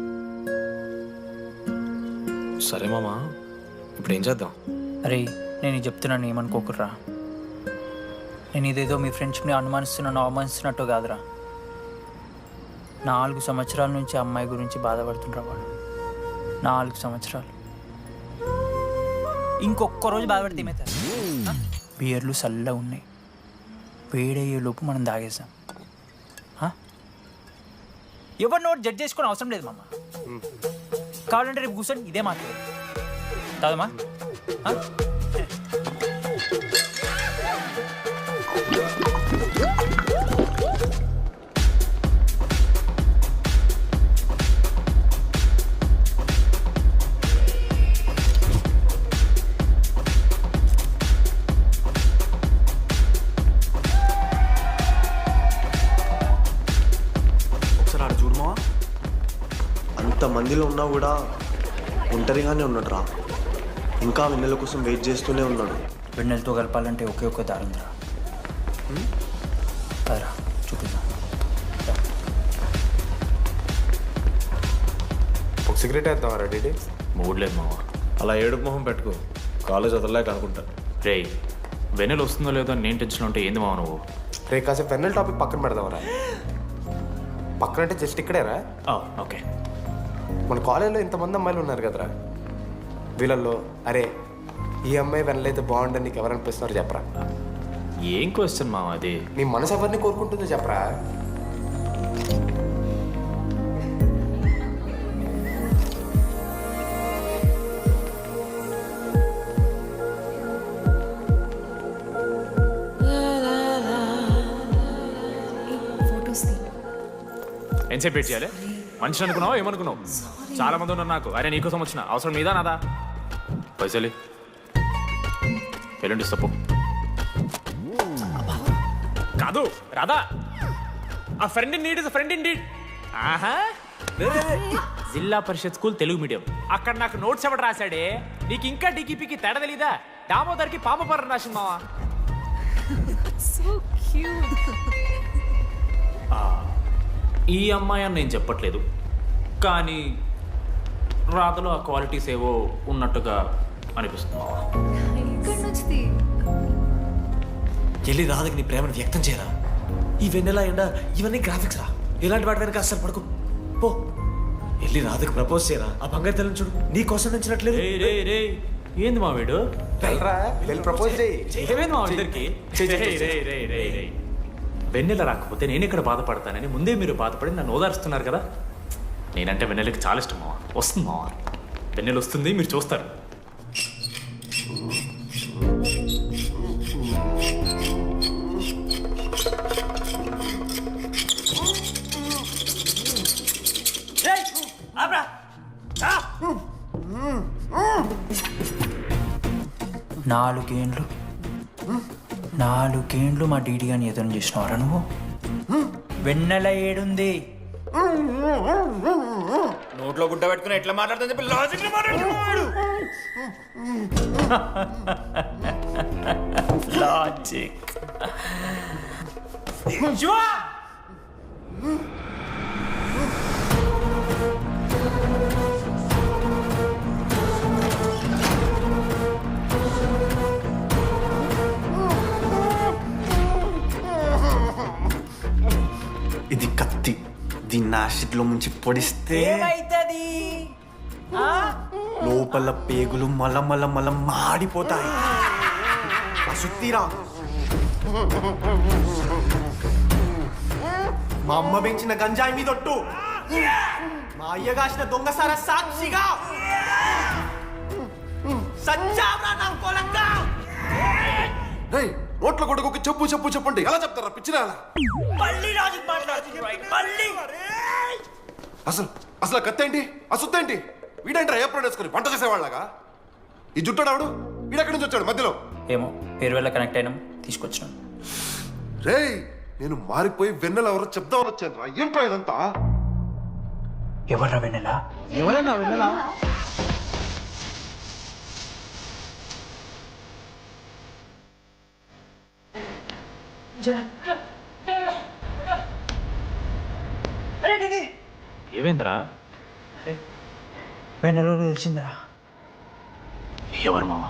సరే మామా, ఇప్పుడు ఏం చేద్దాం? అరే నేను చెప్తున్నాను, ఏమనుకోకుర్రా. నేను ఇదేదో మీ ఫ్రెండ్షిప్ని అవమానిస్తున్నట్టు కాదురా. 4 సంవత్సరాల నుంచి అమ్మాయి గురించి బాధపడుతుండ్రా వాడు. 4 సంవత్సరాలు. ఇంకొక్క రోజు బాధపడితే ఏమవుతారు? బియర్లు చల్లగా ఉన్నాయి, వేడయ్యే లోపు మనం తాగేసాం. ఎవరు నోట్ జడ్జ్ చేసుకుని అవసరం లేదు మామ. కావాలంటే రేపు కూర్చొని ఇదే మాట్లాడు కాదమ్మా. ఒకసారి ఆడ చూడమా, అంత మందిలో ఉన్నా కూడా ఒంటరిగానే ఉన్నాడు రా. ఇంకా వెన్నెల కోసం వెయిట్ చేస్తూనే ఉన్నాడు. వెన్నెలతో కలపాలంటే ఒకే ఒక్క దారుందిరా. అదరా చూపిద్దాం. ఒక సిగరెట్ వేద్దాం డీడీ. మూడ్ లేదు మావా. అలా ఏడుపు మొహం పెట్టుకో, కాలేజ్ వదలలేక అనుకుంటా. రే వెన్నెల వస్తుందో లేదో అని నేను టెన్షన్ ఉంటే ఏంది మావ నువ్వు? రే కాసేపు వెన్నెల టాపిక్ పక్కన పెడదాంరా. పక్కన అంటే జస్ట్ ఇక్కడేరా. ఓకే. మన కాలేజ్లో ఇంతమంది అమ్మాయిలు ఉన్నారు కదరా, వీళ్ళల్లో అరే ఈ అమ్మాయి వెనలైతే బాగుండని నీకు ఎవరనిపిస్తున్నారు చెప్పరా? ఏం క్వశ్చన్ మావా అది? నీ మనసు ఎవరిని కోరుకుంటుందో చెప్పరా? ఎంతసేపు వెయిట్ చేయాలి? మనిషి అనుకున్నావా ఏమనుకున్నావు? చాలా మంది ఉన్నారు నాకు. అరే నీకోసం వచ్చిన అవసరం నీదా నాదా? పైసలి ఎల్లుండి తప్పు కాదు రాదా. ఆ friend in need is friend in need. ఆహా జిల్లా పరిషత్ స్కూల్ తెలుగు మీడియం. అక్కడ నాకు నోట్స్ ఎవడు రాశాడే? నీకు ఇంకా డీకీపీకి తేడా తెలీదా? దామోదర్కి పాపపర్రం రాసింది మావా. ఈ అమ్మాయి అని నేను చెప్పట్లేదు, కానీ రాతలో ఆ క్వాలిటీస్ ఏవో ఉన్నట్టుగా అనిపిస్తుంది మావా. ఇక్కడ నుంచి వెళ్ళి రాధకి నీ ప్రేమను వ్యక్తం చేయరా. ఈ వెన్నెలా ఎండ ఇవన్నీ గ్రాఫిక్స్ రా. ఇలాంటి వాటి వెనక అస్సలు పడుకో. పో వెళ్ళి రాధకి ప్రపోజ్ చేయరా. ఆ బంగారు తల్లిని చూడు, నీ కోసం నచ్చినట్లేదు. ఏంది మా వీడు? ఏమైంది మా ఇద్దరికి? వెన్నెల రాకపోతే నేను ఇక్కడ బాధపడతానని ముందే మీరు బాధపడి నన్ను ఓదారుస్తున్నారు కదా. నేనంటే వెన్నెలకి చాలా ఇష్టం మావా. వస్తుంది మావా, వెన్నెల వస్తుంది, మీరు చూస్తారు. నాలుగేండ్లు మా డీడీ అని ఎదురు చేసినవారా నువ్వు? వెన్నెల ఏడుంది? నోట్లో గుడ్డ పెట్టుకుని ఎట్లా మాట్లాడుతుంది చెప్పి లాజిక్ లాజిక్. ఇది కత్తి, దీన్ని యాసిడ్లో ముంచి పొడిస్తే ఏమైతది? లోపల పేగులు మల మాడిపోతాయి. సుత్తిరా, మా అమ్మ పెంచిన గంజాయి మీదొట్టు, మా అయ్య కాసిన దొంగసార సాక్షిగా సచ్చావ్రా నా కొలంగా. నోట్ల కొడుకు చెప్పు చెప్పు చెప్పండి ఎలా చెప్తారా పిచ్చిరా? అసలు కత్తి ఏంటి, ఆ సుత్తి ఏంటి? వీడేంట్రా ఏప్రిల్ వేసుకుని వంట చేసేవాళ్ళగా? ఈ జుట్టాడు వీడెక్కడి నుంచి వచ్చాడు మధ్యలో? ఏమో పేరు వల్ల కనెక్ట్ అయినాం, తీసుకొచ్చినాం. రేయ్ నేను మారిపోయి వెన్నెల ఎవరో చెప్దామని వచ్చాను రా. ఏంట్రా ఇదంతా? ఎవర్రా వెన్నెల? ఎవరన్నా వెళ్ళలా? ఏమైందిరా? వెన్నెల తెలిసిందా? ఎవరు మావా?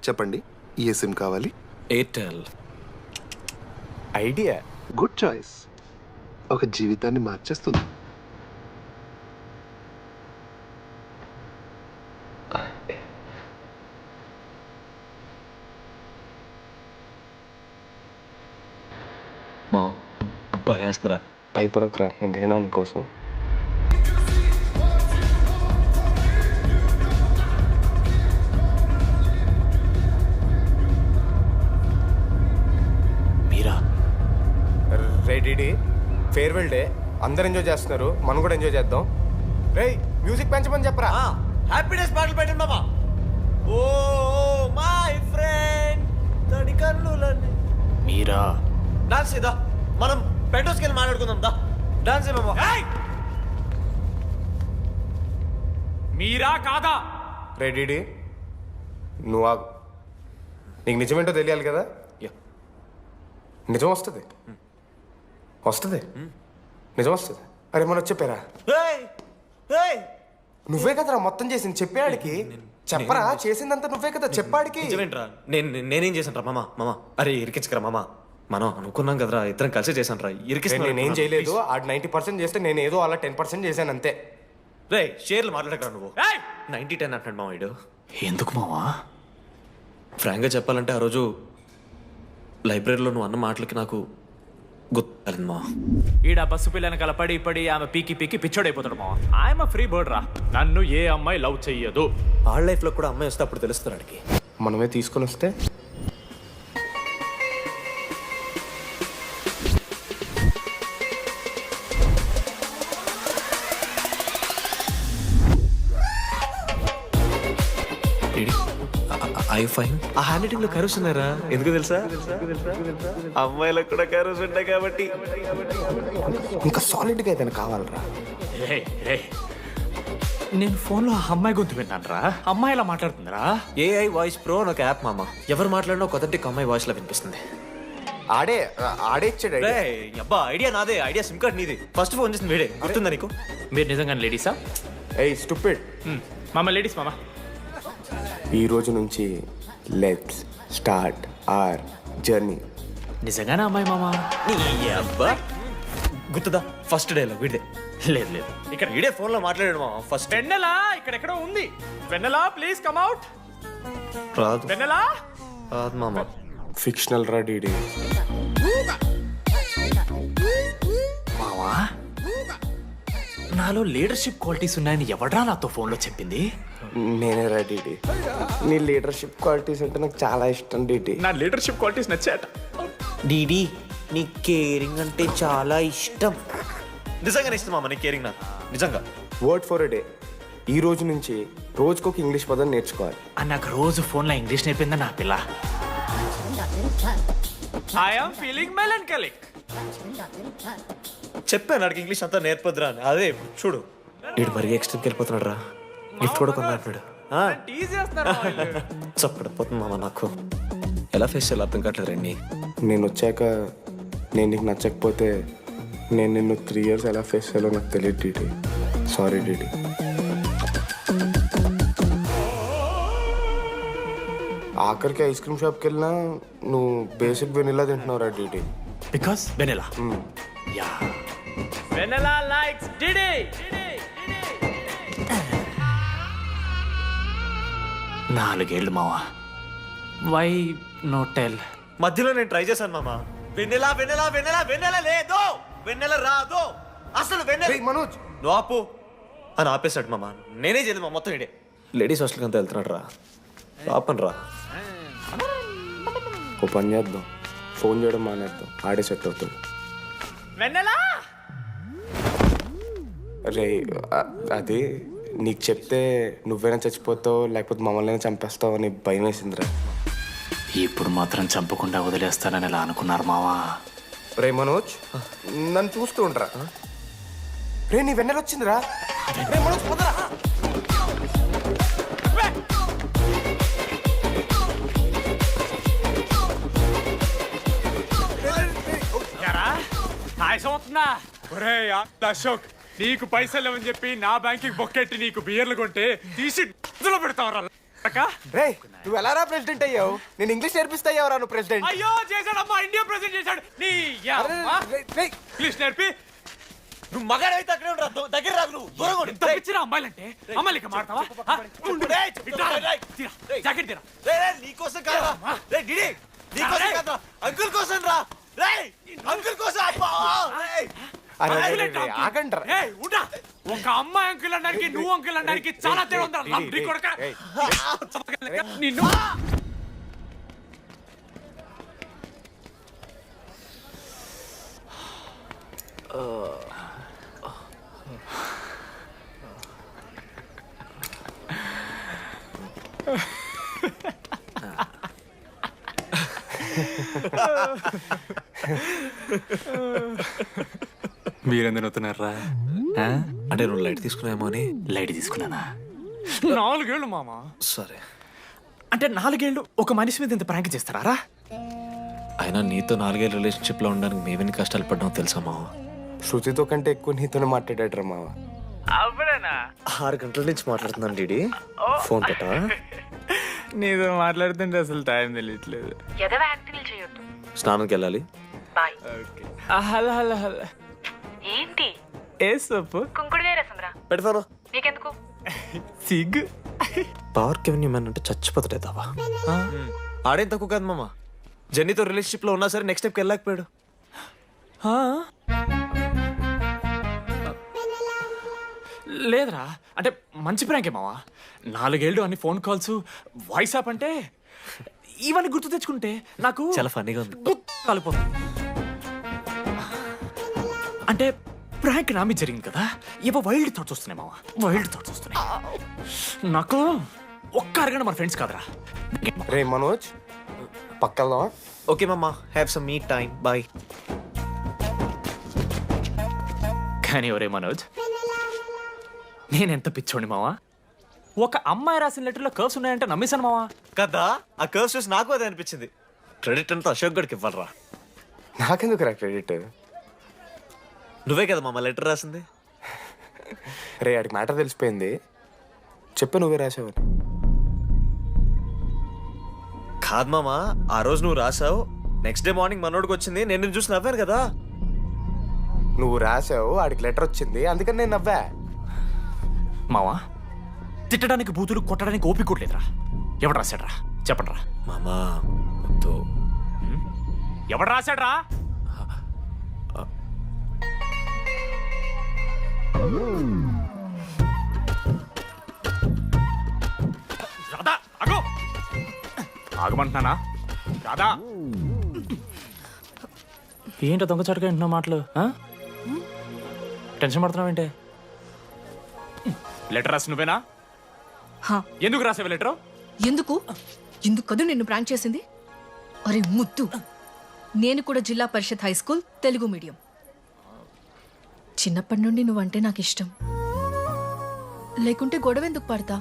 చెప్పండి, ఏ సిమ్ కావాలి? ఎయిర్టెల్. ఐడియా గుడ్ చాయిస్, ఒక జీవితాన్ని మార్చేస్తుంది. భయపడకురా, నేనేనా నీకోసం. రే డీడీ, ఫేర్వెల్ డే, అందరు ఎంజాయ్ చేస్తున్నారు, మనం కూడా ఎంజాయ్ చేద్దాం. రే మ్యూజిక్ పెంచమని చెప్పరా. హ్యాపీనెస్ పాటలు పెట్టండి బాబా. ఓ మై ఫ్రెండ్ తడి కన్నులని. మీరా డాన్స్ చేద్దా మనం పెంటోస్కి వెళ్ళి మాట్లాడుకుందాం దా డాన్స్ ఏమో మీరా కాదా? రెడీ నువ్వు ఆగు. నీకు నిజమేంటో తెలియాలి కదా? నిజం వస్తుంది వస్తుంది నిజం వస్తుంది. అరే మనం చెప్పారా? నువ్వే కదరా మొత్తం చేసింది చెప్పాడికి. చెప్పరా చేసిందంతా నువ్వే కదా చెప్పాడికి. నిజమేంట్రా నేనేం చేశాను రా మామ అరే ఇరికించకరా మామ మనం అనుకున్నాం కదరా ఇద్దరం కలిసి చేశాను రా నేనేం చేయలేదు. ఆడు 90% చేస్తే నేను ఏదో అలా 10% చేశాను అంతే. రే షేర్లు మాట్లాడకరా నువ్వు 90-10 అంటున్నాడు మామ వీడు. ఎందుకు మావా? ఫ్రాంక్గా చెప్పాలంటే ఆ రోజు లైబ్రరీలో నువ్వు అన్న మాటలకి నాకు గుర్తులేదు మా. ఈడ బస్సు పిల్లని కలపడి పడి ఆమె పీకి పిచ్చోడైపోతాడు మావా. ఆయమ ఫ్రీ బర్డ్ రా. నన్ను ఏ అమ్మాయి లవ్ చెయ్యదు. వాళ్ళ లైఫ్లో కూడా అమ్మాయి వస్తే అప్పుడు తెలుస్తుంది వాడికి. మనమే తీసుకొని వస్తే ఐ ఫైన్ ఆ హ్యాండ్ రైటింగ్ లో కరోస్ ఉన్నారా? ఎందుకు తెలుసా? అమ్మాయిలకు కూడా కరోస్ ఉంటాయి కాబట్టి. ఇంకా సాలిడ్గా అయితే కావాలరా. నేను ఫోన్లో అమ్మాయి గొంతు విన్నాను రా. అమ్మాయి ఇలా మాట్లాడుతుందిరా. ఏఐ వాయిస్ ప్రో అని ఒక యాప్ మామ. ఎవరు మాట్లాడినా ఒక అథెంటిక్ అమ్మాయి వాయిస్ లా వినిపిస్తుంది. ఆడే ఇచ్చాడు. అబ్బా ఐడియా నాదే. ఐడియా సిమ్ కార్డ్ నీది. ఫస్ట్ ఫోన్ చేసింది వీడే. గుర్తుందా నీకు? మీరు నిజంగా లేడీసా? ఏయ్ స్టూపిడ్. మామ లేడీస్ మామ. ఈ రోజు నుంచి లెట్స్ స్టార్ట్ అవర్ జర్నీ. నిజంగానే అమ్మాయి మామ? అబ్బా గుర్తుదా ఫస్ట్ డేలో వీడే. లేదు ఇక్కడ వీడే ఫోన్ లో మాట్లాడాడు మామ ఫస్ట్. వెన్నెలా ఇక్కడెక్కడో ఉంది. వెన్నెలా ప్లీజ్ కమ్ అవుట్. రాదు వెన్నెలా రాదు మామ. ఫిక్షనల్ రా డీడీ. మావా నాలో లీడర్షిప్ క్వాలిటీస్ ఉన్నాయని ఎవడ్రా నాతో ఫోన్లో చెప్పింది? నేనే రా డీడీ. నీ లీడర్షిప్ క్వాలిటీస్ అంటే నాకు చాలా ఇష్టం డీడీ. నా లీడర్షిప్ క్వాలిటీస్ నచ్చాట. డీడీ నీ కేరింగ్ అంటే చాలా ఇష్టం. నిజంగానే ఇష్టం మామ నీ కేరింగ్ నాకు నిజంగా. Word for a day. ఈ రోజు నుంచి రోజుకొక ఇంగ్లీష్ పదం నేర్చుకోవాలి. నాకు రోజు ఫోన్లో ఇంగ్లీష్ నేర్పిందా నా పిల్ల. I am feeling melancholic. చెప్పాను నాకు ఇంగ్లీష్ అంతా నేర్పొద్దురా అని. అదే చూడు వీడు మరీ ఎక్స్ట్రీమ్కి వెళ్ళిపోతున్నాడు రా. గిఫ్ట్ కూడా కొన్నాడు. చప్పడిపోతుంది మామ నాకు. ఎలా ఫేస్ చేయాలి అర్థం కావట్లేదు రండి. నేను వచ్చాక నేను నీకు నచ్చకపోతే నేను నిన్ను 3 years ఎలా ఫేస్ చేయాలో నాకు తెలియదు డీడీ. Sorry DD. ఆఖరికి ఐస్ క్రీమ్ షాప్కి వెళ్ళినా నువ్వు బేసిక్ వెనిలా తింటున్నావు రా DD. Because vanilla. Yeah vanilla likes DD. 4 ఏళ్ళు మావా. Why no tell? మధ్యలో నేను ట్రై చేశాను మామ. వెన్నెలా వెన్నెలా వెన్నెలా వెన్నెల లేదు. వెన్నెల రాదు అసలు. వెన్నెల మనోజ్ నువ్వు ఆపు అని ఆపేశాడు మామ. నేనే చేయలేదు మా మొత్తం ఇడే. లేడీస్ హాస్టల్కి అంతా వెళ్తున్నాడు రా. ఆపను రా. ఓ పని చేద్దాం. ఫోన్ చేయడం మానేద్దాం. ఆడే సెట్ అవుతాడు. వెన్నెలా రే అది నీకు చెప్తే నువ్వైనా చచ్చిపోతావు లేకపోతే మమ్మల్ని చంపేస్తావు అని భయం వేసిందిరా. ఇప్పుడు మాత్రం చంపకుండా వదిలేస్తానని ఎలా అనుకున్నారు మావా? రే మనోజ్ నన్ను చూస్తూ ఉండరా. రే నీ వెన్నెల వచ్చిందిరా. రే మనోజ్ పోదరా. అవుతుందా? అశోక్ నీకు పైసలు అని చెప్పి నా బ్యాంక్ బొక్కెట్టి నీకు బియర్లు కొంటే తీసి పెడతావరా. రే నువ్వు ఎలా రా ప్రెసిడెంట్ అయ్యావు? నేను ఇంగ్లీష్ నేర్పిస్తా అయ్యావరా నువ్వు ప్రెసిడెంట్? అయ్యో చేశాడమ్మా. ఇండియా ప్రెసిడెంట్ చేశాడు. ఇంగ్లీష్ నేర్పి నువ్వు మగాడైతే అక్కడే ఉండరా. దగ్గర రాదు నువ్వు. దూరంగా ఉండు. ఎంత పిచ్చిరా అమ్మాయిలంటే. అమ్మాయిలకి మాడతావా? జాకెట్ తీరా. నీకోసం కాదా రే డిడి. నీకోసం కాదా అంకుల్ కోసం రా. అంకుల్ కోసం. ఒక అమ్మాయి అంకుల్ అనడానికి నువ్వు అంకుల్ అనడానికి చాలా తేడా ఉందా? నిన్ను మీరెందుకు అవుతున్నారా? అంటే నువ్వు లైట్ తీసుకున్నాయేమో అని. లైట్ తీసుకున్నానా? 4 ఏళ్ళు మామ. సరే. అంటే 4 ఏళ్ళు ఒక మనిషి మీద ఇంత ప్రాంక్ చేస్తారా? అయినా నీతో 4 ఏళ్ళ రిలేషన్షిప్లో ఉండడానికి మేమెన్ని కష్టాలు పడ్డామో తెలుసా మావ? శృతితో కంటే ఎక్కువ నీతోనే మాట్లాడాడు రా మావ. 6 గంటల నుంచి మాట్లాడుతున్నాను డీడీ. ఫోన్ పెట్టా. నీతో మాట్లాడుతుంటే అసలు టైం తెలియట్లేదు. స్నానంకి వెళ్ళాలి. Hello hello hello. ఏంటి ఏ సొప్పు కుంకుడుగాయ రసం రా. పెడతాను. నీకెందుకు? సిగ్గు. పార్క్ ఎవెన్యూ మ్యాన్ అంటే చచ్చిపోతాడేదావా? ఆడేం తక్కువ కాదు మామ. జెన్నీతో రిలేషన్షిప్లో ఉన్నా సరే నెక్స్ట్ స్టెప్కి వెళ్ళలేకపోయాడు. లేదురా, అంటే మంచి ప్రాంకే మావా. 4 ఏళ్ళు అన్ని ఫోన్ కాల్స్, వాయిస్ యాప్ అంటే ఇవన్నీ గుర్తు తెచ్చుకుంటే నాకు చాలా ఫన్నీగా ఉంది. కాలిపోతుంది. అంటే ప్రాంక్ నా మీద జరిగింది కదా, ఏవో వైల్డ్ థాట్స్ వస్తున్నాయి మావా, వైల్డ్ థాట్స్ వస్తున్నాయి. నాకు ఒక్క అరగంట మన ఫ్రెండ్స్ కాదురా. రే మనోజ్, పక్కన. ఓకే మామ, have some me time. Bye. కానీ ఒరే మనోజ్, నేనెంత పిచ్చోండి మావా. ఒక అమ్మాయి రాసిన లెటర్లో కర్వ్స్ ఉన్నాయంటే నమ్మేశాను మావా. కదా, ఆ కర్వ్స్ చూసి నాకు అదే అనిపించింది. క్రెడిట్ అంతా అశోక్ గడికి ఇవ్వాలరా. నాకెందుకు రా క్రెడిట్? నువ్వే కదా మామ లెటర్ రాసింది. రే ఆడికి మ్యాటర్ తెలిసిపోయింది. చెప్పు, నువ్వే రాసావని. కాదు మామ, ఆ రోజు నువ్వు రాసావు, నెక్స్ట్ డే మార్నింగ్ మనోడికి వచ్చింది, నేను నిన్ను చూసి నవ్వాను కదా. నువ్వు రాసావు, ఆడికి లెటర్ వచ్చింది, అందుకని నేను నవ్వా. మావా, తిట్టడానికి బూతులు కొట్టడానికి ఓపిక కూడా లేదురా. ఎవడు రాశాడ్రా చెప్పండిరా. మామా ఎవడు రాశాడ్రా? రాధా ఆగు. ఆగమంటున్నానా? రాధా, ఏంటో దొంగచాటుగా వింటున్నావు మాటలు? టెన్షన్ పడుతున్నావేంటే? లెటర్ రాసి నువ్వేనా? ఎందుకు రాసావు లెటర్? ఎందుకు కదూ నిన్ను ప్రాంక్ చేసింది? అరే ముద్దు, నేను కూడా జిల్లా Parishad high school Telugu medium. చిన్నప్పటి నుండి నువ్వంటే నాకు ఇష్టం. లేకుంటే గొడవ ఎందుకు పడతా?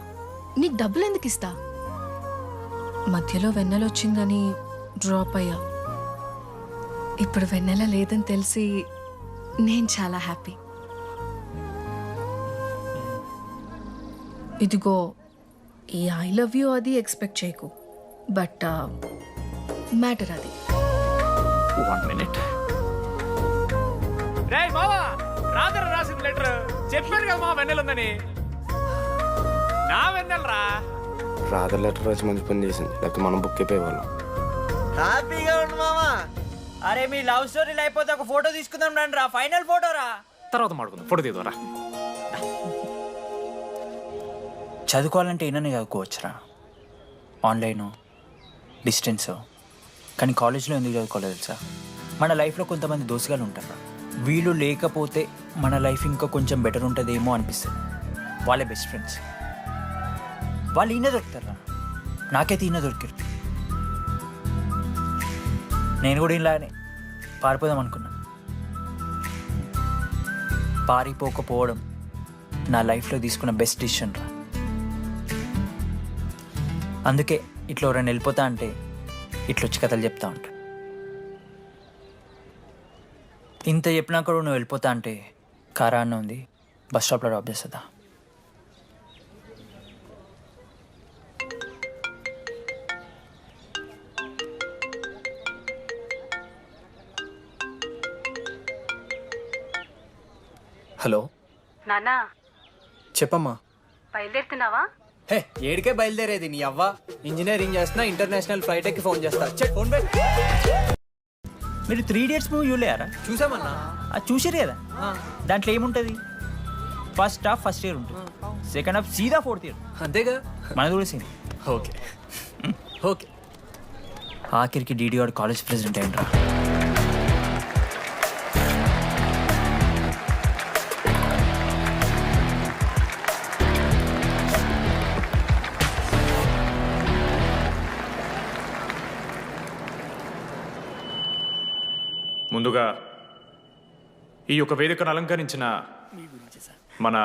నీకు డబ్బులు ఎందుకు ఇస్తా? మధ్యలో వెన్నెల వచ్చిందని డ్రాప్ అయ్యా. ఇప్పుడు వెన్నెల లేదని తెలిసి నేను చాలా హ్యాపీ. ఇదిగో ఈ ఐ లవ్ యూ అది ఎక్స్పెక్ట్ చేయకు, బట్ మ్యాటర్ అది. 1 minute. రేయ్ మావా, రాధర రాసిన లెటర్ చెప్పాను కదా మా వెన్నెలుందని. నా వెన్నెలరా. రాధర్ లెటర్ రాసి మంచి పని చేసింది, లేకపోతే మనం బుక్ అయిపోయేవాళ్ళం. హ్యాపీగా ఉండు మామా. అరే మీ లవ్ స్టోరీలు అయిపోతే ఒక ఫోటో తీసుకుందాం రండి రా, ఫైనల్ ఫోటో రా. తర్వాత మాడుకుందాం, ఫోటో తీద్దాం. చదువుకోవాలంటే ఏమైనా చదువుకోవచ్చురా, ఆన్లైను, డిస్టెన్స్. కానీ కాలేజ్లో ఎందుకు చదువుకోలేదు తెలుసా? మన లైఫ్లో కొంతమంది దోస్తుగాలు ఉంటారు, వీళ్ళు లేకపోతే మన లైఫ్ ఇంకా కొంచెం బెటర్ ఉంటుందేమో అనిపిస్తుంది. వాళ్ళే బెస్ట్ ఫ్రెండ్స్. వాళ్ళు ఈయన దొరుకుతారా, నాకైతే ఈయన దొరికారు. నేను కూడా ఇలానే పారిపోదాం అనుకున్నా. పారిపోకపోవడం నా లైఫ్లో తీసుకున్న బెస్ట్ డిసిషన్ రా. అందుకే ఇట్లా ఎవరైనా వెళ్ళిపోతా అంటే ఇట్లొచ్చి కథలు చెప్తా ఉంటా. ఇంత చెప్పినా కూడా నువ్వు వెళ్ళిపోతా అంటే కారా అన్న ఉంది, బస్ స్టాప్లో డ్రాప్ చేస్తుందా? హలో నానా, చెప్పమ్మా. బయలుదేరుతున్నావా? హే, ఏడికే బయలుదేరేది నీ అవ్వ. ఇంజనీరింగ్ చేస్తున్నా, ఇంటర్నేషనల్ ఫ్లైట్ ఎక్కి ఫోన్ చేస్తా. ఫోన్ మీరు 3 Idiots మూవీ చూడలేరా? చూసామన్నా. అది చూసారు కదా, దాంట్లో ఏముంటుంది? ఫస్ట్ హాఫ్ ఫస్ట్ ఇయర్ ఉంటుంది, సెకండ్ హాఫ్ సీదా 4th ఇయర్. అంతేగా మనది కూడా సీన్. Okay okay. ఆఖరికి డీడీ వాడు కాలేజ్ ప్రెసిడెంట్ ఏంట్రా. ముందుగా ఈ యొక్క వేదికను అలంకరించిన మన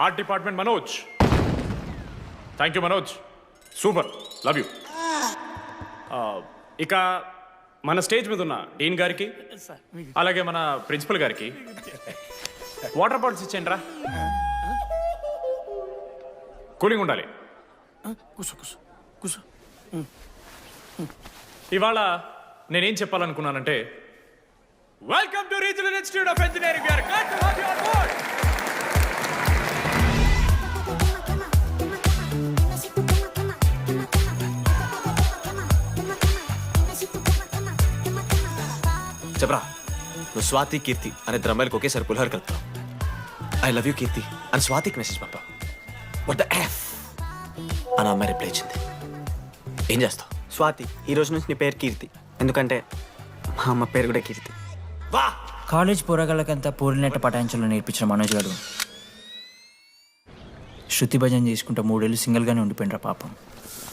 art department Manoj, thank you Manoj, super, love you. ఇక మన స్టేజ్ మీద ఉన్న డీన్ గారికి అలాగే మన ప్రిన్సిపల్ గారికి వాటర్ బాటిల్స్ ఇచ్చేయండి రా, కూలింగ్ ఉండాలి. ఇవాళ నేనేం చెప్పాలనుకున్నానంటే, welcome to regional institute of engineering. We are glad to have you on board. చెప్పరా, నువ్వు స్వాతి కీర్తి అనే ద్రమ్మాయిలకు ఒకేసారి పులిహోర కలుపుతావు. ఐ లవ్ యూ కీర్తి అని స్వాతికి మెసేజ్ పంపావు. వాట్ ద ఎఫ్ అని అమ్మాయి రిప్లై ఇచ్చింది. ఏం చేస్తావు? స్వాతి, ఈ రోజు నుంచి నీ పేరు కీర్తి, ఎందుకంటే మా అమ్మ పేరు కూడా కీర్తి. వా! కాలేజ్ పోరగాళ్ళకంతా పూరినట్ట పటాయించలో నేర్పించిన మనోజ్ గారు శృతి భజన చేసుకుంటా 3 ఏళ్ళు సింగిల్గానే ఉండిపోయినరా పాపం.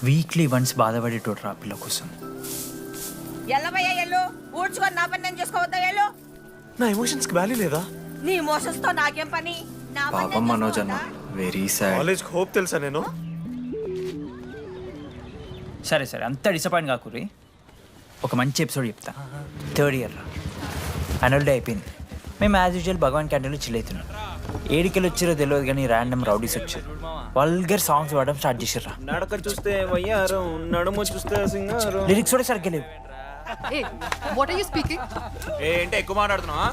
వీక్లీ వన్స్ బాధపడేటోడు ఆ పిల్ల కోసం. ఎల్లవయ్యా ఎల్లు ఊడ్చుకొని నా పని నేను చేసుకోవద్దా ఎల్లు. నా ఎమోషన్స్కి వాల్యూ లేదా? నీ మోషన్స్ తో నాకేం పని? నా పని పాపం నేను మనోజ్ అన్న, వెరీ సాడ్. కాలేజ్కి హోప్ తెలుసా నేను? సరే సరే, అంత డిసప్పాయింట్ కాకుర్రి. ఒక మంచి ఎపిసోడ్ చెప్తా. 3rd ఇయర్ యాన్యువల్ డే అయిపోయింది. మేము యాజ్ యూజువల్ భగవాన్ క్యాంటీన్లో చిల్ అవుతున్నాం. ఏడికెళ్ళి వచ్చారో తెలియదు కానీ ర్యాండమ్ రౌడీస్ వచ్చారు. వల్గర్ సాంగ్స్ పాడడం స్టార్ట్ చేసారా. నడక చూస్తే వయ్యారం, నడుము చూస్తే సింగారం. లిరిక్స్ కూడా సరిగ్గా లేవు. Hey, what are you speaking? ఏంటి ఎక్కువ మాట్లాడుతున్నావా?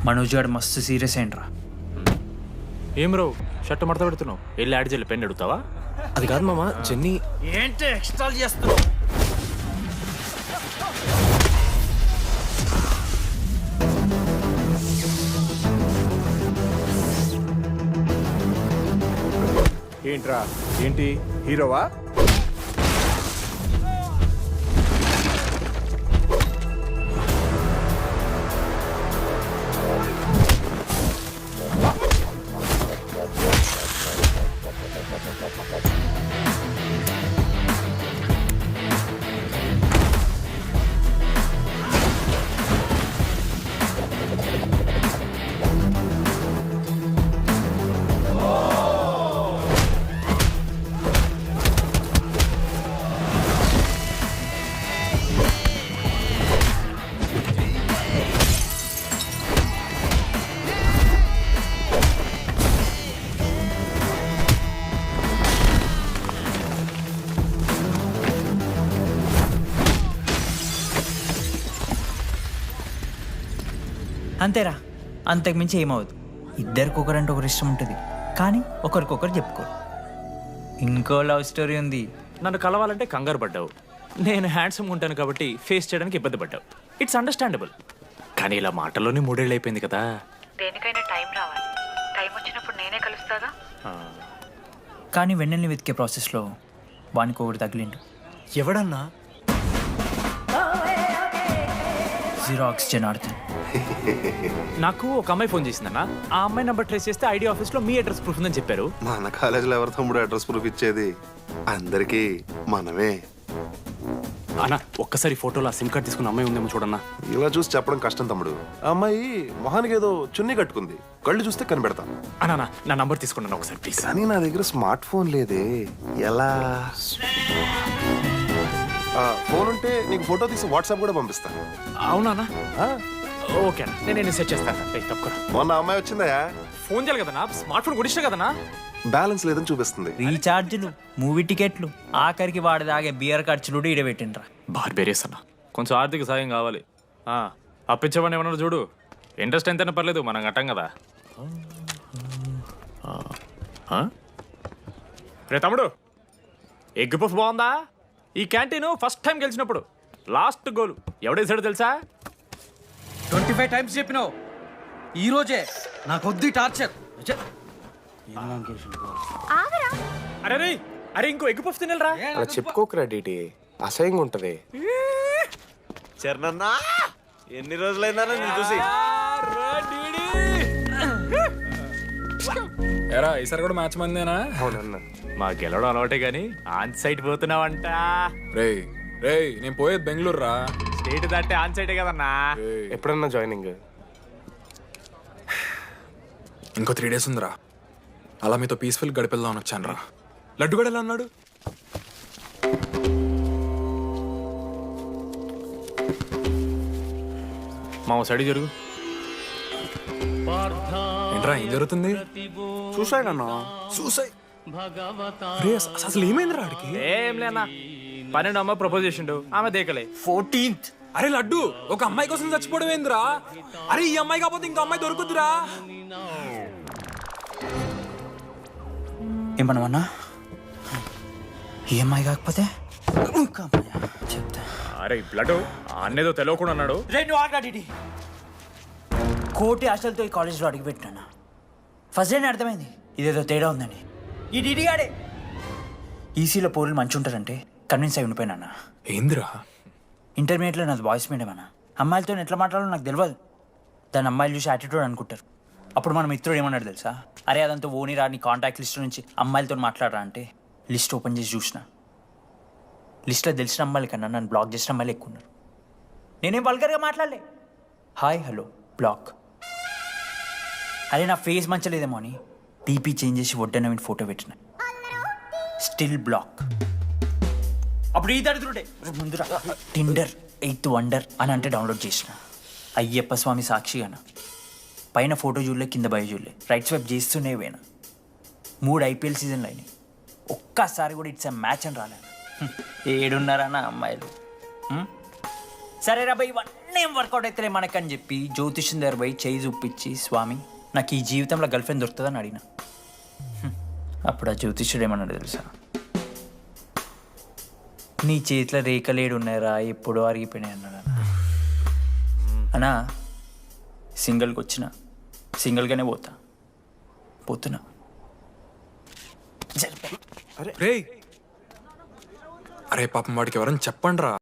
మనోజ్ గారు మస్తు సీరియస్ అయిండ్రా. ఏం రో షర్ట్ మడత పెడుతున్నావు? వెళ్ళి యాడ్ చేయాలి, పెన్ అడుగుతావా? అది కాదు మామ, జెన్నీ. ఏంటి ఎక్స్ట్రా చేస్తున్నావు? ఏంట్రా, ఏంటి హీరోవా? అంతేరా, అంతకుమించి ఏమవుదు. ఇద్దరికి ఒకరంటే ఒకరు ఇష్టం ఉంటుంది, కానీ ఒకరికొకరు చెప్పుకోరు. ఇంకో లవ్ స్టోరీ ఉంది. నన్ను కలవాలంటే కంగారు పడ్డావు. నేను హ్యాండ్సమ్ ఉంటాను కాబట్టి ఫేస్ చేయడానికి ఇబ్బంది పడ్డావు. It's understandable. కానీ ఇలా మాటల్లోనే 3 ఏళ్ళు అయిపోయింది కదా. దేనికైనా టైం రావాలి. టైం వచ్చినప్పుడు నేనే కలుస్తాగా. కానీ వెన్నెల్ని వెతికే ప్రాసెస్లో వానికి ఒకటి తగిలిండు. ఎవడన్నా? జిరాక్స్ జనార్దన్. నాకు ఒక అమ్మాయి ఫోన్ చేసిందన్న. ఆ అమ్మాయి నెంబర్ ట్రేస్ చేస్తే ఐడి ఆఫీస్లో మీ అడ్రస్ ప్రూఫ్ ఉందని చెప్పారు. మన కాలేజీలో ఎవరి తమ్ముడు అడ్రస్ ప్రూఫ్ ఇచ్చేది? అందరికీ మనమే. అన్న ఒక్కసారి ఫోటోలో సిమ్ కార్డ్ తీసుకున్న అమ్మాయి ఉందేమో చూడన్నా. ఇలా చూసి చెప్పడం కష్టం తమ్ముడు. ఆ అమ్మాయి మొహానికి ఏదో చున్నీ కట్టుకుంది, కళ్ళు చూస్తే కనిపెడతా. అన్నా నా నంబర్ తీసుకున్నాను ఒకసారి ప్లీజ్. కానీ నా దగ్గర స్మార్ట్ ఫోన్ లేదే, ఎలా? ఫోన్ ఉంటే నీకు ఫోటో తీసి వాట్సాప్ కూడా పంపిస్తా. అవునా? ఓకే అన్న, నేను సెట్ చేస్తాను. తప్పకుండా. మొన్న అమ్మాయి వచ్చిందా? ఫోన్ చేయాలి కదన్నా, స్మార్ట్ ఫోన్ కొనిష్టా కదన్నా. బ్యాలెన్స్ లేదని చూపిస్తుంది. రీఛార్జ్లు, మూవీ టికెట్లు, ఆఖరికి వాడి దాగే బియర్ ఖర్చులు కూడా ఇడబెట్టిండ్రా. బార్బేరియస్ అన్న, కొంచెం ఆర్థిక సాయం కావాలి. అప్పించమని ఏమన్నా చూడు. ఇంట్రెస్ట్ ఎంతైనా పర్లేదు, మనం కట్టాం కదా. రే తమ్ముడు, ఎగ్ పఫ్ బాగుందా? ఈ క్యాంటీన్ ఫస్ట్ టైం గెలిచినప్పుడు లాస్ట్ గోల్ ఎవడేసాడో తెలుసా? 25 టైమ్స్ చెప్పినావు. ఈ రోజే నాకు వద్దు టార్చర్. అరే అరే ఇంకో ఎగ్ పఫ్ తినరా. అలా చెప్పుకోకరా డీటీ, అసహ్యంగా ఉంటది. చరణన్నా, ఎన్ని రోజులైందా నేను చూసి? ఎరా ఈసారి కూడా మ్యాచ్ మందేనా? అవునన్నా. మా గెలవడం అలవాటే గానీ ఆన్ సైడ్ పోతున్నావంట. రే రేయ్ నేను పోయేది బెంగళూరు రా. స్టేట్ దాటే ఆన్ సైటే కదన్నా. ఎప్పుడన్నా జాయినింగ్? ఇంకో 3 days ఉందిరా. అలా మీతో పీస్ఫుల్ గడిపెళ్దామని వచ్చాను రా. లడ్డు కూడా ఎలా అన్నాడు? మా సైడ్ జరుగు. ఏంట్రా ఏం జరుగుతుంది? సూసైడ్ అన్నా. సూసైడ్? అసలు ఏమైందిరా ఆడికి? ఏం లేనా, 12 అమ్మాయి ప్రపోజ్ చేసిండు, ఆమె దేకలే. 14th. అరే లడ్డు, ఒక అమ్మాయి కోసం చచ్చిపోవడం ఏందిరా? అరే ఈ అమ్మాయి కాకపోతే ఇంకో అమ్మాయి దొరుకుతురా? ఏమన్నా ఈఎంఐ కాకపోతే ఇంకా అమ్మాయా? చెప్తా. అరే లడ్డు అన్నేదో తెలియకుండా అన్నాడు. రెండు ఆగాడి కోటి ఆశలతో ఈ కాలేజ్లో అడిగిపెట్టినా. ఫస్ట్ డే అర్థమైంది ఇదేదో తేడా ఉందని. ఈ డిడిగాడే ఈసీలో పౌరులు మంచి ఉంటారంటే కన్విన్స్ అయి ఉండిపోయినా. ఏందిరా? ఇంటర్మీడియట్లో నాది బాయ్స్ మీడియం అన్న. అమ్మాయిలతో ఎట్లా మాట్లాడాలో నాకు తెలియదు. దాని అమ్మాయిలు చూసి యాటిట్యూడ్ అనుకుంటారు. అప్పుడు మన మిత్రుడు ఏమన్నాడు తెలుసా? అరే అదంతా ఓని రా, నీ కాంటాక్ట్ లిస్ట్ నుంచి అమ్మాయిలతో మాట్లాడరా అంటే లిస్ట్ ఓపెన్ చేసి చూసిన. లిస్ట్లో తెలిసిన అమ్మాయిల కన్నా నన్ను బ్లాక్ చేసిన అమ్మాయిలు ఎక్కువ ఉన్నారు. నేనేం వల్గర్గా మాట్లాడలే. Hi hello block. అరే నా ఫేస్ మంచలేదేమో అని డీపీ చేంజ్ చేసి వడ్డన ఫోటో పెట్టిన. Still block. అప్పుడు ఈ దరిద్రుడే ముందు టిండర్ 8th వండర్ అని అంటే డౌన్లోడ్ చేసిన. అయ్యప్ప స్వామి సాక్షిగాన పైన ఫోటో చూడలే, కింద బయ చూడలే, రైట్ స్వైప్ చేస్తూనే పోయినా. 3 IPL సీజన్లు అయినాయి, ఒక్కసారి కూడా ఇట్స్ మ్యాచ్ అని రాలేదు. ఏడున్నారా నా అమ్మాయిలు? సరే రా భయ్, ఇవన్నీ ఏం వర్కౌట్ అవుతాయి మనకని చెప్పి జ్యోతిష్యం దగ్గర పోయి చేయి చూపించి, స్వామి నాకు ఈ జీవితంలో గర్ల్ ఫ్రెండ్ దొరుకుతుందని అడిగిన. అప్పుడు ఆ జ్యోతిష్యుడు ఏమన్నాడు తెలుసా? నీ చేతిలో రేఖలేడు ఉన్నాయరా, ఎప్పుడో అరిగిపోయినాయి అన్నాడు. అన్నా సింగిల్కి వచ్చిన సింగిల్గానే పోతున్నా. అరే పాపం వాడికి ఎవరని చెప్పండి రా.